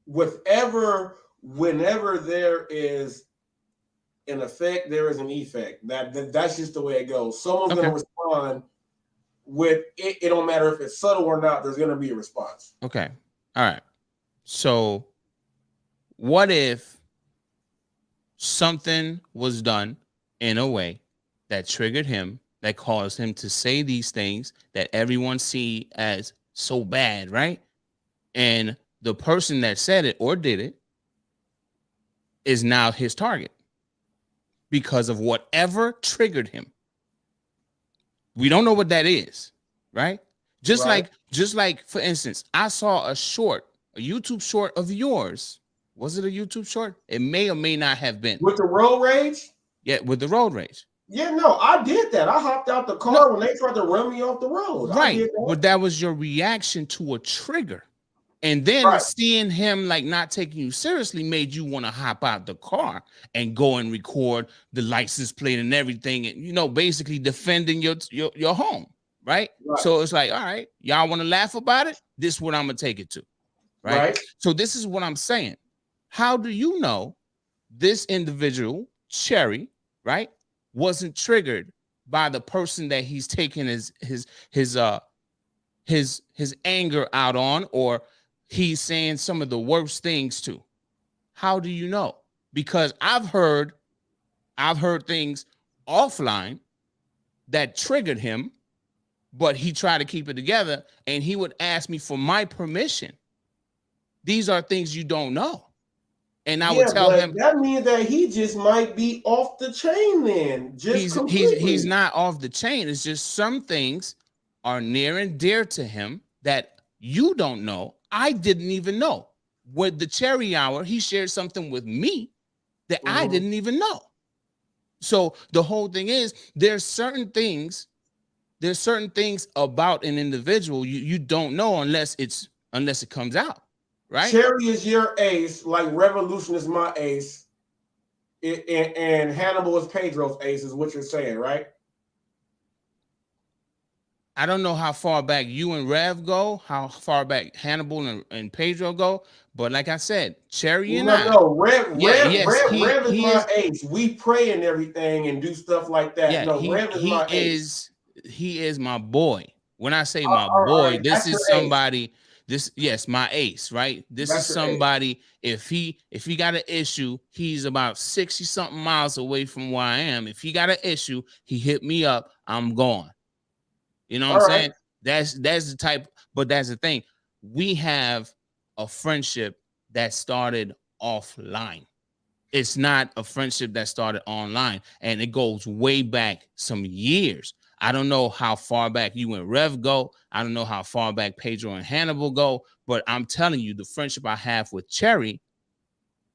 whenever there is an effect, there is an effect. That's just the way it goes. Someone's going to respond with it. It don't matter if it's subtle or not. There's going to be a response. Okay. All right. So what if something was done in a way that triggered him, that caused him to say these things that everyone see as so bad, right? And the person that said it or did it is now his target because of whatever triggered him. We don't know what that is, right? Just like, for instance, I saw a YouTube short of yours. Was it a YouTube short? It may or may not have been. With the road rage? Yeah, with the road rage. Yeah, no, I did that. I hopped out the car when they tried to run me off the road. Right, but that was your reaction to a trigger. And then seeing him like not taking you seriously made you want to hop out the car and go and record the license plate and everything, and basically defending your home. right? So it's like, all right, y'all want to laugh about it? This is what I'm going to take it to, right? So this is what I'm saying. How do you know this individual, Cherry, right, wasn't triggered by the person that he's taking his anger out on, or he's saying some of the worst things to? How do you know? Because I've heard things offline that triggered him, but he tried to keep it together, and he would ask me for my permission. These are things you don't know. And I would tell him that means that he just might be off the chain then. He's not off the chain. It's just some things are near and dear to him that you don't know. I didn't even know. With the Cherry Hour, he shared something with me that I didn't even know. So the whole thing is there's certain things about an individual you don't know unless it comes out, right? Cherry is your ace, like Revolution is my ace, and Hannibal is Pedro's ace, is what you're saying, right? I don't know how far back you and Rev go, how far back Hannibal and Pedro go, but like I said, Cherry and Rev is my ace. We pray and everything and do stuff like that. Yeah, Rev is my ace. He is my boy. When I say my boy, right, this is somebody. My ace, right? This is somebody. If he got an issue, he's about 60 something miles away from where I am. If he got an issue, he hit me up. I'm gone. You know what I'm saying? That's the type. But that's the thing. We have a friendship that started offline. It's not a friendship that started online, and it goes way back some years. I don't know how far back you and Rev go. I don't know how far back Pedro and Hannibal go, but I'm telling you, the friendship I have with Cherry,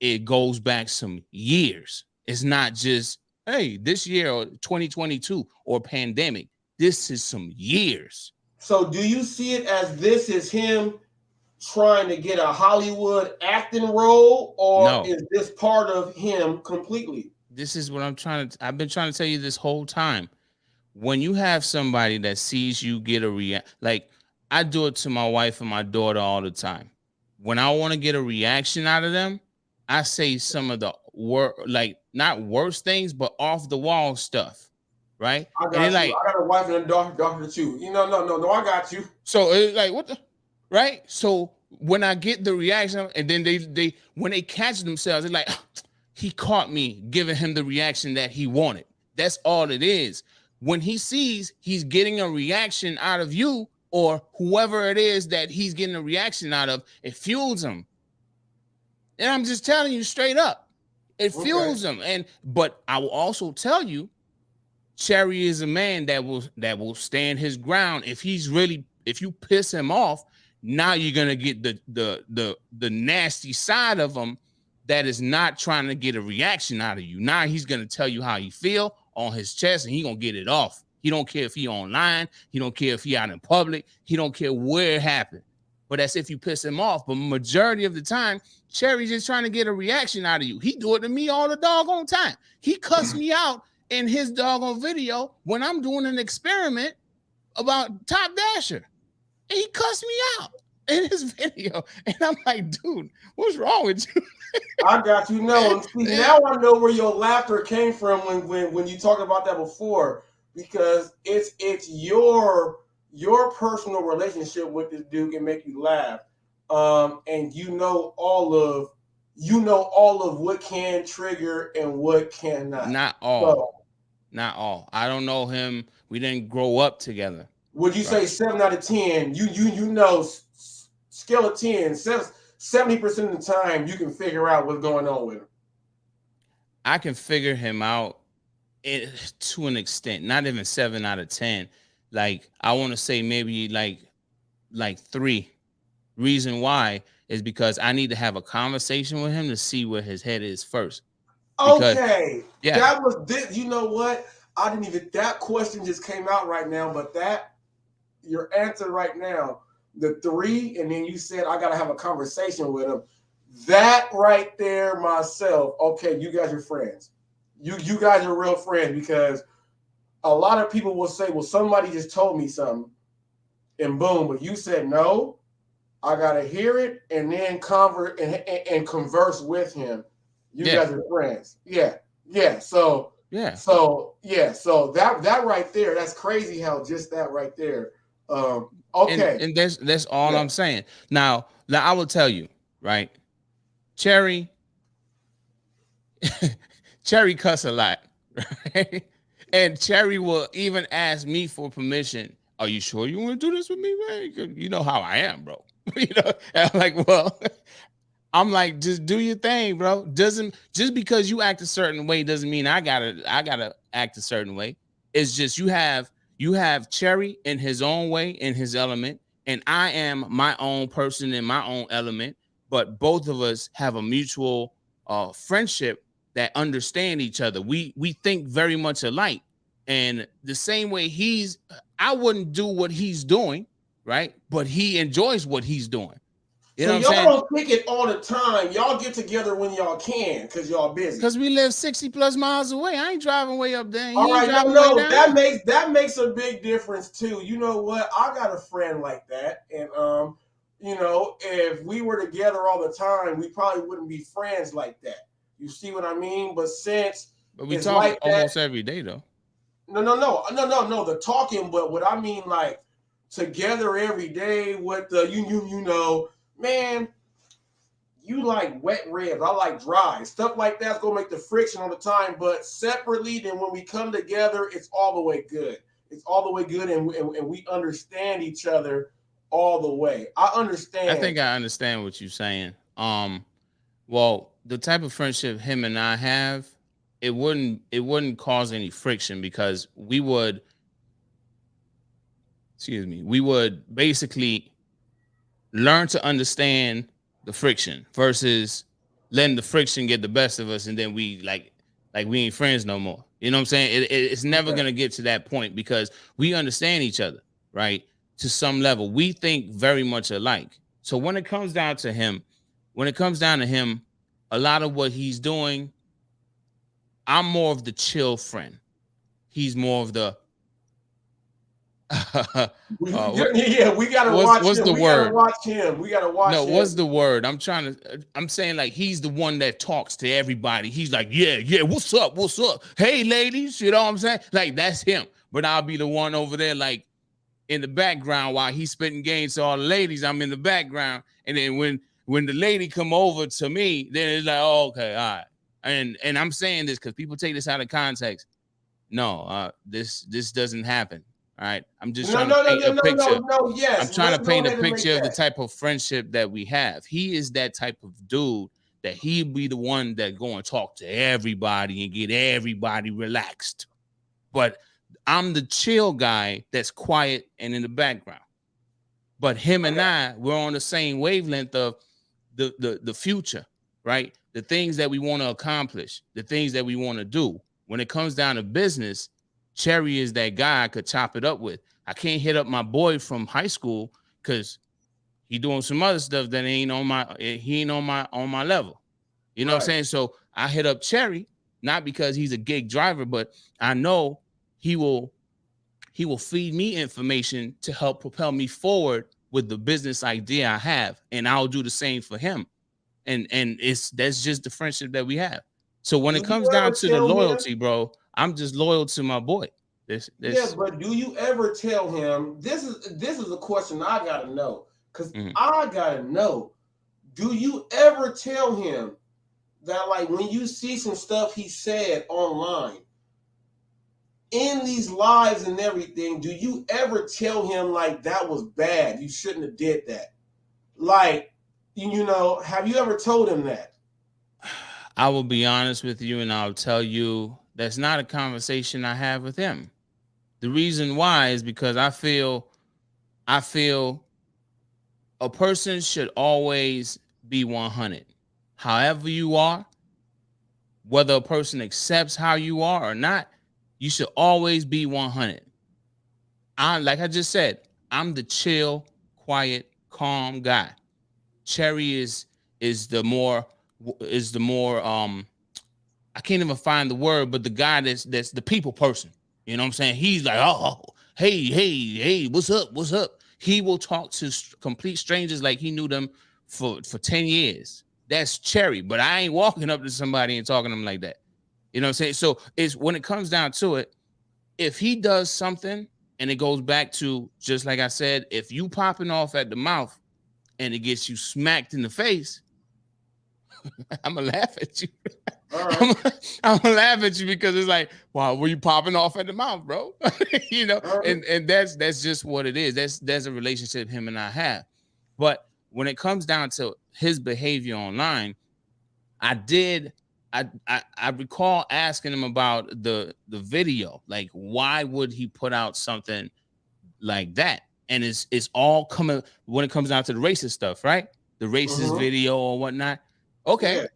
it goes back some years. It's not just, hey, this year or 2022 or pandemic. This is some years. So do you see it as this is him trying to get a Hollywood acting role, or is this part of him completely? This is what I've been trying to tell you this whole time. When you have somebody that sees you get a react, like I do it to my wife and my daughter all the time. When I want to get a reaction out of them, I say some of the not worse things, but off the wall stuff. Right? I got a wife and a daughter too. No, I got you. So it's like, what the, right? So when I get the reaction, and then they when they catch themselves, they're like, he caught me giving him the reaction that he wanted. That's all it is. When he sees he's getting a reaction out of you or whoever it is that he's getting a reaction out of, it fuels him. And I'm just telling you straight up, it fuels him. But I will also tell you, Cherry is a man that will stand his ground. If you piss him off, now you're gonna get the nasty side of him that is not trying to get a reaction out of you. Now he's gonna tell you how he feel on his chest, and he gonna get it off. He don't care if he online, he don't care if he out in public, he don't care where it happened. But that's if you piss him off. But majority of the time, Cherry's just trying to get a reaction out of you. He do it to me all the doggone time. He cussed me out in his doggone video when I'm doing an experiment about Top Dasher. And he cussed me out in his video. And I'm like, dude, what's wrong with you? I got you. No, see, now I know where your laughter came from when you talked about that before, because it's your personal relationship with this dude can make you laugh. And you know all of what can trigger and what cannot. Not all. Not all. I don't know him. We didn't grow up together. Would you say 7 out of 10? You know, scale of 10, 70% of the time you can figure out what's going on with him. I can figure him out to an extent. Not even 7 out of 10. Like I want to say maybe like 3. Reason why is because I need to have a conversation with him to see where his head is first. Because, okay. Yeah. That was this. You know what? That question just came out right now, but your answer right now, the 3, and then you said I gotta have a conversation with him. That right there, myself. Okay, you guys are friends. You guys are real friends, because a lot of people will say, well, somebody just told me something, and boom, but you said no. I gotta hear it and then converse with him. You guys are friends. Yeah. So that right there, that's crazy how just that right there. Okay. And that's all I'm saying. Now I will tell you, right? Cherry cuss a lot, right? And Cherry will even ask me for permission. Are you sure you want to do this with me, man? You know how I am, bro. You know, and I'm like, well, I'm like, just do your thing, bro. Just because you act a certain way doesn't mean I gotta act a certain way. It's just you have Cherry in his own way, in his element, and I am my own person in my own element. But both of us have a mutual friendship that understand each other. We think very much alike, and the same way I wouldn't do what he's doing, right? But he enjoys what he's doing. You know what I'm saying? Y'all don't pick it all the time. Y'all get together when y'all can because y'all busy. Because we live 60 plus miles away. I ain't driving way up there. All right, no, that makes a big difference too. You know what? I got a friend like that, and you know, if we were together all the time, we probably wouldn't be friends like that. You see what I mean? But we talk like almost every day though. No. The talking, but what I mean, like together every day with the you know. Man, you like wet ribs. I like dry. Stuff like that's gonna make the friction all the time. But separately, then when we come together, it's all the way good. It's all the way good, and we understand each other all the way. I understand. I think I understand what you're saying. Well, the type of friendship him and I have, it wouldn't cause any friction because we would basically learn to understand the friction versus letting the friction get the best of us and then we like we ain't friends no more. You know what I'm saying? It's never gonna get to that point because we understand each other, right? To some level, we think very much alike. So when it comes down to him, a lot of what he's doing, I'm more of the chill friend. He's more of the we gotta watch what's him. The we word? Gotta watch him. We gotta watch him. What's the word? I'm saying like he's the one that talks to everybody. He's like, yeah, what's up? Hey ladies, you know what I'm saying? Like that's him. But I'll be the one over there like in the background while he's spitting games to all the ladies. I'm in the background. And then when the lady come over to me, then it's like, oh, okay, all right. And I'm saying this because people take this out of context. No, this doesn't happen. All right. I'm just trying to paint a picture. I'm trying to paint a picture of the type of friendship that we have. He is that type of dude that he'd be the one that go and talk to everybody and get everybody relaxed. But I'm the chill guy that's quiet and in the background. But him and I, we're on the same wavelength of the future, right? The things that we want to accomplish, the things that we want to do. When it comes down to business, Cherry is that guy I could chop it up with. I can't hit up my boy from high school because he doing some other stuff that ain't on my level. You know what I'm saying? So I hit up Cherry, not because he's a gig driver, but I know he will feed me information to help propel me forward with the business idea I have, and I'll do the same for him. And that's just the friendship that we have. So when it comes down to the loyalty, bro, I'm just loyal to my boy. Yeah, but do you ever tell him this is a question I gotta know? Because I gotta know. Do you ever tell him that like when you see some stuff he said online in these lives and everything, do you ever tell him like that was bad? You shouldn't have did that. Like, you know, have you ever told him that? I will be honest with you and I'll tell you that's not a conversation I have with him. The reason why is because I feel a person should always be 100. However you are, whether a person accepts how you are or not, you should always be 100. Like I just said, I'm the chill, quiet, calm guy. Cherry is the more I can't even find the word, but the guy that's the people person, You know what I'm saying? He's like, oh, hey, what's up? What's up? He will talk to complete strangers like he knew them for 10 years. That's Cherry, but I ain't walking up to somebody and talking to them like that. You know what I'm saying? So it's when it comes down to it, if he does something and it goes back to, just like I said, if you popping off at the mouth and it gets you smacked in the face, I'm gonna laugh at you. All right. I'm gonna laugh at you because it's like, wow, were you popping off at the mouth, bro? You know, right. and that's just what it is. That's a relationship him and I have. But when it comes down to his behavior online, I recall asking him about the video, like why would he put out something like that? And it's all coming when it comes down to the racist stuff, right? The racist video or whatnot. Okay, Yeah.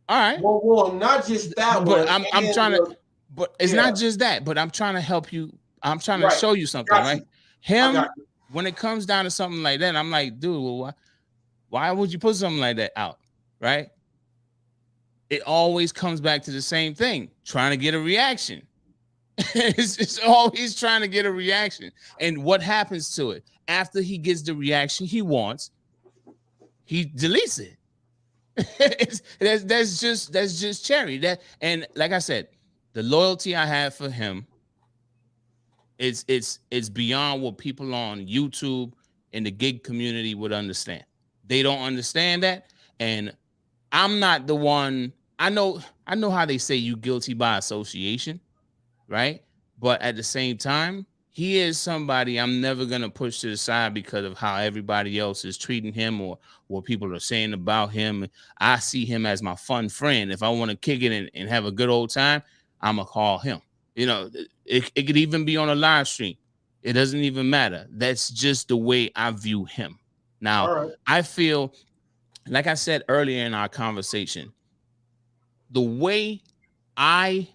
all right. Well, not just that But one. I'm trying to, but it's not just that. But I'm trying to help you. I'm trying to show you something, right? Him, when it comes down to something like that, I'm like, dude, well, why would you put something like that out, right? It always comes back to the same thing, trying to get a reaction. It's always trying to get a reaction. And what happens to it? After he gets the reaction he wants, he deletes it. That's just Cherry. That, and like I said, the loyalty I have for him, it's beyond what people on YouTube and the gig community would understand. They don't understand that. And I'm not the one. I know how they say you guilty by association, right? But at the same time, he is somebody I'm never gonna push to the side because of how everybody else is treating him or what people are saying about him. I see him as my fun friend. If I want to kick it and have a good old time, I'm gonna call him. You know, it could even be on a live stream. It doesn't even matter. That's just the way I view him. Now, I feel, like I said earlier in our conversation, the way I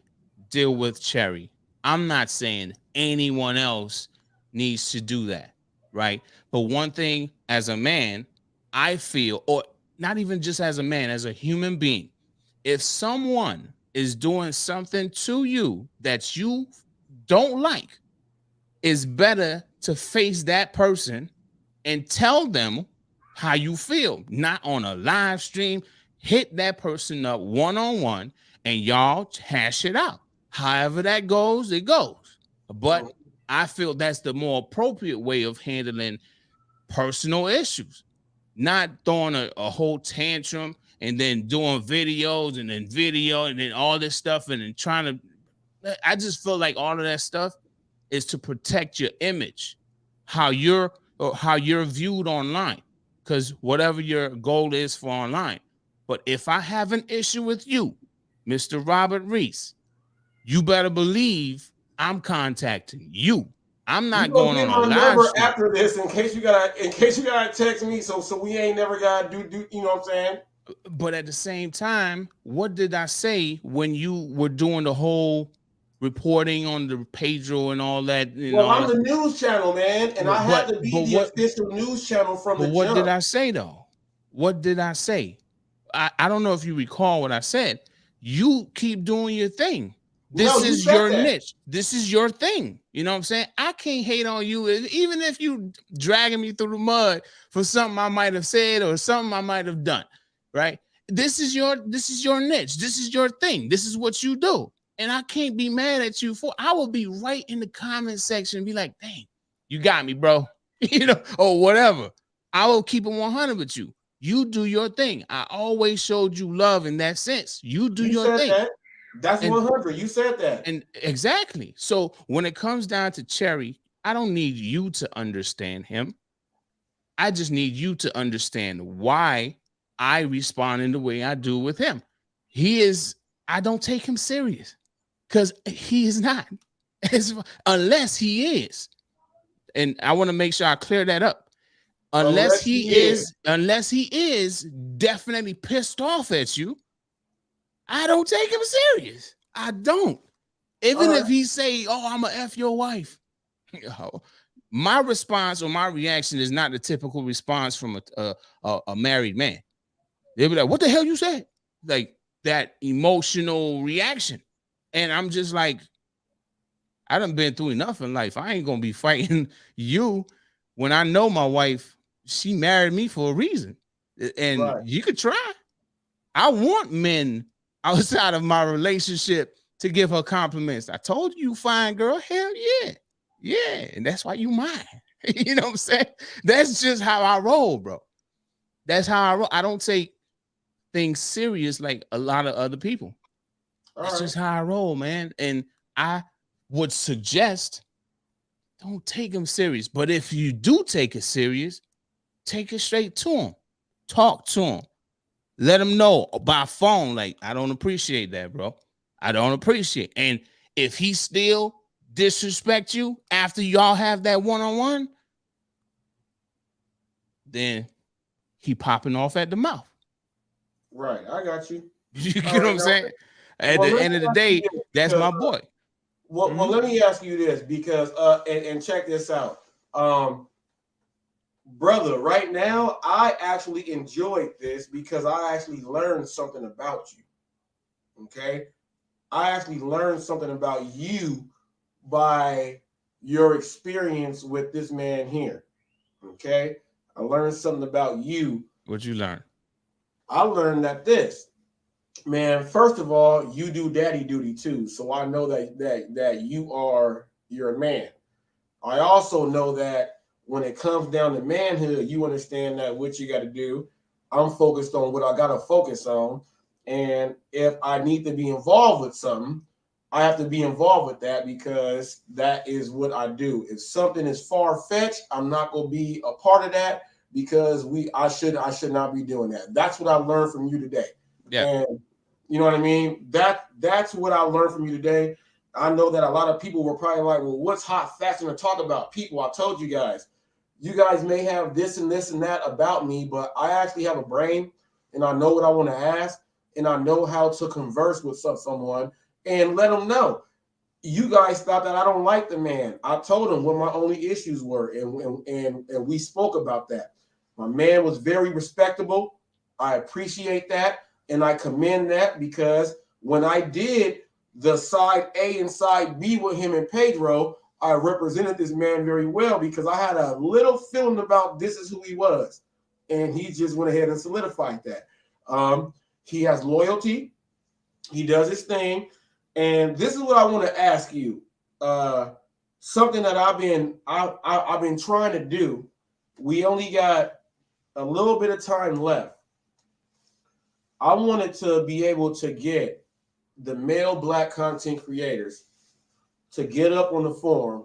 deal with Cherry, I'm not saying anyone else needs to do that, right? But one thing as a man, I feel, or not even just as a man, as a human being, if someone is doing something to you that you don't like, it's better to face that person and tell them how you feel, not on a live stream. Hit that person up one-on-one and y'all hash it out. However that goes, it goes. But I feel that's the more appropriate way of handling personal issues, not throwing a whole tantrum and then doing videos and then all this stuff and then trying to. I just feel like all of that stuff is to protect your image, how you're viewed online, because whatever your goal is for online. But if I have an issue with you, Mr. Robert Reese, you better believe I'm contacting you. I'm not going on a live stream. After this, in case you gotta text me, so we ain't never gotta do. You know what I'm saying? But at the same time, what did I say when you were doing the whole reporting on the Pedro and all that? Well, I'm the news channel, man, and I had to be the official news channel from the jump. What did I say though? What did I say? I don't know if you recall what I said. You keep doing your thing. This is your niche. This is your thing. You know what I'm saying? I can't hate on you, even if you dragging me through the mud for something I might have said or something I might have done. Right? This is your niche. This is your thing. This is what you do. And I can't be mad at you for. I will be right in the comment section and be like, dang, you got me, bro. You know, or whatever. I will keep it 100 with you. You do your thing. I always showed you love in that sense. You do your thing. That's 100. You said that. And exactly. So when it comes down to Cherry, I don't need you to understand him. I just need you to understand why I respond in the way I do with him. I don't take him serious because he is not, unless he is. And I want to make sure I clear that up. Unless he is definitely pissed off at you, I don't take him serious. I don't. Even if he say, "Oh, I'm gonna F your wife," my response or my reaction is not the typical response from a married man. They'll be like, "What the hell you said?" Like that emotional reaction, and I'm just like, I done been through enough in life. I ain't gonna be fighting you when I know my wife, she married me for a reason. And you could try. I want men outside of my relationship to give her compliments. I told you fine girl. Hell yeah. Yeah. And that's why you mine. You know what I'm saying? That's just how I roll, bro. That's how I roll. I don't take things serious like a lot of other people. That's just how I roll, man. And I would suggest don't take them serious. But if you do take it serious, take it straight to him. Talk to him. Let him know by phone, like, I don't appreciate that, bro. I don't appreciate. And if he still disrespect you after y'all have that one-on-one, then he popping off at the mouth. Right, I got you. You get what I'm saying? At the end of the day, that's my boy. Well, let me ask you this, because and check this out. Brother, right now, I actually enjoyed this because I actually learned something about you. Okay? I actually learned something about you by your experience with this man here. Okay? I learned something about you. What'd you learn? I learned that man, first of all, you do daddy duty too. So I know that you're a man. I also know that when it comes down to manhood, you understand that what you got to do. I'm focused on what I got to focus on. And if I need to be involved with something, I have to be involved with that because that is what I do. If something is far-fetched, I'm not going to be a part of that because I should not be doing that. That's what I learned from you today. Yeah. And you know what I mean? That's what I learned from you today. I know that a lot of people were probably like, well, what's hot fashion to talk about? People, I told you guys may have this and that about me, but I actually have a brain and I know what I want to ask and I know how to converse with someone and let them know. You guys thought that I don't like the man. I told him what my only issues were and we spoke about that. My man was very respectable. I appreciate that and I commend that because when I did the side A and side B with him and Pedro, I represented this man very well because I had a little feeling about this is who he was. And he just went ahead and solidified that. He has loyalty. He does his thing. And this is what I want to ask you. Something that I've been trying to do. We only got a little bit of time left. I wanted to be able to get the male Black content creators to get up on the forum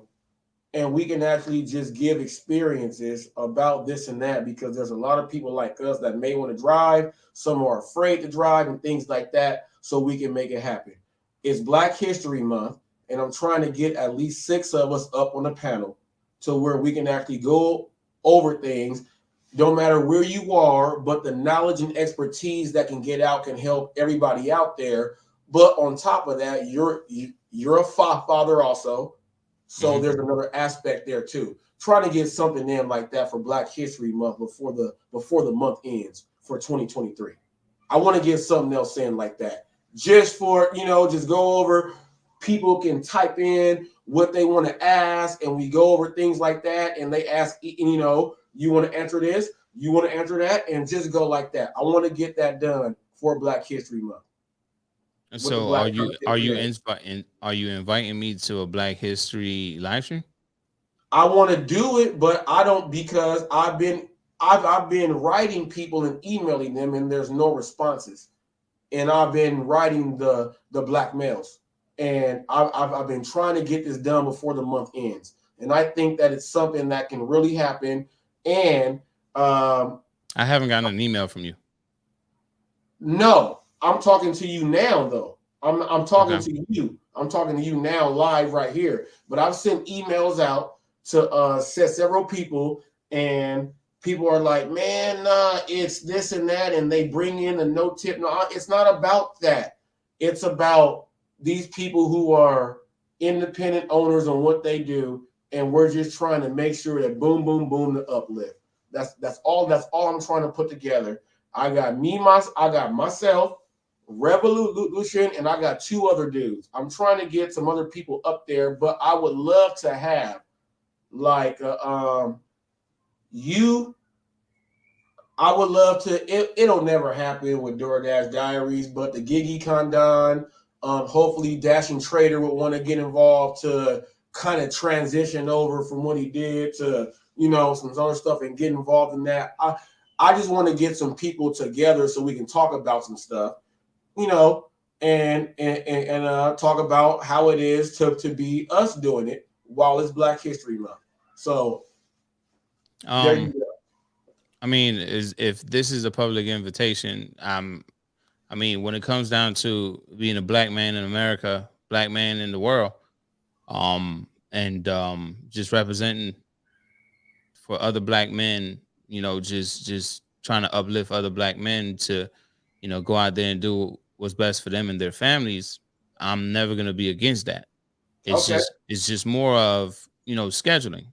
and we can actually just give experiences about this and that because there's a lot of people like us that may want to drive. Some are afraid to drive and things like that so we can make it happen. It's Black History Month and I'm trying to get at least 6 of us up on the panel to where we can actually go over things. Don't matter where you are, but the knowledge and expertise that can get out can help everybody out there. But on top of that, you're a father also. So there's another aspect there too. Trying to get something in like that for Black History Month before the month ends for 2023. I want to get something else in like that. Just for, just go over, people can type in what they want to ask and we go over things like that and they ask, you want to answer this, you want to answer that, and just go like that. I want to get that done for Black History Month. So are you inviting me to a Black History live stream? I want to do it, but I don't because I've been writing people and emailing them and there's no responses. And I've been writing the black males. And I've been trying to get this done before the month ends. And I think that it's something that can really happen. And I haven't gotten an email from you. No, I'm talking to you now, though. I'm talking to you. I'm talking to you now live right here. But I've sent emails out to several people, and people are like, man, nah, it's this and that, and they bring in a no tip. No, it's not about that. It's about these people who are independent owners on what they do, and we're just trying to make sure that boom, boom, boom, the uplift. That's all I'm trying to put together. I got myself, Revolution, and I got 2 other dudes. I'm trying to get some other people up there, but I would love to have like you. I would love to. It'll never happen with DoorDash Diaries, but the gig Econ Don. Hopefully, Dashing Trader would want to get involved to kind of transition over from what he did to some other stuff and get involved in that. I just want to get some people together so we can talk about some stuff. And talk about how it is to be us doing it while it's Black History Month. So there you go. I mean, if this is a public invitation, I mean, when it comes down to being a black man in America, black man in the world, and just representing for other black men, just trying to uplift other black men to, go out there and do what's best for them and their families, I'm never gonna be against that. It's just more of scheduling.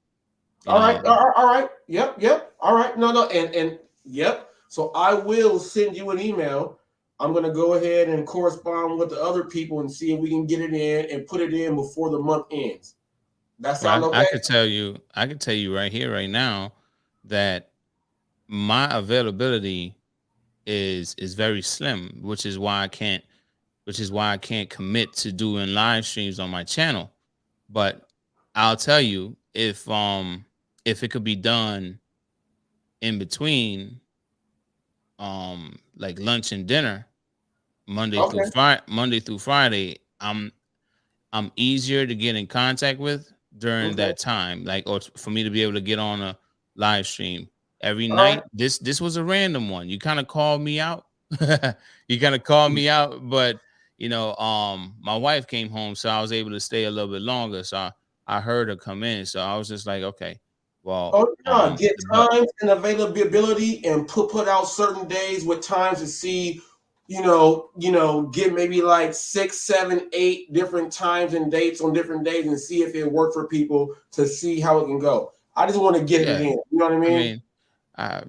All right. Yep. All right. No, and yep. So I will send you an email. I'm gonna go ahead and correspond with the other people and see if we can get it in and put it in before the month ends. That sound okay? I could tell you right here, right now, that my availability is very slim, which is why I can't commit to doing live streams on my channel. But I'll tell you, if it could be done in between like lunch and dinner, Monday through Friday, I'm easier to get in contact with during that time, like, or for me to be able to get on a live stream every night. This was a random one. You kind of called me out. But my wife came home, so I was able to stay a little bit longer. So I heard her come in, so I was just like, okay, well, get times and availability and put out certain days with times to see, get maybe like 6, 7, 8 different times and dates on different days and see if it worked for people to see how it can go. I just want to get it in. You know what I mean? I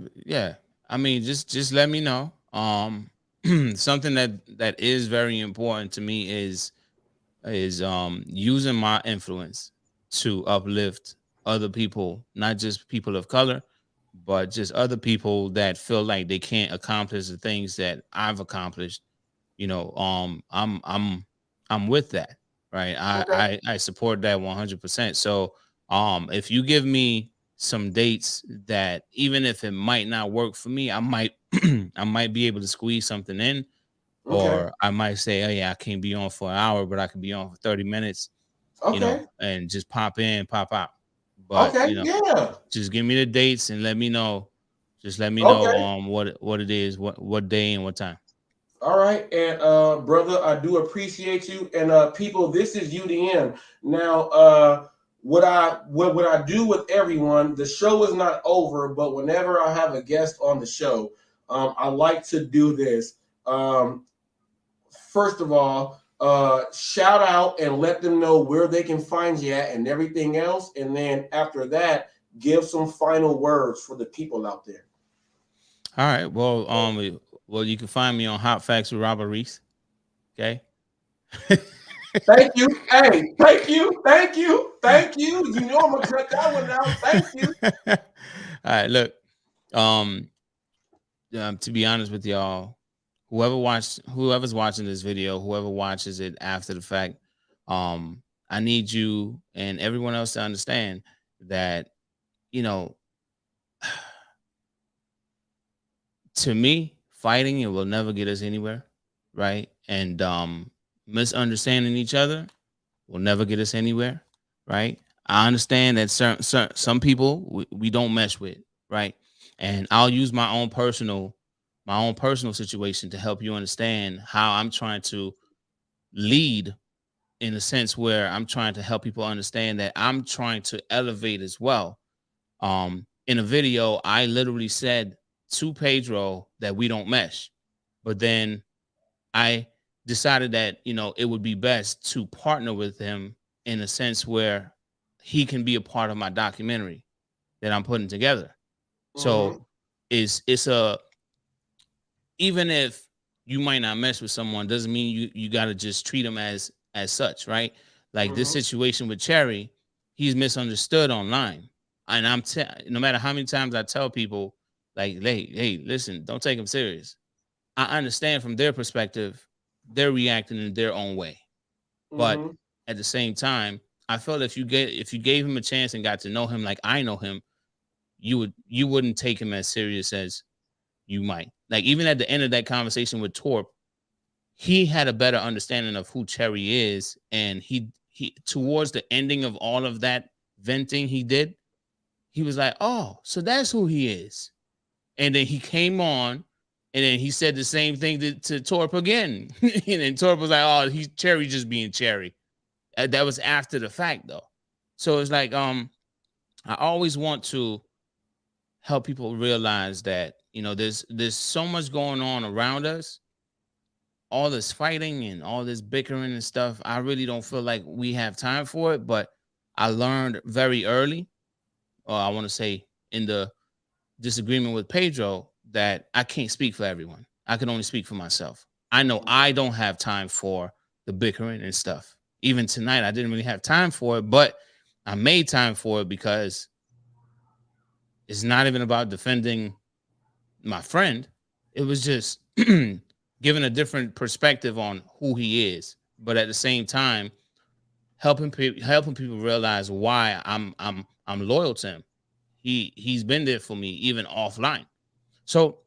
mean, just let me know. Something that is very important to me is using my influence to uplift other people, not just people of color, but just other people that feel like they can't accomplish the things that I've accomplished. I'm with that, right? I support that 100%. So if you give me some dates that, even if it might not work for me, I might I might be able to squeeze something in. Or I might say, oh yeah, I can't be on for an hour, but I can be on for 30 minutes, and just pop in, pop out. But just give me the dates and let me know. Just let me know what it is, what day and what time. All right, and brother, I do appreciate you. And people, this is UDM. Now, what I do with everyone, the show is not over, but whenever I have a guest on the show, I like to do this. First of all, shout out and let them know where they can find you at and everything else. And then after that, give some final words for the people out there. All right. Well, you can find me on Hot Facts with Robert Reese. Okay. Thank you. Hey, thank you. You know I'm gonna cut that one out. Thank you. All right. Look, to be honest with y'all, whoever's watching this video, whoever watches it after the fact, I need you and everyone else to understand that, to me, fighting, it will never get us anywhere, right? And misunderstanding each other will never get us anywhere, right? I understand that some people we don't mess with, right? And I'll use my own personal situation to help you understand how I'm trying to lead, in a sense where I'm trying to help people understand that I'm trying to elevate as well. In a video, I literally said to Pedro that we don't mesh, but then I decided that, it would be best to partner with him in a sense where he can be a part of my documentary that I'm putting together. So even if you might not mess with someone doesn't mean you got to just treat them as such, right? Like this situation with Cherry, he's misunderstood online. And no matter how many times I tell people, like, hey, listen, don't take him serious. I understand from their perspective, they're reacting in their own way. But at the same time, I felt if you gave him a chance and got to know him like I know him, you wouldn't take him as serious as you might. Like even at the end of that conversation with Torp, he had a better understanding of who Cherry is, and he towards the ending of all of that venting he did, he was like, "Oh, so that's who he is." And then he came on, and then he said the same thing to Torp again, and then Torp was like, "Oh, he's Cherry just being Cherry." That was after the fact, though. So it's like, I always want to help people realize that there's so much going on around us. All this fighting and all this bickering and stuff, I really don't feel like we have time for it. But I learned very early, or I want to say in the disagreement with Pedro, that I can't speak for everyone. I can only speak for myself. I know I don't have time for the bickering and stuff. Even tonight, I didn't really have time for it, but I made time for it because it's not even about defending my friend. It was just giving a different perspective on who he is, but at the same time, helping people realize why I'm loyal to him. He's been there for me even offline. So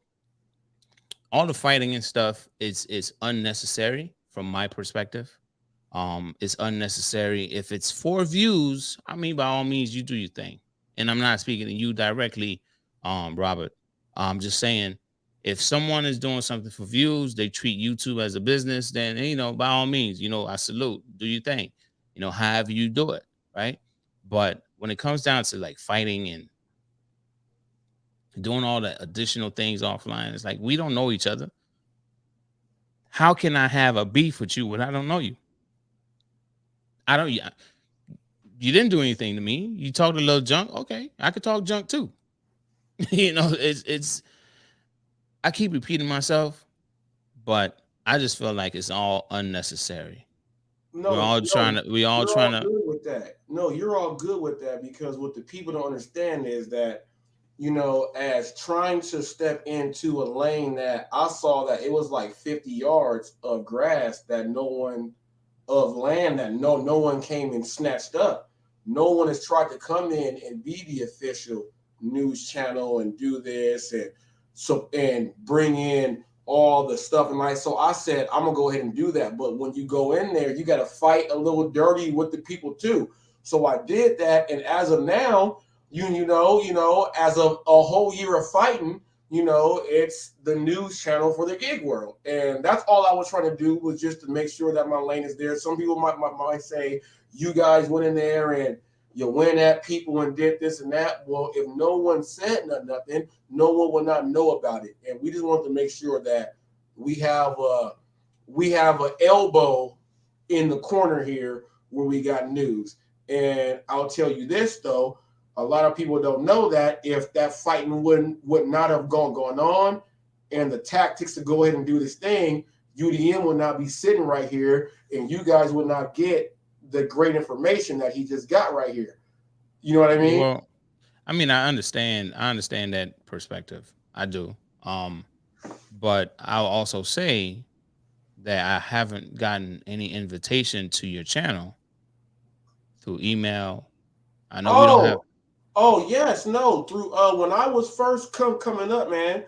all the fighting and stuff is unnecessary from my perspective. It's unnecessary. If it's for views, I mean, by all means, you do your thing. And I'm not speaking to you directly, Robert. I'm just saying, if someone is doing something for views, they treat YouTube as a business, then, by all means, I salute, do your thing, however you do it, right? But when it comes down to like fighting and doing all the additional things offline, it's like, we don't know each other. How can I have a beef with you when I don't know you? You didn't do anything to me. You talked a little junk. Okay, I could talk junk too. It's I keep repeating myself, but I just feel like it's all unnecessary. No, we're all trying to good with that. No, you're all good with that, because what the people don't understand is that, as trying to step into a lane that I saw that it was like 50 yards of grass that of land that no one came and snatched up. No one has tried to come in and be the official news channel and do this and bring in all the stuff. And so I said, I'm gonna go ahead and do that. But when you go in there, you got to fight a little dirty with the people too. So I did that, and as of now, as of a whole year of fighting, it's the news channel for the gig world. And that's all I was trying to do, was just to make sure that my lane is there. Some people might say, you guys went in there and you went at people and did this and that. Well, if no one said nothing, no one will not know about it. And we just want to make sure that we have an elbow in the corner here where we got news. And I'll tell you this, though. A lot of people don't know that if that fighting would not have gone on, and the tactics to go ahead and do this thing, UDM would not be sitting right here, and you guys would not get the great information that he just got right here. You know what I mean? Well, I mean, I understand that perspective. I do. But I'll also say that I haven't gotten any invitation to your channel through email. I know we don't have. Oh yes, no. Through when I was first coming up, man,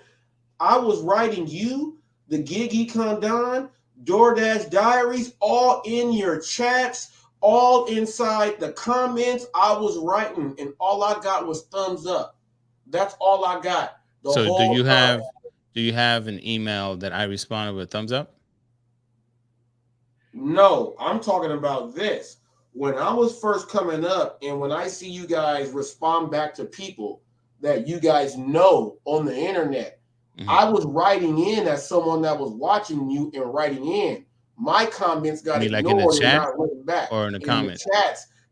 I was writing you, the gig Econ Don, DoorDash Diaries, all in your chats, all inside the comments. I was writing, and all I got was thumbs up. That's all I got. So do you have an email that I responded with thumbs up? No, I'm talking about this. When I was first coming up, and when I see you guys respond back to people that you guys know on the internet, I was writing in as someone that was watching you and writing in. My comments got ignored, like in the chat, and not written back. Or in the comments?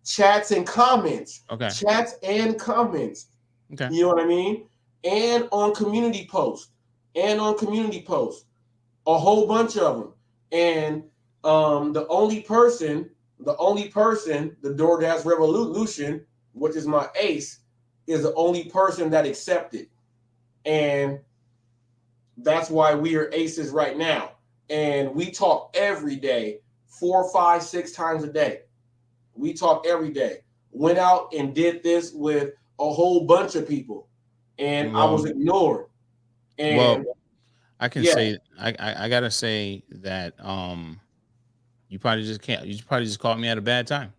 Chats and comments. Okay. Chats and comments. Okay. You know what I mean? And on community posts. a whole bunch of them. And the only person, the DoorDash Revolution, which is my ace, is the only person that accepted. And that's why we are aces right now. And we talk every day, 4, 5, 6 times a day. We talk every day. Went out and did this with a whole bunch of people, and I was ignored. And I can say I gotta say that you probably just caught me at a bad time.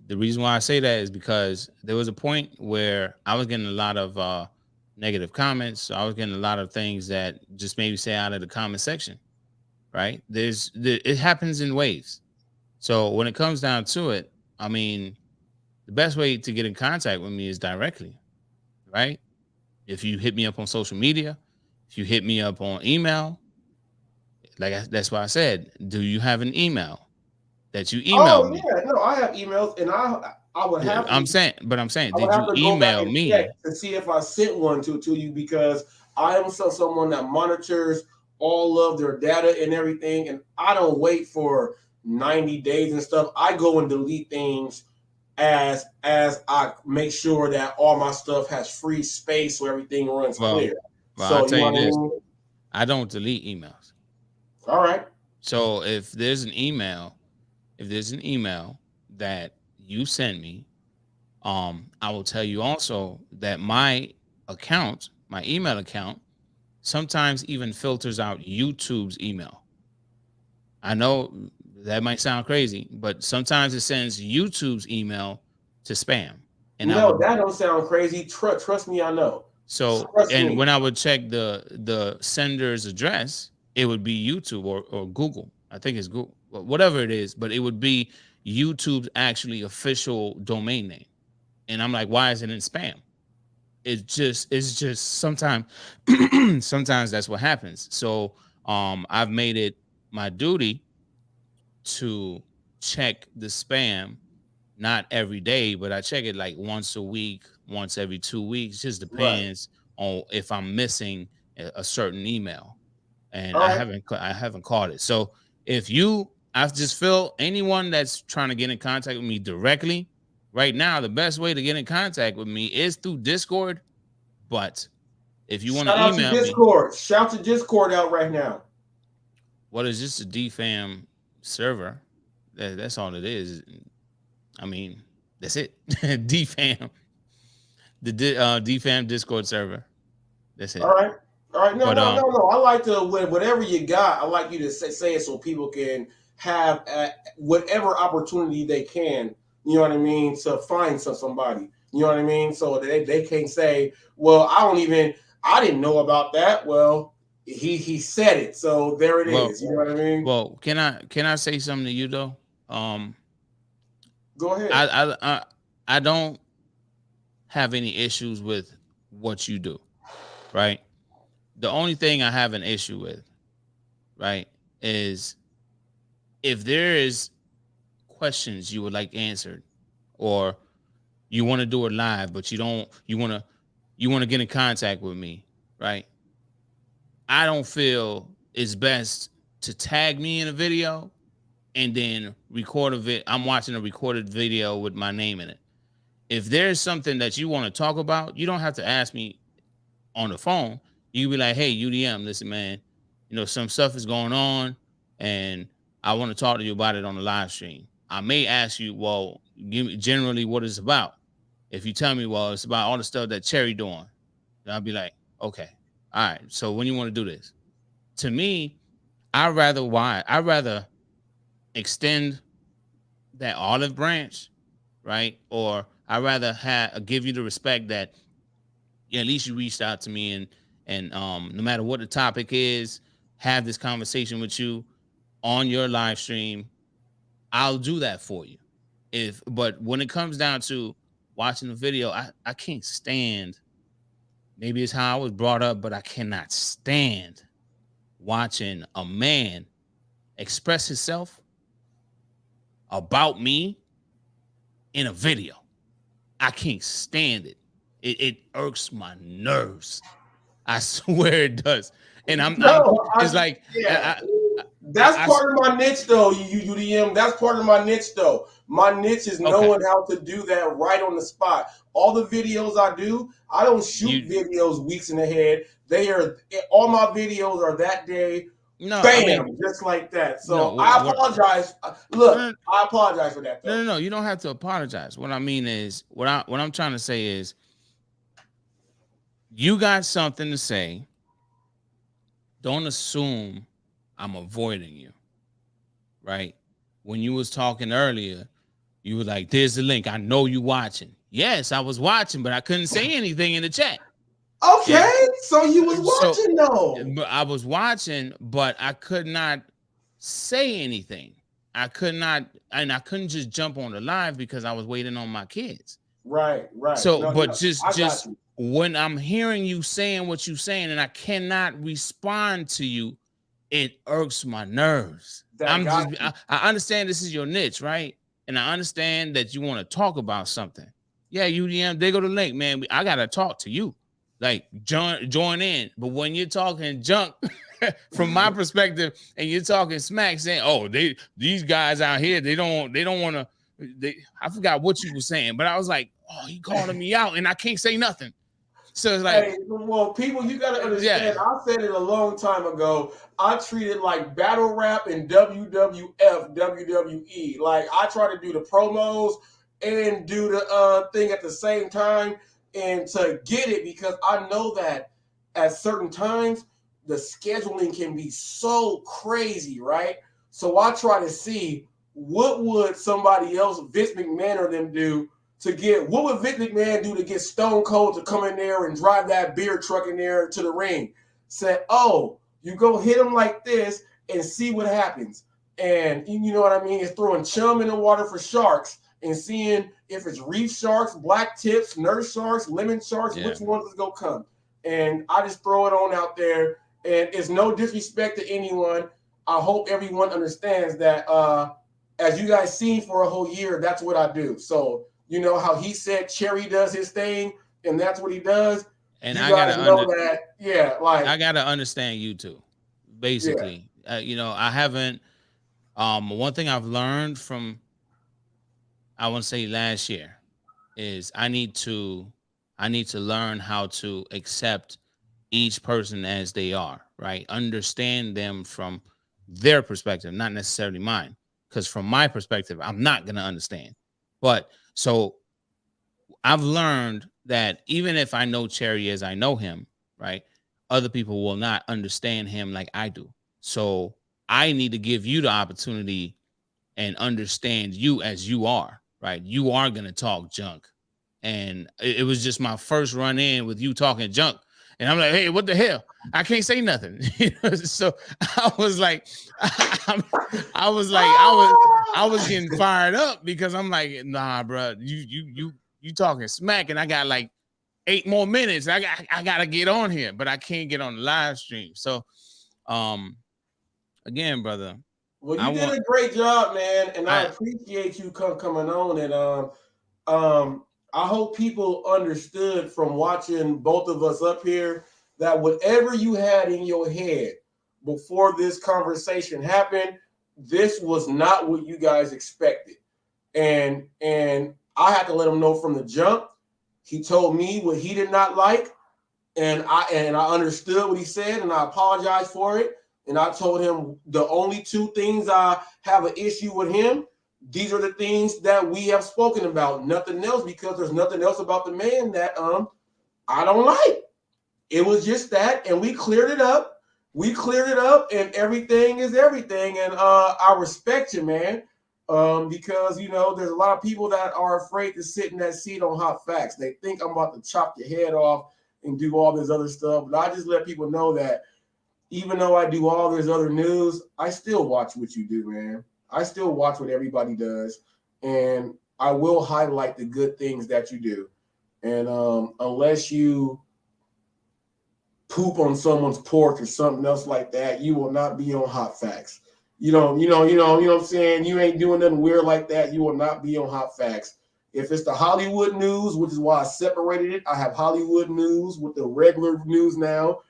The reason why I say that is because there was a point where I was getting a lot of negative comments. So I was getting a lot of things that just made me say out of the comment section. Right? It happens in waves. So when it comes down to it, I mean, the best way to get in contact with me is directly, right? If you hit me up on social media, if you hit me up on email, that's why I said, do you have an email that you email me? Yeah, no, I have emails, and I would have. I'm saying, did you go back email and me check to see if I sent one to you, because I am someone that monitors all of their data and everything, and I don't wait for 90 days and stuff. I go and delete things as I make sure that all my stuff has free space so everything runs clear. Well, So I'll tell you this. I mean? I don't delete emails. All right. So if there's an email that you send me, I will tell you also that my email account, sometimes even filters out YouTube's email. I know that might sound crazy, but sometimes it sends YouTube's email to spam. And that don't sound crazy. Trust me, I know. So, when I would check the sender's address, it would be YouTube or Google. I think it's Google, whatever it is, but it would be YouTube's actually official domain name. And I'm like, why is it in spam? It's just sometimes that's what happens. So I've made it my duty to check the spam, not every day, but I check it like once a week, once every 2 weeks. Just depends on if I'm missing a certain email, and I haven't caught it. So I just feel anyone that's trying to get in contact with me directly right now, the best way to get in contact with me is through Discord. But if you want to email me, shout to Discord out right now. What is this? A DFAM server? That's all it is. I mean, that's it. DFAM, the DFAM Discord server. That's it. All right. No. I like to, whatever you got, I like you to say it so people can have whatever opportunity they can. You know what I mean? To find somebody. You know what I mean? So they can't say, well, I didn't know about that. Well, he said it, so there it is. You know what I mean? Well, can I say something to you though? Go ahead. I don't have any issues with what you do, right? The only thing I have an issue with, right, is if there is questions you would like answered, or you want to do it live, but you want to get in contact with me, right? I don't feel it's best to tag me in a video and then record I'm watching a recorded video with my name in it. If there's something that you want to talk about, you don't have to ask me on the phone. You can be like, hey, UDM, listen, man, some stuff is going on and I want to talk to you about it on the live stream. I may ask you, well, give me generally what it's about. If you tell me, well, it's about all the stuff that Cherry doing, then I'll be like, okay, all right. So when you want to do this? To me, I'd rather extend that olive branch, right? Or I'd rather give you the respect that at least you reached out to me and no matter what the topic is, have this conversation with you on your live stream. I'll do that for you. But when it comes down to watching the video, I can't stand, maybe it's how I was brought up, but I cannot stand watching a man express himself about me in a video. I can't stand it. It irks my nerves. I swear it does. and No, it's like that's part of my niche, though. UDM. That's part of my niche, though. My niche is knowing how to do that right on the spot. All the videos I do, I don't shoot videos weeks in ahead. All my videos are that day. No, bam, just like that. So I apologize. Look, I apologize for that, though. No, you don't have to apologize. What I mean is, what I'm trying to say is, you got something to say. Don't assume I'm avoiding you, right? When you was talking earlier, you were like, "There's the link. I know you watching." Yes, I was watching, but I couldn't say anything in the chat. Okay, so you was watching, though. I was watching, but I could not say anything. I could not, and I couldn't just jump on the live because I was waiting on my kids. Right. So, just when I'm hearing you saying what you're saying, and I cannot respond to you, it irks my nerves. I understand this is your niche, right? And I understand that you want to talk about something. Yeah, UDM, they go to the link, man. I gotta talk to you. Like join in. But when you're talking junk from my perspective, and you're talking smack, saying, "Oh, these guys out here, they don't want to." I forgot what you were saying, but I was like, "Oh, he calling me out, and I can't say nothing." So it's like, hey, well, people, you gotta understand. I said it a long time ago. I treat it like battle rap and WWF, WWE. Like I try to do the promos and do the thing at the same time, and to get it, because I know that at certain times the scheduling can be so crazy, right? So I try to see what would somebody else, Vince McMahon or them, do to get, what would Vince McMahon do to get Stone Cold to come in there and drive that beer truck in there to the ring? Said, oh, you go hit him like this and see what happens. And you know what I mean? It's throwing chum in the water for sharks and seeing if it's reef sharks, black tips, nurse sharks, lemon sharks, which ones is going to come. And I just throw it on out there. And it's no disrespect to anyone. I hope everyone understands that as you guys seen for a whole year, that's what I do. So, you know how he said Cherry does his thing, and that's what he does. And I gotta know that, I gotta understand you too. Basically, you know, I haven't. One thing I've learned from, I want to say last year, is I need to learn how to accept each person as they are. Right, understand them from their perspective, not necessarily mine. Because from my perspective, I'm not gonna understand. But so I've learned that even if I know Cherry as I know him, right, other people will not understand him like I do. So I need to give you the opportunity and understand you as you are, right? You are going to talk junk. And it was just my first run in with you talking junk. And I'm like, hey, what the hell? I can't say nothing. So I was like, I was getting fired up because I'm like, nah, bro, you talking smack, and I got like 8 more minutes. I gotta get on here, but I can't get on the live stream. So, again, brother. Well, you did a great job, man, and I appreciate you coming on. And I hope people understood from watching both of us up here that whatever you had in your head before this conversation happened, this was not what you guys expected. And I had to let him know from the jump. He told me what he did not like, and I understood what he said, and I apologized for it. And I told him the only 2 things I have an issue with him, these are the things that we have spoken about. Nothing else, because there's nothing else about the man that I don't like. It was just that, and we cleared it up. And everything is everything. And I respect you, man. Because, you know, there's a lot of people that are afraid to sit in that seat on Hot Facts. They think I'm about to chop your head off and do all this other stuff. But I just let people know that even though I do all this other news, I still watch what you do, man. I still watch what everybody does. And I will highlight the good things that you do. And unless you poop on someone's porch or something else like that, you will not be on Hot Facts. You know what I'm saying? You ain't doing nothing weird like that. You will not be on Hot Facts. If it's the Hollywood news, which is why I separated it, I have Hollywood news with the regular news now.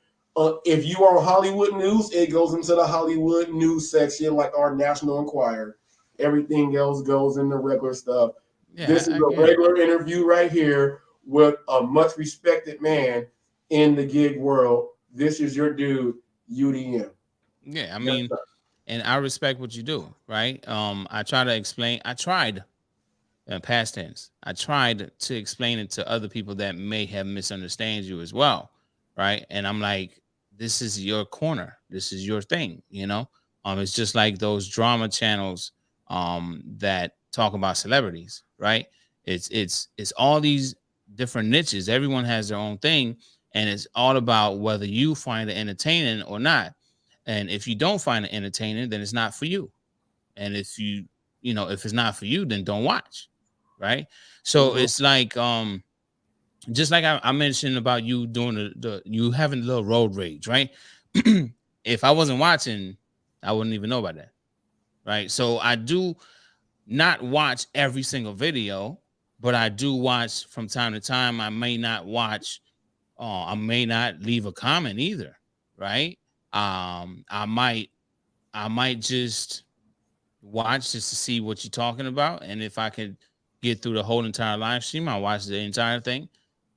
If you are on Hollywood news, it goes into the Hollywood news section, like our National Enquirer. Everything else goes in the regular stuff. Yeah, This is a regular interview right here with a much respected man in the gig world. This is your dude, UDM. Yeah, I mean, and I respect what you do, right? I try to explain. I tried, past tense. I tried to explain it to other people that may have misunderstood you as well, right? And I'm like, this is your corner. This is your thing, you know. It's just like those drama channels, that talk about celebrities, right? It's all these different niches. Everyone has their own thing, and it's all about whether you find it entertaining or not. And if you don't find it entertaining, then it's not for you. And if if it's not for you, then don't watch. Right. So it's like, just like I mentioned about you doing you having a little road rage, right? If I wasn't watching, I wouldn't even know about that. Right. So I do not watch every single video, but I do watch from time to time. I may not watch, I may not leave a comment either. Right. I might just watch just to see what you're talking about, and if I could get through the whole entire live stream, I'll watch the entire thing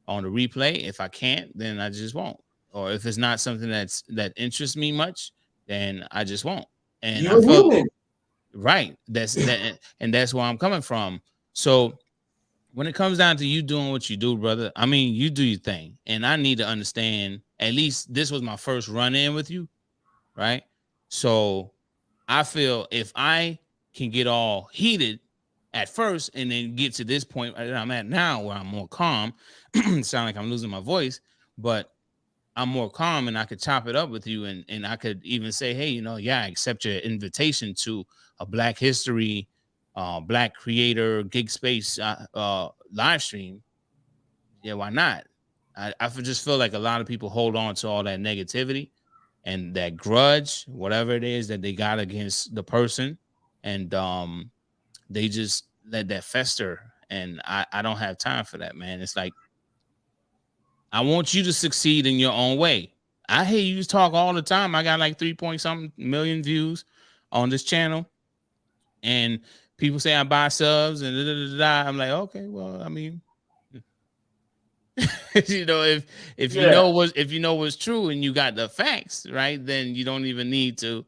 on the replay. If I can't, then I just won't. Or if it's not something that interests me much, then I just won't. And you're human, right? That's that, and that's where I'm coming from. So when it comes down to you doing what you do, brother, I mean, you do your thing, and I need to understand. At least this was my first run in with you, right? So I feel if I can get all heated at first and then get to this point that I'm at now where I'm more calm, sound like I'm losing my voice, but I'm more calm and I could chop it up with you, and I could even say, hey, I accept your invitation to a Black History, Black Creator Gig Space live stream. Yeah, why not? I just feel like a lot of people hold on to all that negativity and that grudge, whatever it is that they got against the person, and they just let that fester. And I don't have time for that, man. It's like, I want you to succeed in your own way. I hear you talk all the time. I got like 3-point-something million views on this channel, and people say I buy subs and da, da, da, da. I'm like, okay, well, I mean, if you know what's true and you got the facts, right, then you don't even need to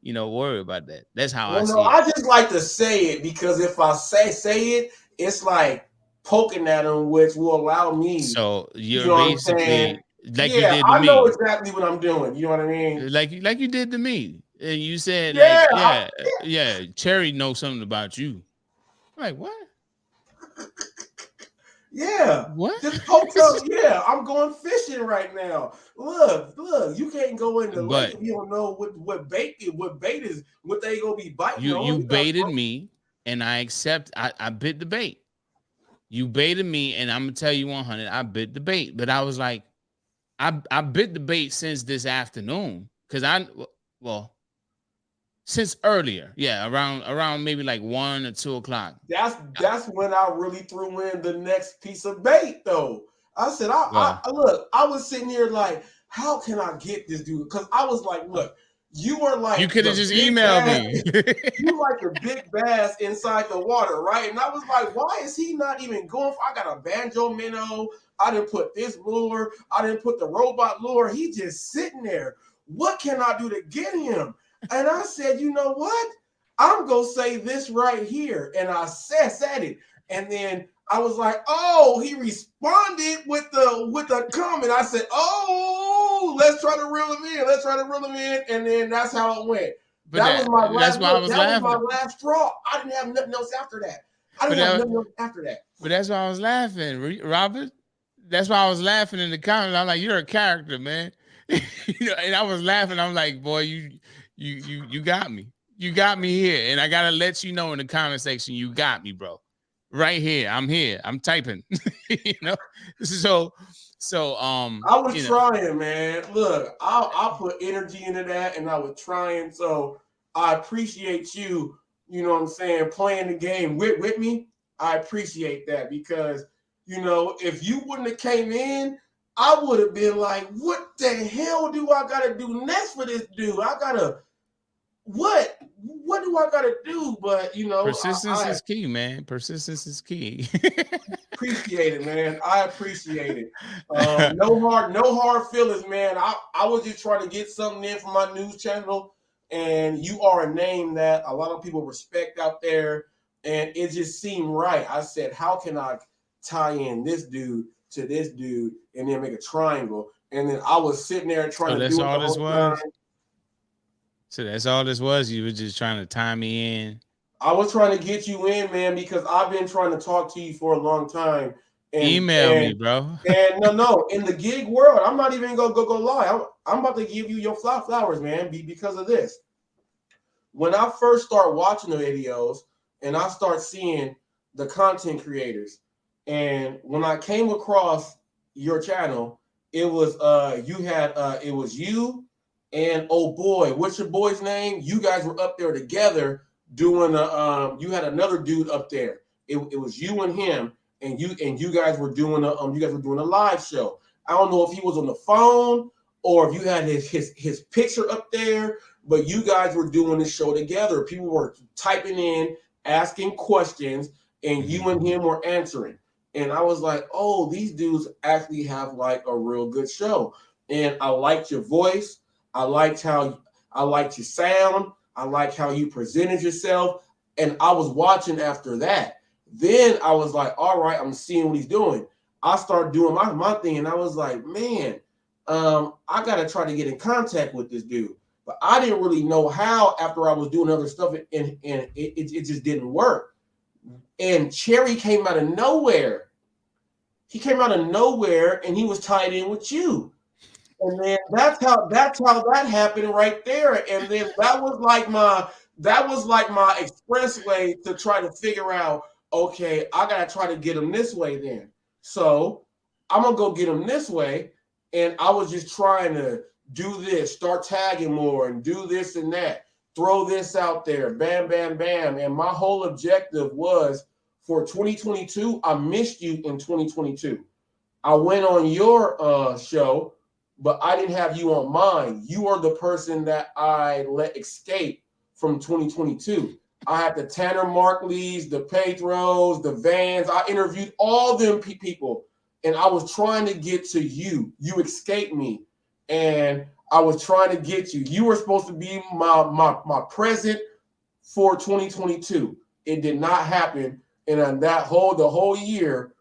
worry about that. That's how I see it. I just like to say it, because if I say it, it's like poking at them, which will allow me. So you're basically like you did to me. I know exactly what I'm doing. You know what I mean? Like you did to me. And you said, Cherry knows something about you. I'm like, what? Yeah. What? Just poke up. Yeah, I'm going fishing right now. Look, you can't go in the lake if you don't know what bait is, what they gonna be biting. You baited me, and I accept. I bit the bait. You baited me, and I'm gonna tell you 100. I bit the bait, but I was like, I bit the bait since this afternoon, because since earlier, around maybe like 1 or 2 o'clock. That's when I really threw in the next piece of bait, though. I said, I was sitting here like, how can I get this dude? Because I was like, look, you were like, you could have just emailed me. You like the big bass inside the water, right? And I was like, why is he not even going? I got a banjo minnow. I didn't put this lure. I didn't put the robot lure. He just sitting there. What can I do to get him? And I said, you know what? I'm going to say this right here. And I said it. And then I was like, oh, he responded with the comment. I said, oh, let's try to reel him in. And then that's how it went. But that was my last straw. I didn't have nothing else after that. But that's why I was laughing, Robert. That's why I was laughing in the comments. I'm like, you're a character, man. And I was laughing. I'm like, boy, you got me. You got me here. And I gotta let you know in the comment section, you got me, bro. Right here. I'm here. I'm typing. So I was trying, man. Look, I put energy into that, and I was trying. So I appreciate you, you know what I'm saying, playing the game with me. I appreciate that, because if you wouldn't have came in, I would have been like, what the hell do I gotta do next for this dude? I gotta what do I gotta do? But you know, persistence is key, man. Persistence is key. Appreciate it, man. I appreciate it. No hard feelings, man. I was just trying to get something in for my news channel, and you are a name that a lot of people respect out there, and it just seemed right. I said, how can I tie in this dude to this dude and then make a triangle? And then I was sitting there trying to do it the whole time. So that's all this was? You were just trying to tie me in? I was trying to get you in, man, because I've been trying to talk to you for a long time. And, Email me, bro. And no, in the gig world, I'm not even gonna go lie. I'm about to give you your flowers, man, because of this. When I first start watching the videos and I start seeing the content creators, and when I came across your channel, it was it was you and oh boy, what's your boy's name? You guys were up there together doing you had another dude up there. It was you and him, and you guys were doing a live show. I don't know if he was on the phone or if you had his picture up there, but you guys were doing this show together. People were typing in, asking questions, and you and him were answering. And I was like, oh, these dudes actually have like a real good show. And I liked your voice. I liked your sound. I liked how you presented yourself. And I was watching after that. Then I was like, all right, I'm seeing what he's doing. I started doing my thing, and I was like, man, I got to try to get in contact with this dude. But I didn't really know how after I was doing other stuff, and it just didn't work. And Cherry came out of nowhere. He came out of nowhere, and he was tied in with you. And then that's how that happened right there. And then that was like my expressway to try to figure out, okay, I gotta try to get him this way then. So I'm gonna go get him this way. And I was just trying to do this, start tagging more and do this and that, throw this out there, bam, bam, bam. And my whole objective was for 2022, I missed you in 2022. I went on your show, but I didn't have you on mine. You are the person that I let escape from 2022. I had the Tanner Markleys, the Pedros, the Vans. I interviewed all them people, and I was trying to get to you. You escaped me, and I was trying to get you. You were supposed to be my present for 2022. It did not happen, and the whole year,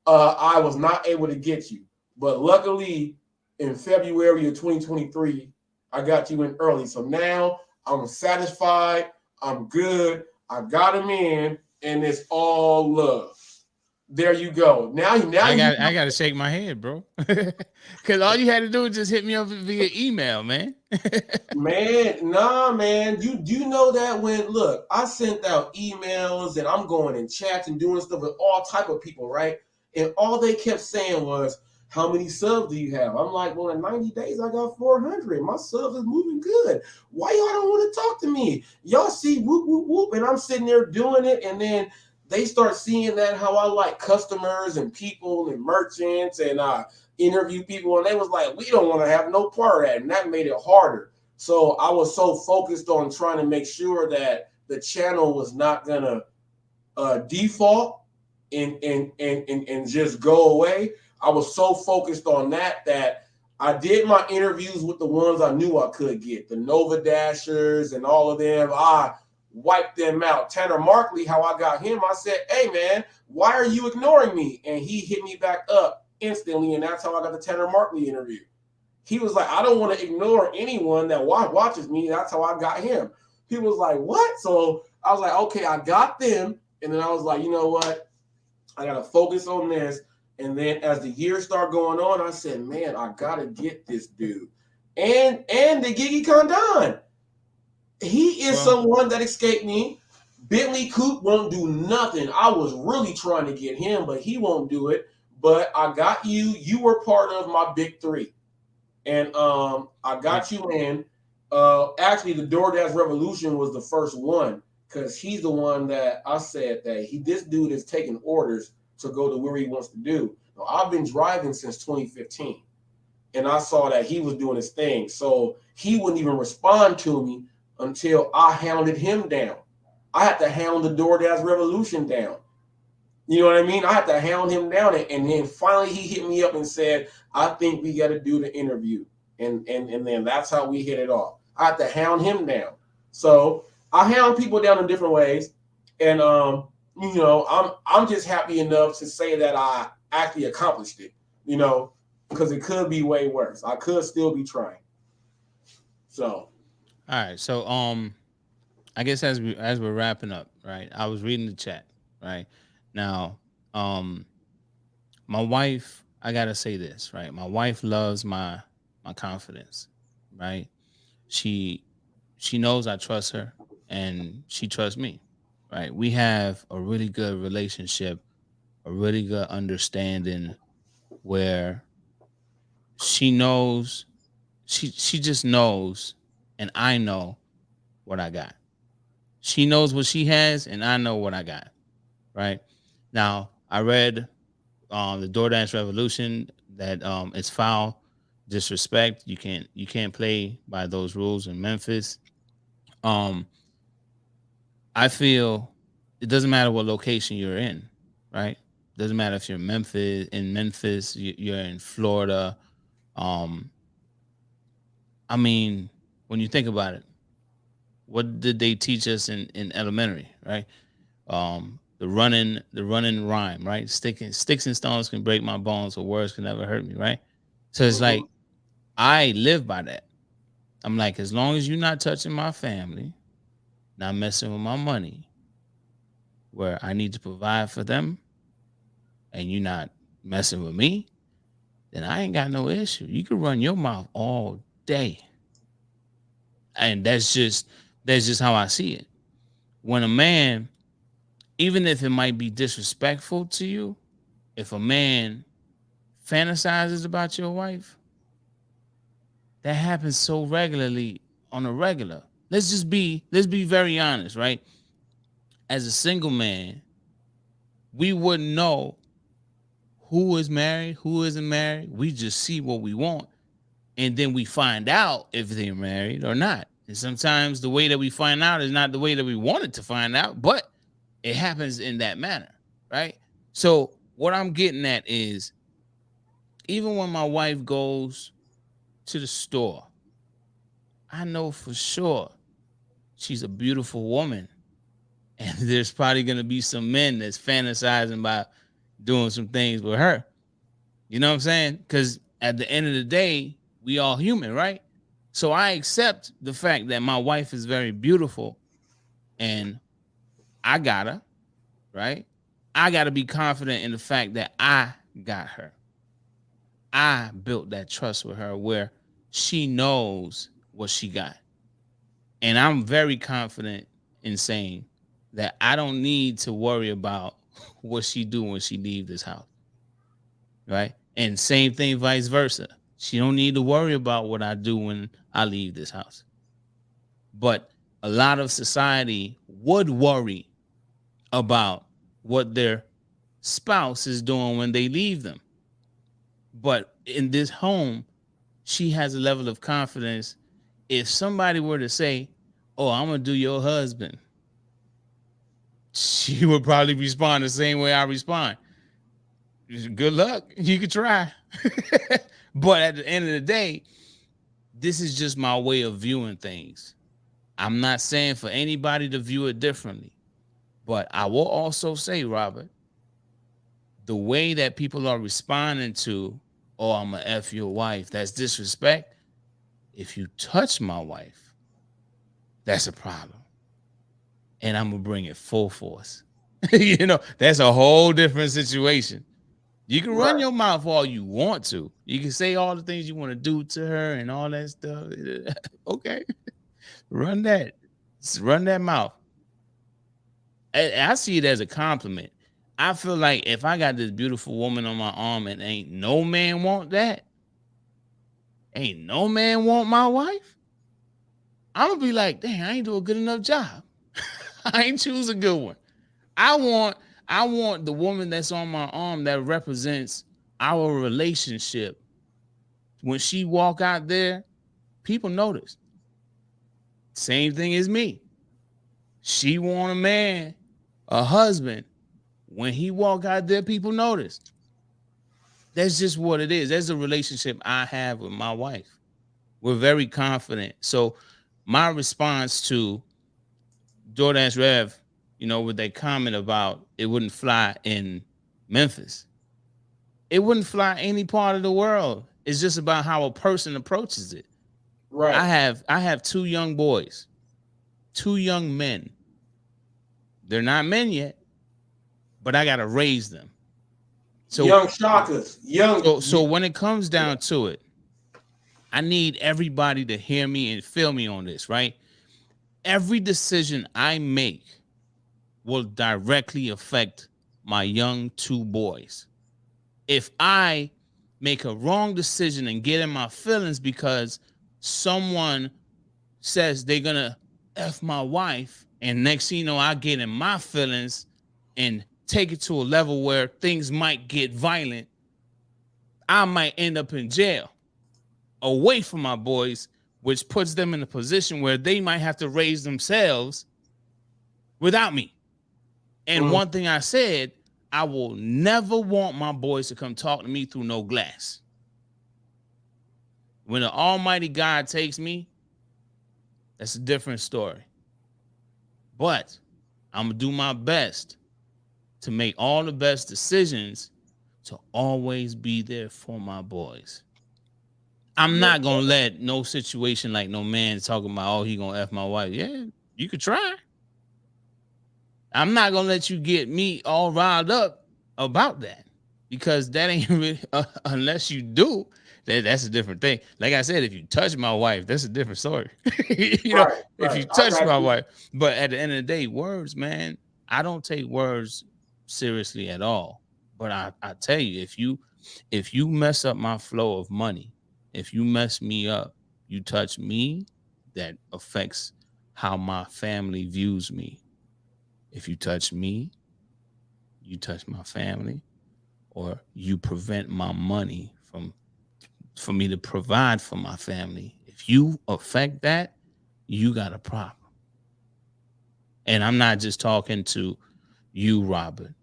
I was not able to get you. But luckily, in February of 2023, I got you in early. So now I'm satisfied. I'm good. I got him in, and it's all love. There you go. I got to shake my head, bro. Because all you had to do was just hit me up via email, man. Man. You know that look, I sent out emails and I'm going in chats and doing stuff with all type of people, right? And all they kept saying was, how many subs do you have? I'm like, well, in 90 days, I got 400. My subs is moving good. Why y'all don't want to talk to me? Y'all see whoop, whoop, whoop. And I'm sitting there doing it. And then they start seeing that how I like customers and people and merchants and interview people. And they was like, we don't want to have no part of that. And that made it harder. So I was so focused on trying to make sure that the channel was not going to default and just go away. I was so focused on that I did my interviews with the ones I knew I could get, the Nova Dashers and all of them. I wiped them out. Tanner Markley, how I got him, I said, hey, man, why are you ignoring me? And he hit me back up instantly, and that's how I got the Tanner Markley interview. He was like, I don't want to ignore anyone that watches me. That's how I got him. He was like, what? So I was like, okay, I got them. And then I was like, you know what? I got to focus on this. And then as the years start going on, I said, man, I got to get this dude. And the Econ Don. He is someone that escaped me. Bentley Coop won't do nothing. I was really trying to get him, but he won't do it. But I got you. You were part of my big three. And I got you in. Actually, the DoorDash Revolution was the first one because he's the one that I said that this dude is taking orders to go to where he wants to do. Now, I've been driving since 2015. and I saw that he was doing his thing. So he wouldn't even respond to me until I hounded him down. I had to hound the DoorDash revolution down. You know what I mean? I had to hound him down, and then finally he hit me up and said, "I think we got to do the interview," and then that's how we hit it off. I had to hound him down. So I hound people down in different ways, and you know, I'm just happy enough to say that I actually accomplished it. You know, because it could be way worse. I could still be trying. So, all right. So I guess as we're wrapping up, right? I was reading the chat, right? Now, my wife, I gotta say this, right? My wife loves my confidence, right? She knows I trust her and she trusts me, right? We have a really good relationship, a really good understanding where she knows she just knows and I know what I got. She knows what she has and I know what I got, right? Now, I read the DoorDash revolution that it's foul, disrespect. You can't play by those rules in Memphis. Um, I feel it doesn't matter what location you're in, right? Doesn't matter if you're Memphis, you're in Florida. Um, I mean, when you think about it, what did they teach us in elementary, right? The running rhyme, right? Sticks and stones can break my bones, but words can never hurt me, right? So it's like I live by that. I'm like, as long as you're not touching my family, not messing with my money, where I need to provide for them, and you're not messing with me, then I ain't got no issue. You can run your mouth all day. And that's just how I see it. When a man, even if it might be disrespectful to you, if a man fantasizes about your wife, that happens so regularly on a regular. Let's be very honest, right? As a single man, we wouldn't know who is married, who isn't married. We just see what we want. And then we find out if they're married or not. And sometimes the way that we find out is not the way that we wanted to find out, but it happens in that manner, right? So what I'm getting at is even when my wife goes to the store, I know for sure she's a beautiful woman. And there's probably going to be some men that's fantasizing about doing some things with her. You know what I'm saying? Because at the end of the day, we all human, right? So I accept the fact that my wife is very beautiful and I got her, right? I got to be confident in the fact that I got her. I built that trust with her where she knows what she got. And I'm very confident in saying that I don't need to worry about what she do when she leave this house. Right? And same thing vice versa. She don't need to worry about what I do when I leave this house. But a lot of society would worry about what their spouse is doing when they leave them. But in this home, she has a level of confidence. If somebody were to say, "Oh, I'm gonna do your husband," she would probably respond the same way I respond. Good luck. You could try. But at the end of the day, this is just my way of viewing things. I'm not saying for anybody to view it differently. But I will also say, Robert, the way that people are responding to, "Oh, I'm going to F your wife," that's disrespect. If you touch my wife, that's a problem. And I'm going to bring it full force. That's a whole different situation. You can run your mouth all you want to. You can say all the things you want to do to her and all that stuff. Okay. Run that. Run that mouth. I see it as a compliment. I feel like if I got this beautiful woman on my arm and ain't no man want that, ain't no man want my wife, I'm going to be like, dang, I ain't do a good enough job. I ain't choose a good one. I want the woman that's on my arm that represents our relationship when she walk out there, people notice. Same thing as me. She want a man, a husband. When he walk out there, people notice. That's just what it is. That's the relationship I have with my wife. We're very confident. So my response to DoorDash Rev, with that comment about it wouldn't fly in Memphis. It wouldn't fly any part of the world. It's just about how a person approaches it. Right. I have 2 young boys, 2 young men. They're not men yet, but I gotta raise them. So young shockers, young. So when it comes down to it, I need everybody to hear me and feel me on this, right? Every decision I make will directly affect my young 2 boys. If I make a wrong decision and get in my feelings because someone says they're gonna F my wife, and next thing you know, I get in my feelings and take it to a level where things might get violent, I might end up in jail away from my boys, which puts them in a position where they might have to raise themselves without me. And one thing I said, I will never want my boys to come talk to me through no glass. When the Almighty God takes me, that's a different story. But I'm going to do my best to make all the best decisions to always be there for my boys. I'm not going to let no situation like no man talking about, oh, he going to F my wife. Yeah, you could try. I'm not going to let you get me all riled up about that, because that ain't really, unless you do, that's a different thing. Like I said, if you touch my wife, that's a different story. If you touch my wife. But at the end of the day, words, man, I don't take words seriously at all. But I tell you, if you mess up my flow of money, if you mess me up, you touch me, that affects how my family views me. If you touch me, you touch my family, or you prevent my money for me to provide for my family. If you affect that, you got a problem. And I'm not just talking to you, Robert.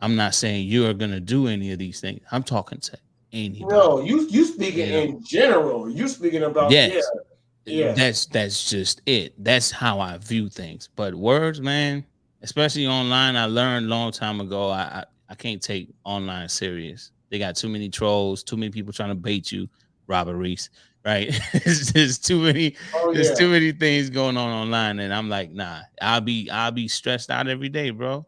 I'm not saying you're gonna do any of these things. I'm talking to anybody. No, you speaking in general. You speaking about yeah. That's just it. That's how I view things. But words, man, especially online, I learned a long time ago. I can't take online serious. They got too many trolls, too many people trying to bait you, Robert Reese. Right? There's too many. There's too many things going on online, and I'm like, nah. I'll be stressed out every day, bro.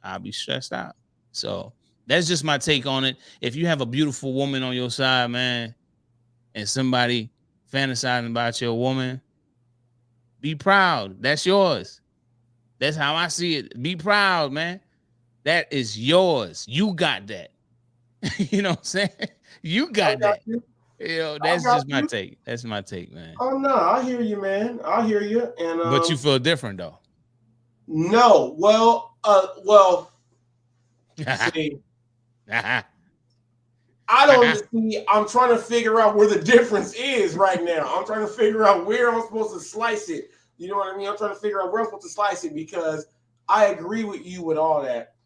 I'll be stressed out. So that's just my take on it. If you have a beautiful woman on your side, man, and somebody fantasizing about your woman, be proud. That's yours. That's how I see it. Be proud, man. That is yours. You got that. You know what I'm saying? You got that. That's just my take. That's my take, man. Oh no, I hear you, man. I hear you. And but you feel different though. No, see, I don't see. I'm trying to figure out where the difference is right now. I'm trying to figure out where I'm supposed to slice it. You know what I mean? I'm trying to figure out where I'm supposed to slice it, because I agree with you with all that.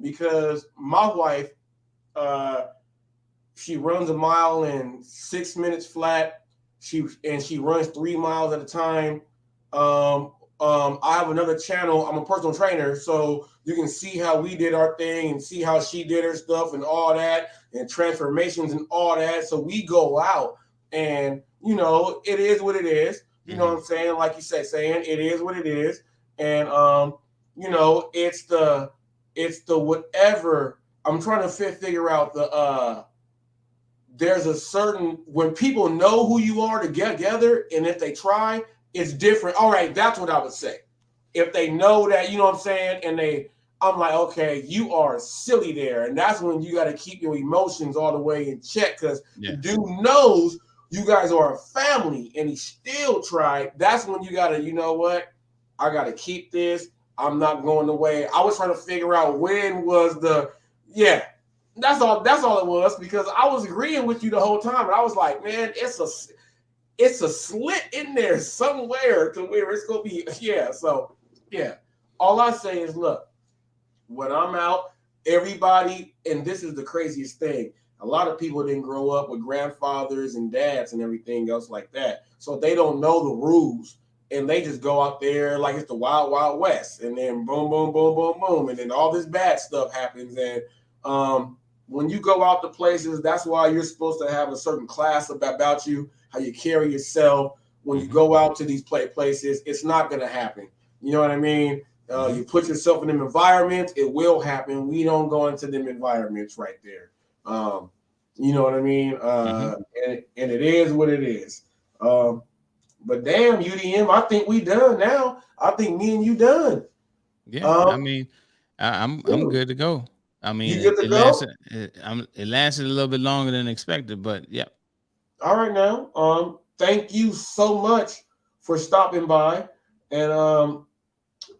Because my wife, she runs a mile in 6 minutes flat. She runs 3 miles at a time. I have another channel. I'm a personal trainer, so you can see how we did our thing and see how she did her stuff and all that, and transformations and all that. So we go out, and it is what it is. You know what I'm saying? Like you said, saying it is what it is, and it's the whatever. I'm trying to figure out the there's a certain, when people know who you are together, and if they try, it's different. All right, that's what I would say. If they know that, you know what I'm saying, and I'm like, okay, you are silly there. And that's when you got to keep your emotions all the way in check, because the dude knows you guys are a family and he still tried. That's when you got to, you know what? I got to keep this. I'm not going away. I was trying to figure out when was That's all it was, because I was agreeing with you the whole time, and I was like, man, it's a slit in there somewhere to where it's gonna be. Yeah. So yeah, all I say is, look, when I'm out, everybody, and this is the craziest thing. A lot of people didn't grow up with grandfathers and dads and everything else like that, so they don't know the rules, and they just go out there like it's the wild, wild west, and then boom, boom, boom, boom, boom, and then all this bad stuff happens. And when you go out to places, that's why you're supposed to have a certain class about you, how you carry yourself. When you go out to these places, it's not going to happen. You know what I mean? You put yourself in them environments, it will happen. We don't go into them environments right there. You know what I mean? And it is what it is. But damn, UDM, I think we done now. I think me and you done. Yeah, I mean, I'm good to go. I mean, it lasted. It lasted a little bit longer than expected, but yeah. All right, now. Thank you so much for stopping by, and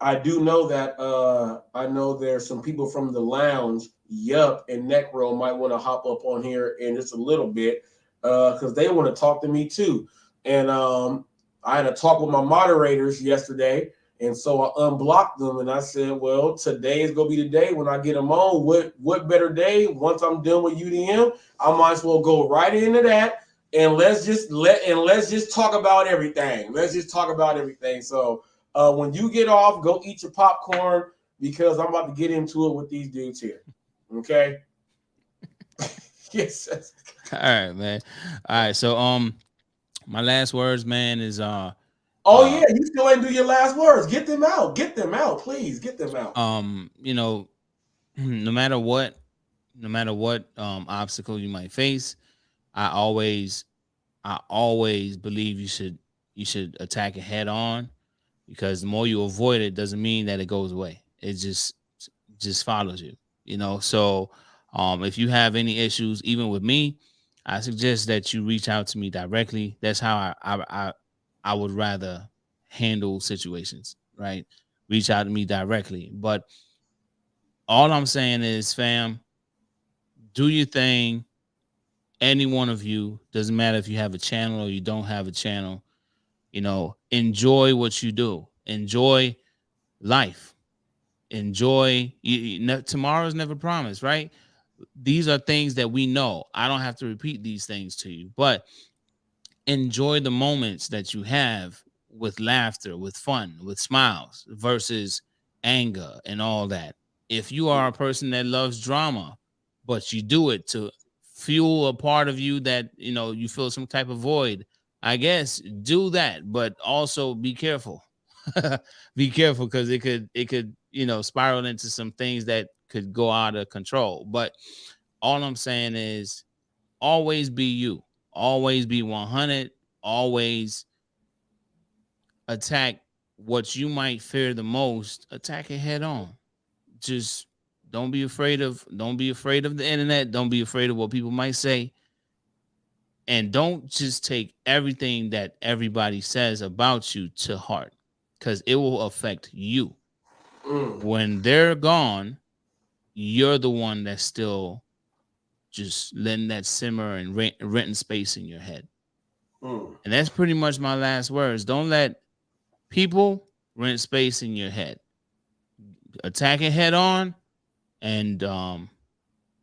I do know that I know there's some people from the lounge, Yup and Necro, might want to hop up on here in just a little bit because they want to talk to me too. And I had a talk with my moderators yesterday, and so I unblocked them, and I said, well, today is gonna be the day when I get them on. What better day? Once I'm done with UDM, I might as well go right into that, and let's just talk about everything. Let's just talk about everything. So when you get off, go eat your popcorn, because I'm about to get into it with these dudes here. Okay. Yes. All right, man. All right. So my last words, man, is yeah, you still ain't do your last words. Get them out. Get them out, please. Get them out. You know, no matter what obstacle you might face, I always believe you should attack it head on, because the more you avoid it doesn't mean that it goes away. It just follows you, you know. So if you have any issues, even with me, I suggest that you reach out to me directly. That's how I would rather handle situations, right? Reach out to me directly. But all I'm saying is, fam, do your thing. Any one of you, doesn't matter if you have a channel or you don't have a channel, you know, enjoy what you do. Enjoy life. Enjoy. Tomorrow's never promised, right? These are things that we know. I don't have to repeat these things to you, but enjoy the moments that you have with laughter, with fun, with smiles, versus anger and all that. If you are a person that loves drama, but you do it to fuel a part of you that, you know, you feel some type of void, I guess do that, but also be careful. Be careful, because it could, you know, spiral into some things that could go out of control. But all I'm saying is, always be you. Always be 100. Always attack what you might fear the most. Attack it head on. Just don't be afraid of the internet. Don't be afraid of what people might say. And don't just take everything that everybody says about you to heart, because it will affect you. When they're gone, you're the one that's still just letting that simmer and renting space in your head. And that's pretty much my last words. Don't let people rent space in your head. Attack it head on, and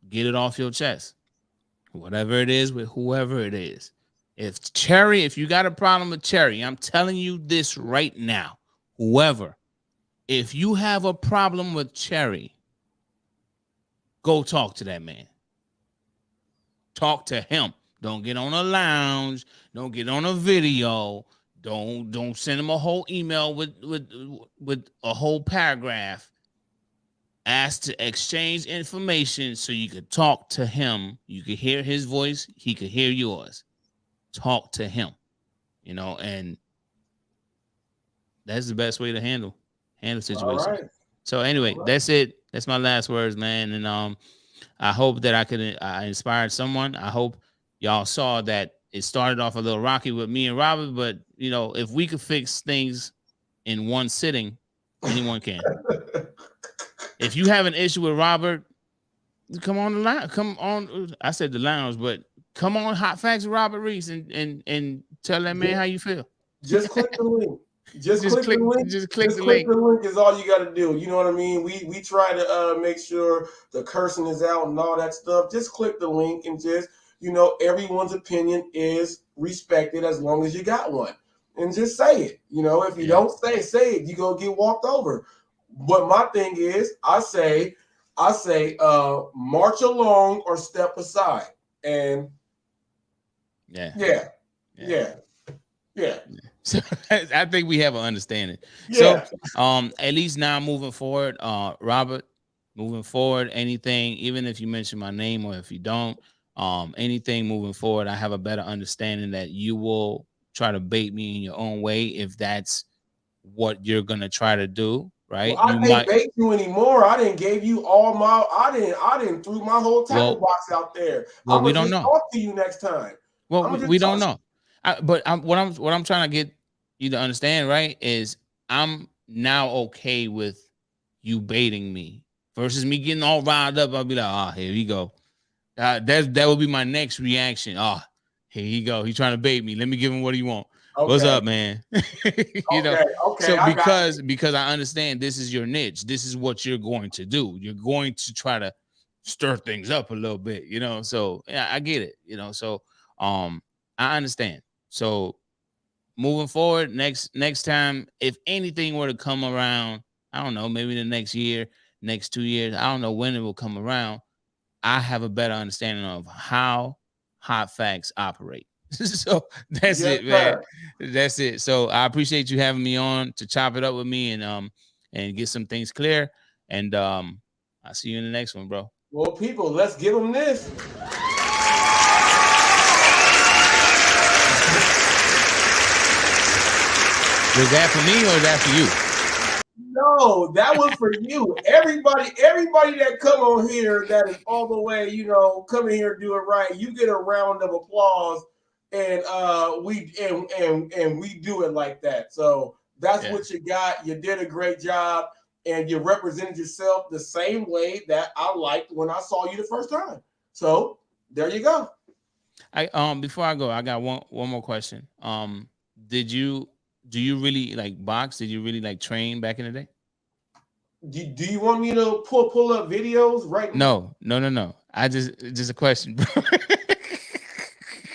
get it off your chest. Whatever it is, with whoever it is. If you got a problem with Cherry, I'm telling you this right now. Whoever, if you have a problem with Cherry, go talk to that man. Talk to him. Don't get on a lounge. Don't get on a video. Don't send him a whole email with a whole paragraph. Ask to exchange information so you could talk to him. You could hear his voice. He could hear yours. Talk to him, you know, and that's the best way to handle situations. Right. So anyway, that's it. That's my last words, man. And I hope that I inspired someone. I hope y'all saw that it started off a little rocky with me and Robert, but you know, if we could fix things in one sitting, anyone can. If you have an issue with Robert, come on the line. Come on. I said the lounge, but come on, Hot Facts with Robert Reese, and tell that man how you feel. Just click the link. Just click the link. Just click the click link. the link is all you got to do. You know what I mean? We try to make sure the cursing is out and all that stuff. Just click the link and just, you know, everyone's opinion is respected as long as you got one. And just say it. You know, if you don't say it, you gonna get walked over. But my thing is, I say, march along or step aside. And yeah. So I think we have an understanding. Yeah. So at least now moving forward, Robert, moving forward, anything, even if you mention my name or if you don't, anything moving forward, I have a better understanding that you will try to bait me in your own way if that's what you're gonna try to do, right? Well, I can't bait you anymore. I didn't gave you all my I didn't threw my whole tackle box out there. Well, I'm we gonna don't just know. talk to you next time. Well, we don't know. But what I'm trying to get you to understand, right, is I'm now okay with you baiting me versus me getting all riled up. I'll be like, here you go. That would be my next reaction. Here you go. He's trying to bait me. Let me give him what he want. Okay. What's up, man? You know. Okay. So because I understand this is your niche. This is what you're going to do. You're going to try to stir things up a little bit. You know. So yeah, I get it. You know. So I understand. So moving forward, next time, if anything were to come around, I don't know, maybe the next year, next 2 years, I don't know when it will come around. I have a better understanding of how Hot Facts operate. So that's it, man. That's it. So I appreciate you having me on to chop it up with me and get some things clear. And I'll see you in the next one, bro. Well, people, let's give them this. Was that for me or was that for you? No, that was for you. Everybody that come on here that is all the way, you know, come in here and do it right. You get a round of applause, and we do it like that. So that's what you got. You did a great job, and you represented yourself the same way that I liked when I saw you the first time. So there you go. Before I go, I got one more question. Do you really like box? Did you really like train back in the day? Do you want me to pull up videos right now? No. I just a question, bro.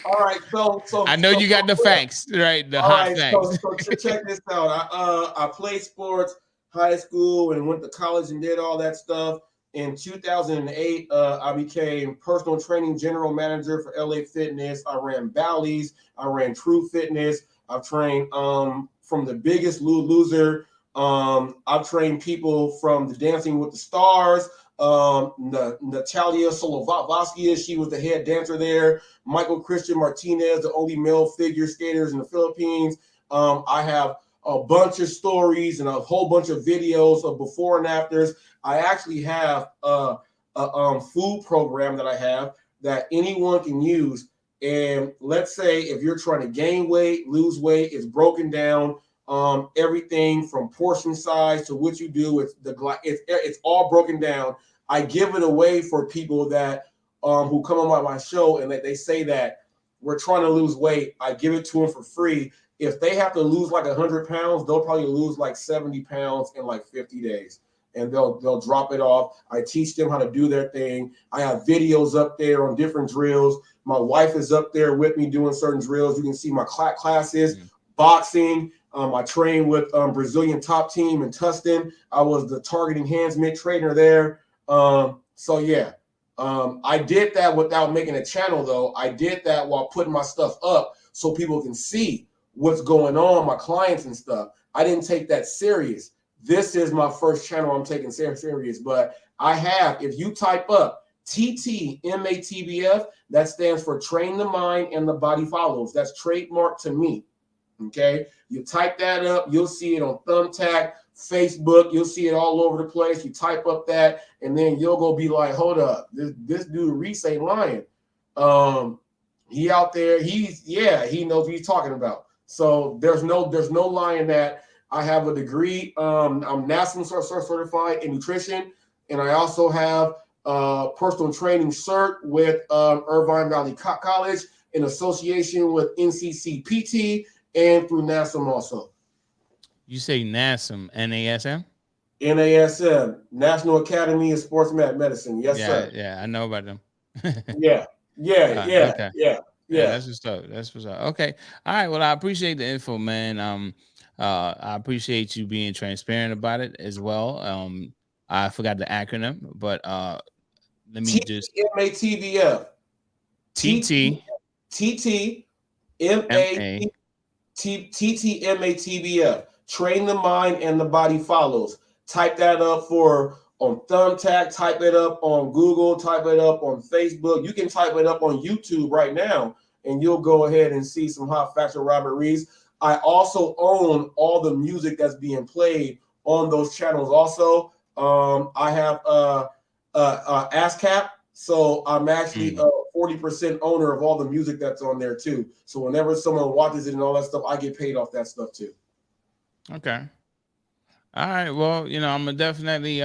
All right, so I know you got the facts, right? The hot facts. So check this out. I played sports, high school, and went to college and did all that stuff. In 2008, I became personal training general manager for LA Fitness. I ran Bally's. I ran True Fitness. I've trained from the Biggest Loser. I've trained people from the Dancing with the Stars. Natalia Solovaskia, she was the head dancer there. Michael Christian Martinez, the only male figure skaters in the Philippines. I have a bunch of stories and a whole bunch of videos of before and afters. I actually have a food program that I have that anyone can use. And let's say if you're trying to gain weight, lose weight, it's broken down. Everything from portion size to what you do, it's all broken down. I give it away for people that who come on my show and that they say that we're trying to lose weight. I give it to them for free. If they have to lose like 100 pounds, they'll probably lose like 70 pounds in like 50 days. And they'll drop it off. I teach them how to do their thing. I have videos up there on different drills. My wife is up there with me doing certain drills. You can see my classes, boxing. I trained with Brazilian top team in Tustin. I was the targeting hands mid trainer there. I did that without making a channel though. I did that while putting my stuff up so people can see what's going on, my clients and stuff. I didn't take that serious. This is my first channel I'm taking serious, but I have, if you type up TTMATBF, that stands for Train the Mind and the Body Follows. That's trademark to me. Okay, you type that up, you'll see it on Thumbtack, Facebook, you'll see it all over the place. You type up that, and then you'll go be like, hold up, this dude Reese ain't lying. He out there, he knows what he's talking about. So there's no lying that. I have a degree. I'm national certified in nutrition, and I also have personal training cert with Irvine Valley College in association with NCCPT and through NASM also. You say NASM, NASM? NASM, National Academy of Sports Medicine. Yes, sir. Yeah, I know about them. Yeah. Okay. Yeah. That's what's up. That's what's up. Okay. All right. Well, I appreciate the info, man. I appreciate you being transparent about it as well. I forgot the acronym, but let me just TMATBF. TT MA. TTMATBF. Train the mind and the body follows. Type that up on Thumbtack, type it up on Google, type it up on Facebook. You can type it up on YouTube right now, and you'll go ahead and see some hot facts with Robert Reese. I also own all the music that's being played on those channels. Also, I have ASCAP, so I'm actually 40% owner of all the music that's on there too. So whenever someone watches it and all that stuff, I get paid off that stuff too. Okay. All right. Well, I'm gonna definitely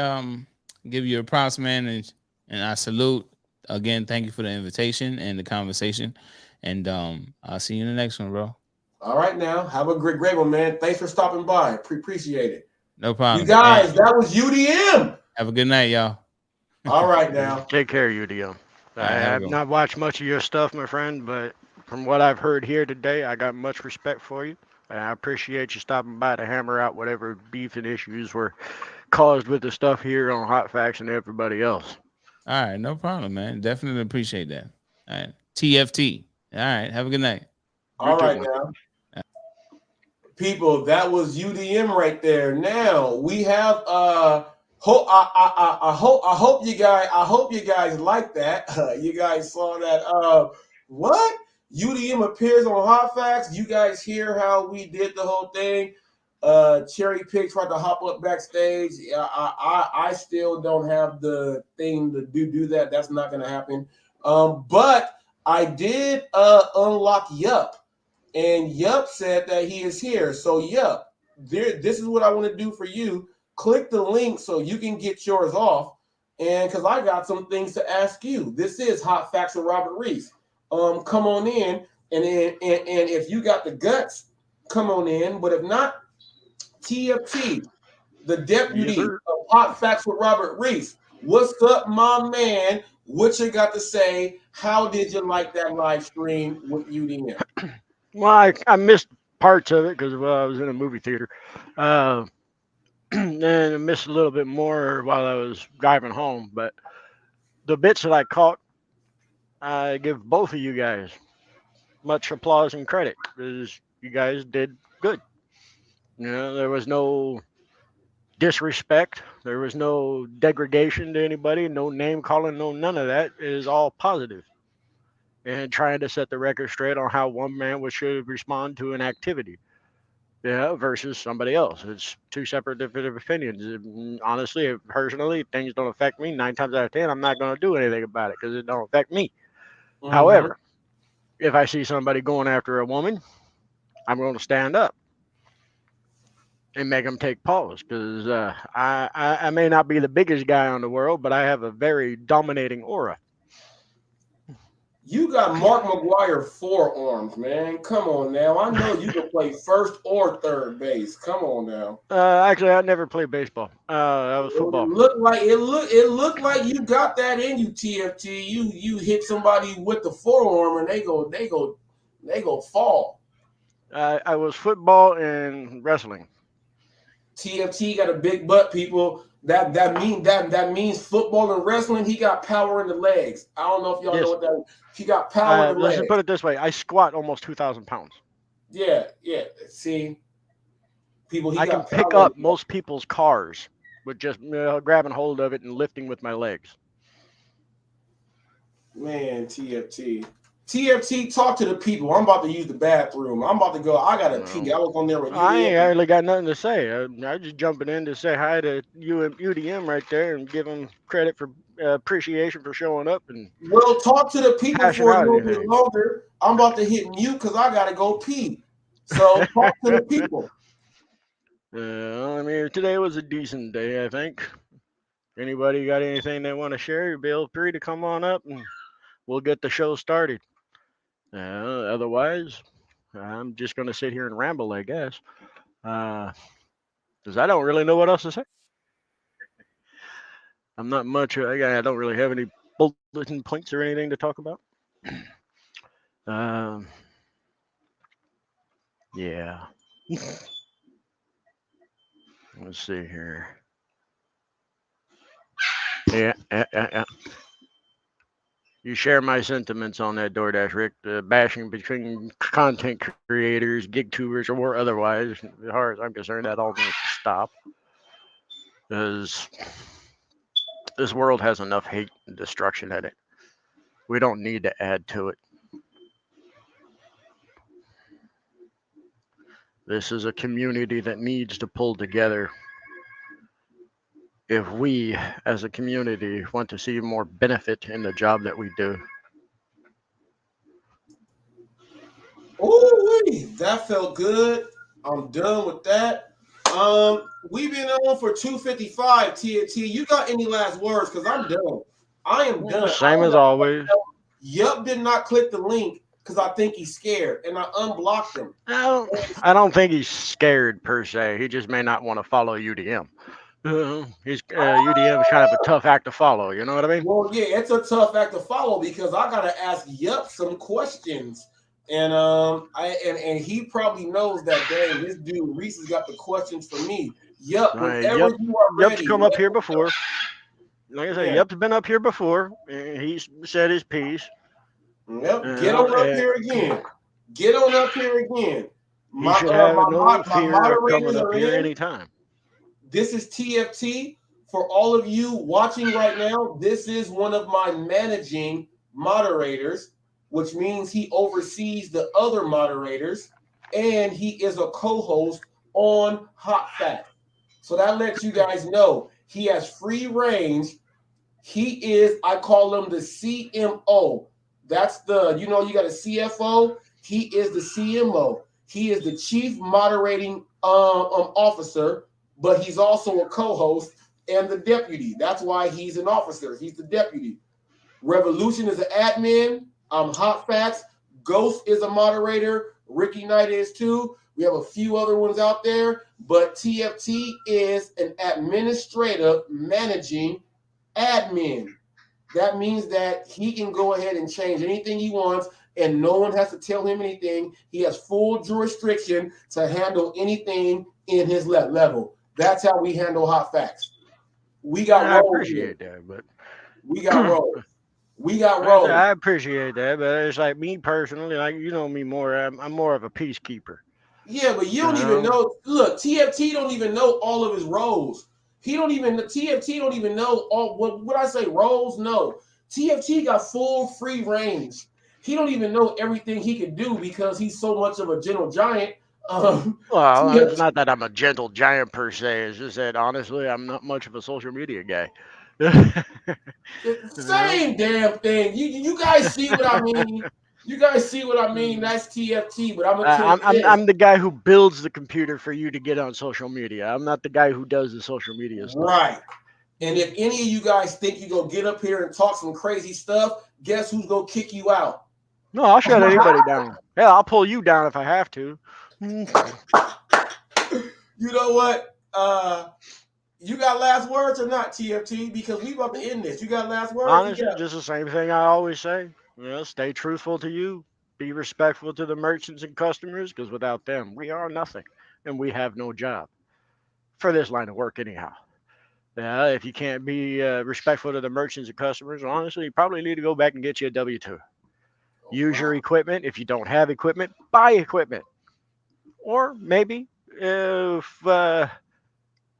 give you a props, man, and I salute again. Thank you for the invitation and the conversation, and I'll see you in the next one, bro. All right, now have a great one, man. Thanks for stopping by. Appreciate it. No problem. You guys, that was UDM. Have a good night, y'all. All right, now take care, UDM. I have not watched much of your stuff, my friend, but from what I've heard here today, I got much respect for you. And I appreciate you stopping by to hammer out whatever beef and issues were caused with the stuff here on Hot Facts and everybody else. All right, no problem, man. Definitely appreciate that. All right, TFT. All right, have a good night. All right, now. People, that was UDM right there. Now we have I hope you guys like that. You guys saw that. What? UDM appears on Hot Facts. You guys hear how we did the whole thing? Cherry Pick tried to hop up backstage. I still don't have the thing to do that. That's not gonna happen. But I did unlock Yup. And Yup said that he is here. So Yup, this is what I want to do for you. Click the link so you can get yours off. And because I got some things to ask you. This is Hot Facts with Robert Reese. Come on in. And if you got the guts, come on in. But if not, TFT, the deputy of Hot Facts with Robert Reese. What's up, my man? What you got to say? How did you like that live stream with UDM? Well, I missed parts of it because I was in a movie theater. And I missed a little bit more while I was driving home. But the bits that I caught, I give both of you guys much applause and credit because you guys did good. There was no disrespect. There was no degradation to anybody, no name calling, no none of that. It is all positive. And trying to set the record straight on how one man should respond to an activity, versus somebody else. It's two separate different opinions. Honestly, personally, things don't affect me. 9 times out of 10, I'm not going to do anything about it because it don't affect me. Mm-hmm. However, if I see somebody going after a woman, I'm going to stand up and make them take pause because I may not be the biggest guy in the world, but I have a very dominating aura. You got Mark McGwire forearms, man. Come on now. I know you can play first or third base. Come on now. Actually, I never played baseball. That was football. It looked like you got that in you, TFT. You hit somebody with the forearm and they go fall. I was football and wrestling. TFT got a big butt, people. That means football and wrestling. He got power in the legs. I don't know if y'all know what that is. He got power in the legs. Let's put it this way: I squat almost 2,000 pounds. Yeah. See, people. I can pick up most people's cars with just grabbing hold of it and lifting with my legs. Man, TFT, talk to the people. I'm about to use the bathroom. I'm about to go. I got to pee. I was on there with UDM. I ain't hardly got nothing to say. I just jumping in to say hi to UDM right there and give him credit for appreciation for showing up. And well, talk to the people for a little bit longer. I'm about to hit mute because I got to go pee. So talk to the people. I mean, today was a decent day, I think. Anybody got anything they want to share? Feel free to come on up and we'll get the show started. Otherwise, I'm just going to sit here and ramble, I guess, because I don't really know what else to say. I'm not much. I don't really have any bulletin points or anything to talk about. Yeah. Let's see here. Yeah. You share my sentiments on that, DoorDash, Rick. The bashing between content creators, gig tubers, or otherwise, as far as I'm concerned, that all needs to stop. Because this world has enough hate and destruction in it. We don't need to add to it. This is a community that needs to pull together. If we, as a community, want to see more benefit in the job that we do. Ooh, that felt good. I'm done with that. We've been on for 2:55. TNT, you got any last words? Because I'm done. I am done. Same as always. Yup did not click the link because I think he's scared, and I unblocked him. I don't think he's scared per se. He just may not want to follow UDM. UDM is kind of a tough act to follow. You know what I mean? Well, yeah, it's a tough act to follow because I gotta ask Yup some questions, and and he probably knows that. Dang, this dude Reese has got the questions for me. Yup, whenever you are ready. Yup's come up here before. Like I said, Yup's been up here before. He's said his piece. Yep, get on up here again. Get on up here again. He should have no fear of coming up here anytime. This is TFT. For all of you watching right now, this is one of my managing moderators, which means he oversees the other moderators, and he is a co-host on HotFacts. So that lets you guys know he has free range. He is, I call him the CMO. That's the, you got a CFO. He is the CMO. He is the chief moderating officer, but he's also a co-host and the deputy. That's why he's an officer. He's the deputy. Revolution is an admin. HotFacts. Ghost is a moderator. Ricky Knight is too. We have a few other ones out there, but TFT is an administrative managing admin. That means that he can go ahead and change anything he wants, and no one has to tell him anything. He has full jurisdiction to handle anything in his level. That's how we handle HotFacts. We got I appreciate that, but we got rolled. We got rolled. I appreciate that, but it's like me personally, like you know me more. I'm more of a peacekeeper. Yeah, but you don't even know. Look, TFT don't even know all of his roles. TFT don't even know all what I say roles. No, TFT got full free range. He don't even know everything he can do because he's so much of a gentle giant. Well, it's not that I'm a gentle giant per se. It's just that honestly, I'm not much of a social media guy. Same damn thing. You guys see what I mean? You guys see what I mean? That's TFT. But I'm the guy who builds the computer for you to get on social media. I'm not the guy who does the social media stuff. Right. And if any of you guys think you're gonna get up here and talk some crazy stuff, guess who's gonna kick you out? No, I'll shut anybody down. Yeah, I'll pull you down if I have to. You know what? You got last words or not, TFT? Because we about to end this. You got last words? Honestly, just the same thing I always say. Stay truthful to you. Be respectful to the merchants and customers, because without them, we are nothing, and we have no job for this line of work anyhow. If you can't be respectful to the merchants and customers, honestly, you probably need to go back and get you a W-2. Use your equipment. If you don't have equipment, buy equipment. Or maybe if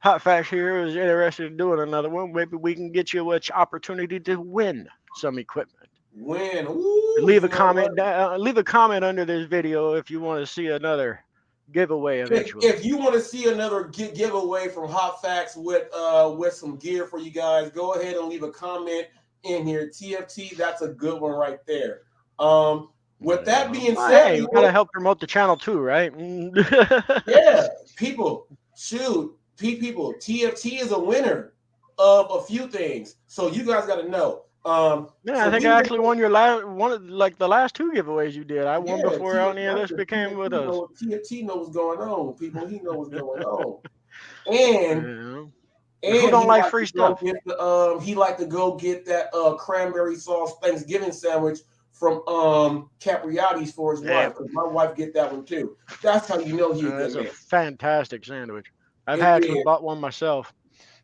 HotFacts here is interested in doing another one, maybe we can get you an opportunity to win some equipment. Ooh, leave a comment. Leave a comment under this video if you want to see another giveaway eventually. If you want to see another giveaway from HotFacts with some gear for you guys, go ahead and leave a comment in here. TFT, that's a good one right there. With that being said, hey, we gotta help promote the channel too, right? Yeah, people, shoot, people. TFT is a winner. of a few things. So you guys got to know. Yeah, so I think I actually won your the last 2 giveaways you did. I won before any of this became with us. TFT know what's going on, people. He knows what's going on. And who don't like free stuff? He liked to go get that cranberry sauce Thanksgiving sandwich from Capriati's for his wife, because my wife get that one too. That's how you know he's That's a fantastic sandwich. I've actually bought one myself.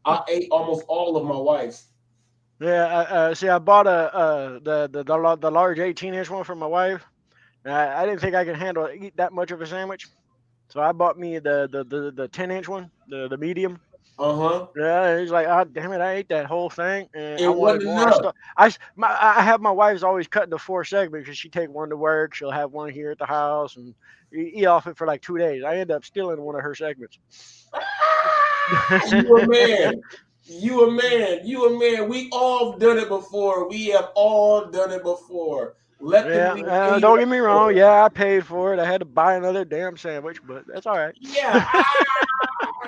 I ate almost all of my wife's. Yeah, see, I bought the large 18-inch one for my wife. I didn't think I could eat that much of a sandwich, so I bought me the 10-inch one, the medium. Yeah, he's like, oh damn it, I ate that whole thing, and I wanted more. I have my wife's always cut into 4 segments because she take one to work, she'll have one here at the house, and eat off it for like 2 days. I end up stealing one of her segments. You a man. You a man. You a man. We all done it before. We have all done it before. Don't get me wrong. Yeah, I paid for it. I had to buy another damn sandwich, but that's all right. Yeah.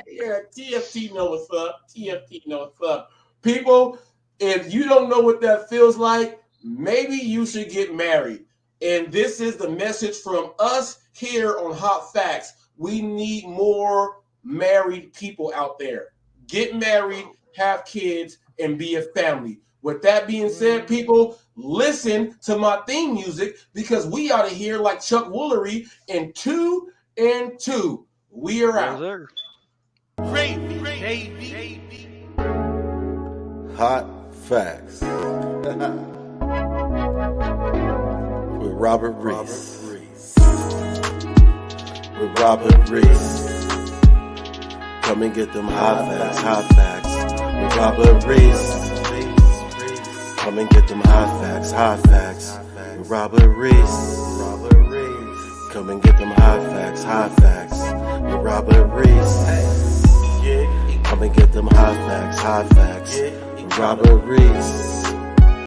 Yeah. TFT know what's up. TFT know what's up. People, if you don't know what that feels like, maybe you should get married. And this is the message from us here on Hot Facts. We need more married people out there. Get married, have kids, and be a family. With that being said, people, listen to my theme music, because we out of here like Chuck Woolery in 2 and 2. We are out. Hot Facts with Robert Reese. With Robert Reese. Come and get them hot facts with Robert Reese. Come and get them hot facts with Robert Reese. Come and get them hot facts with Robert Reese. Come and get them hot facts with Robert Reese.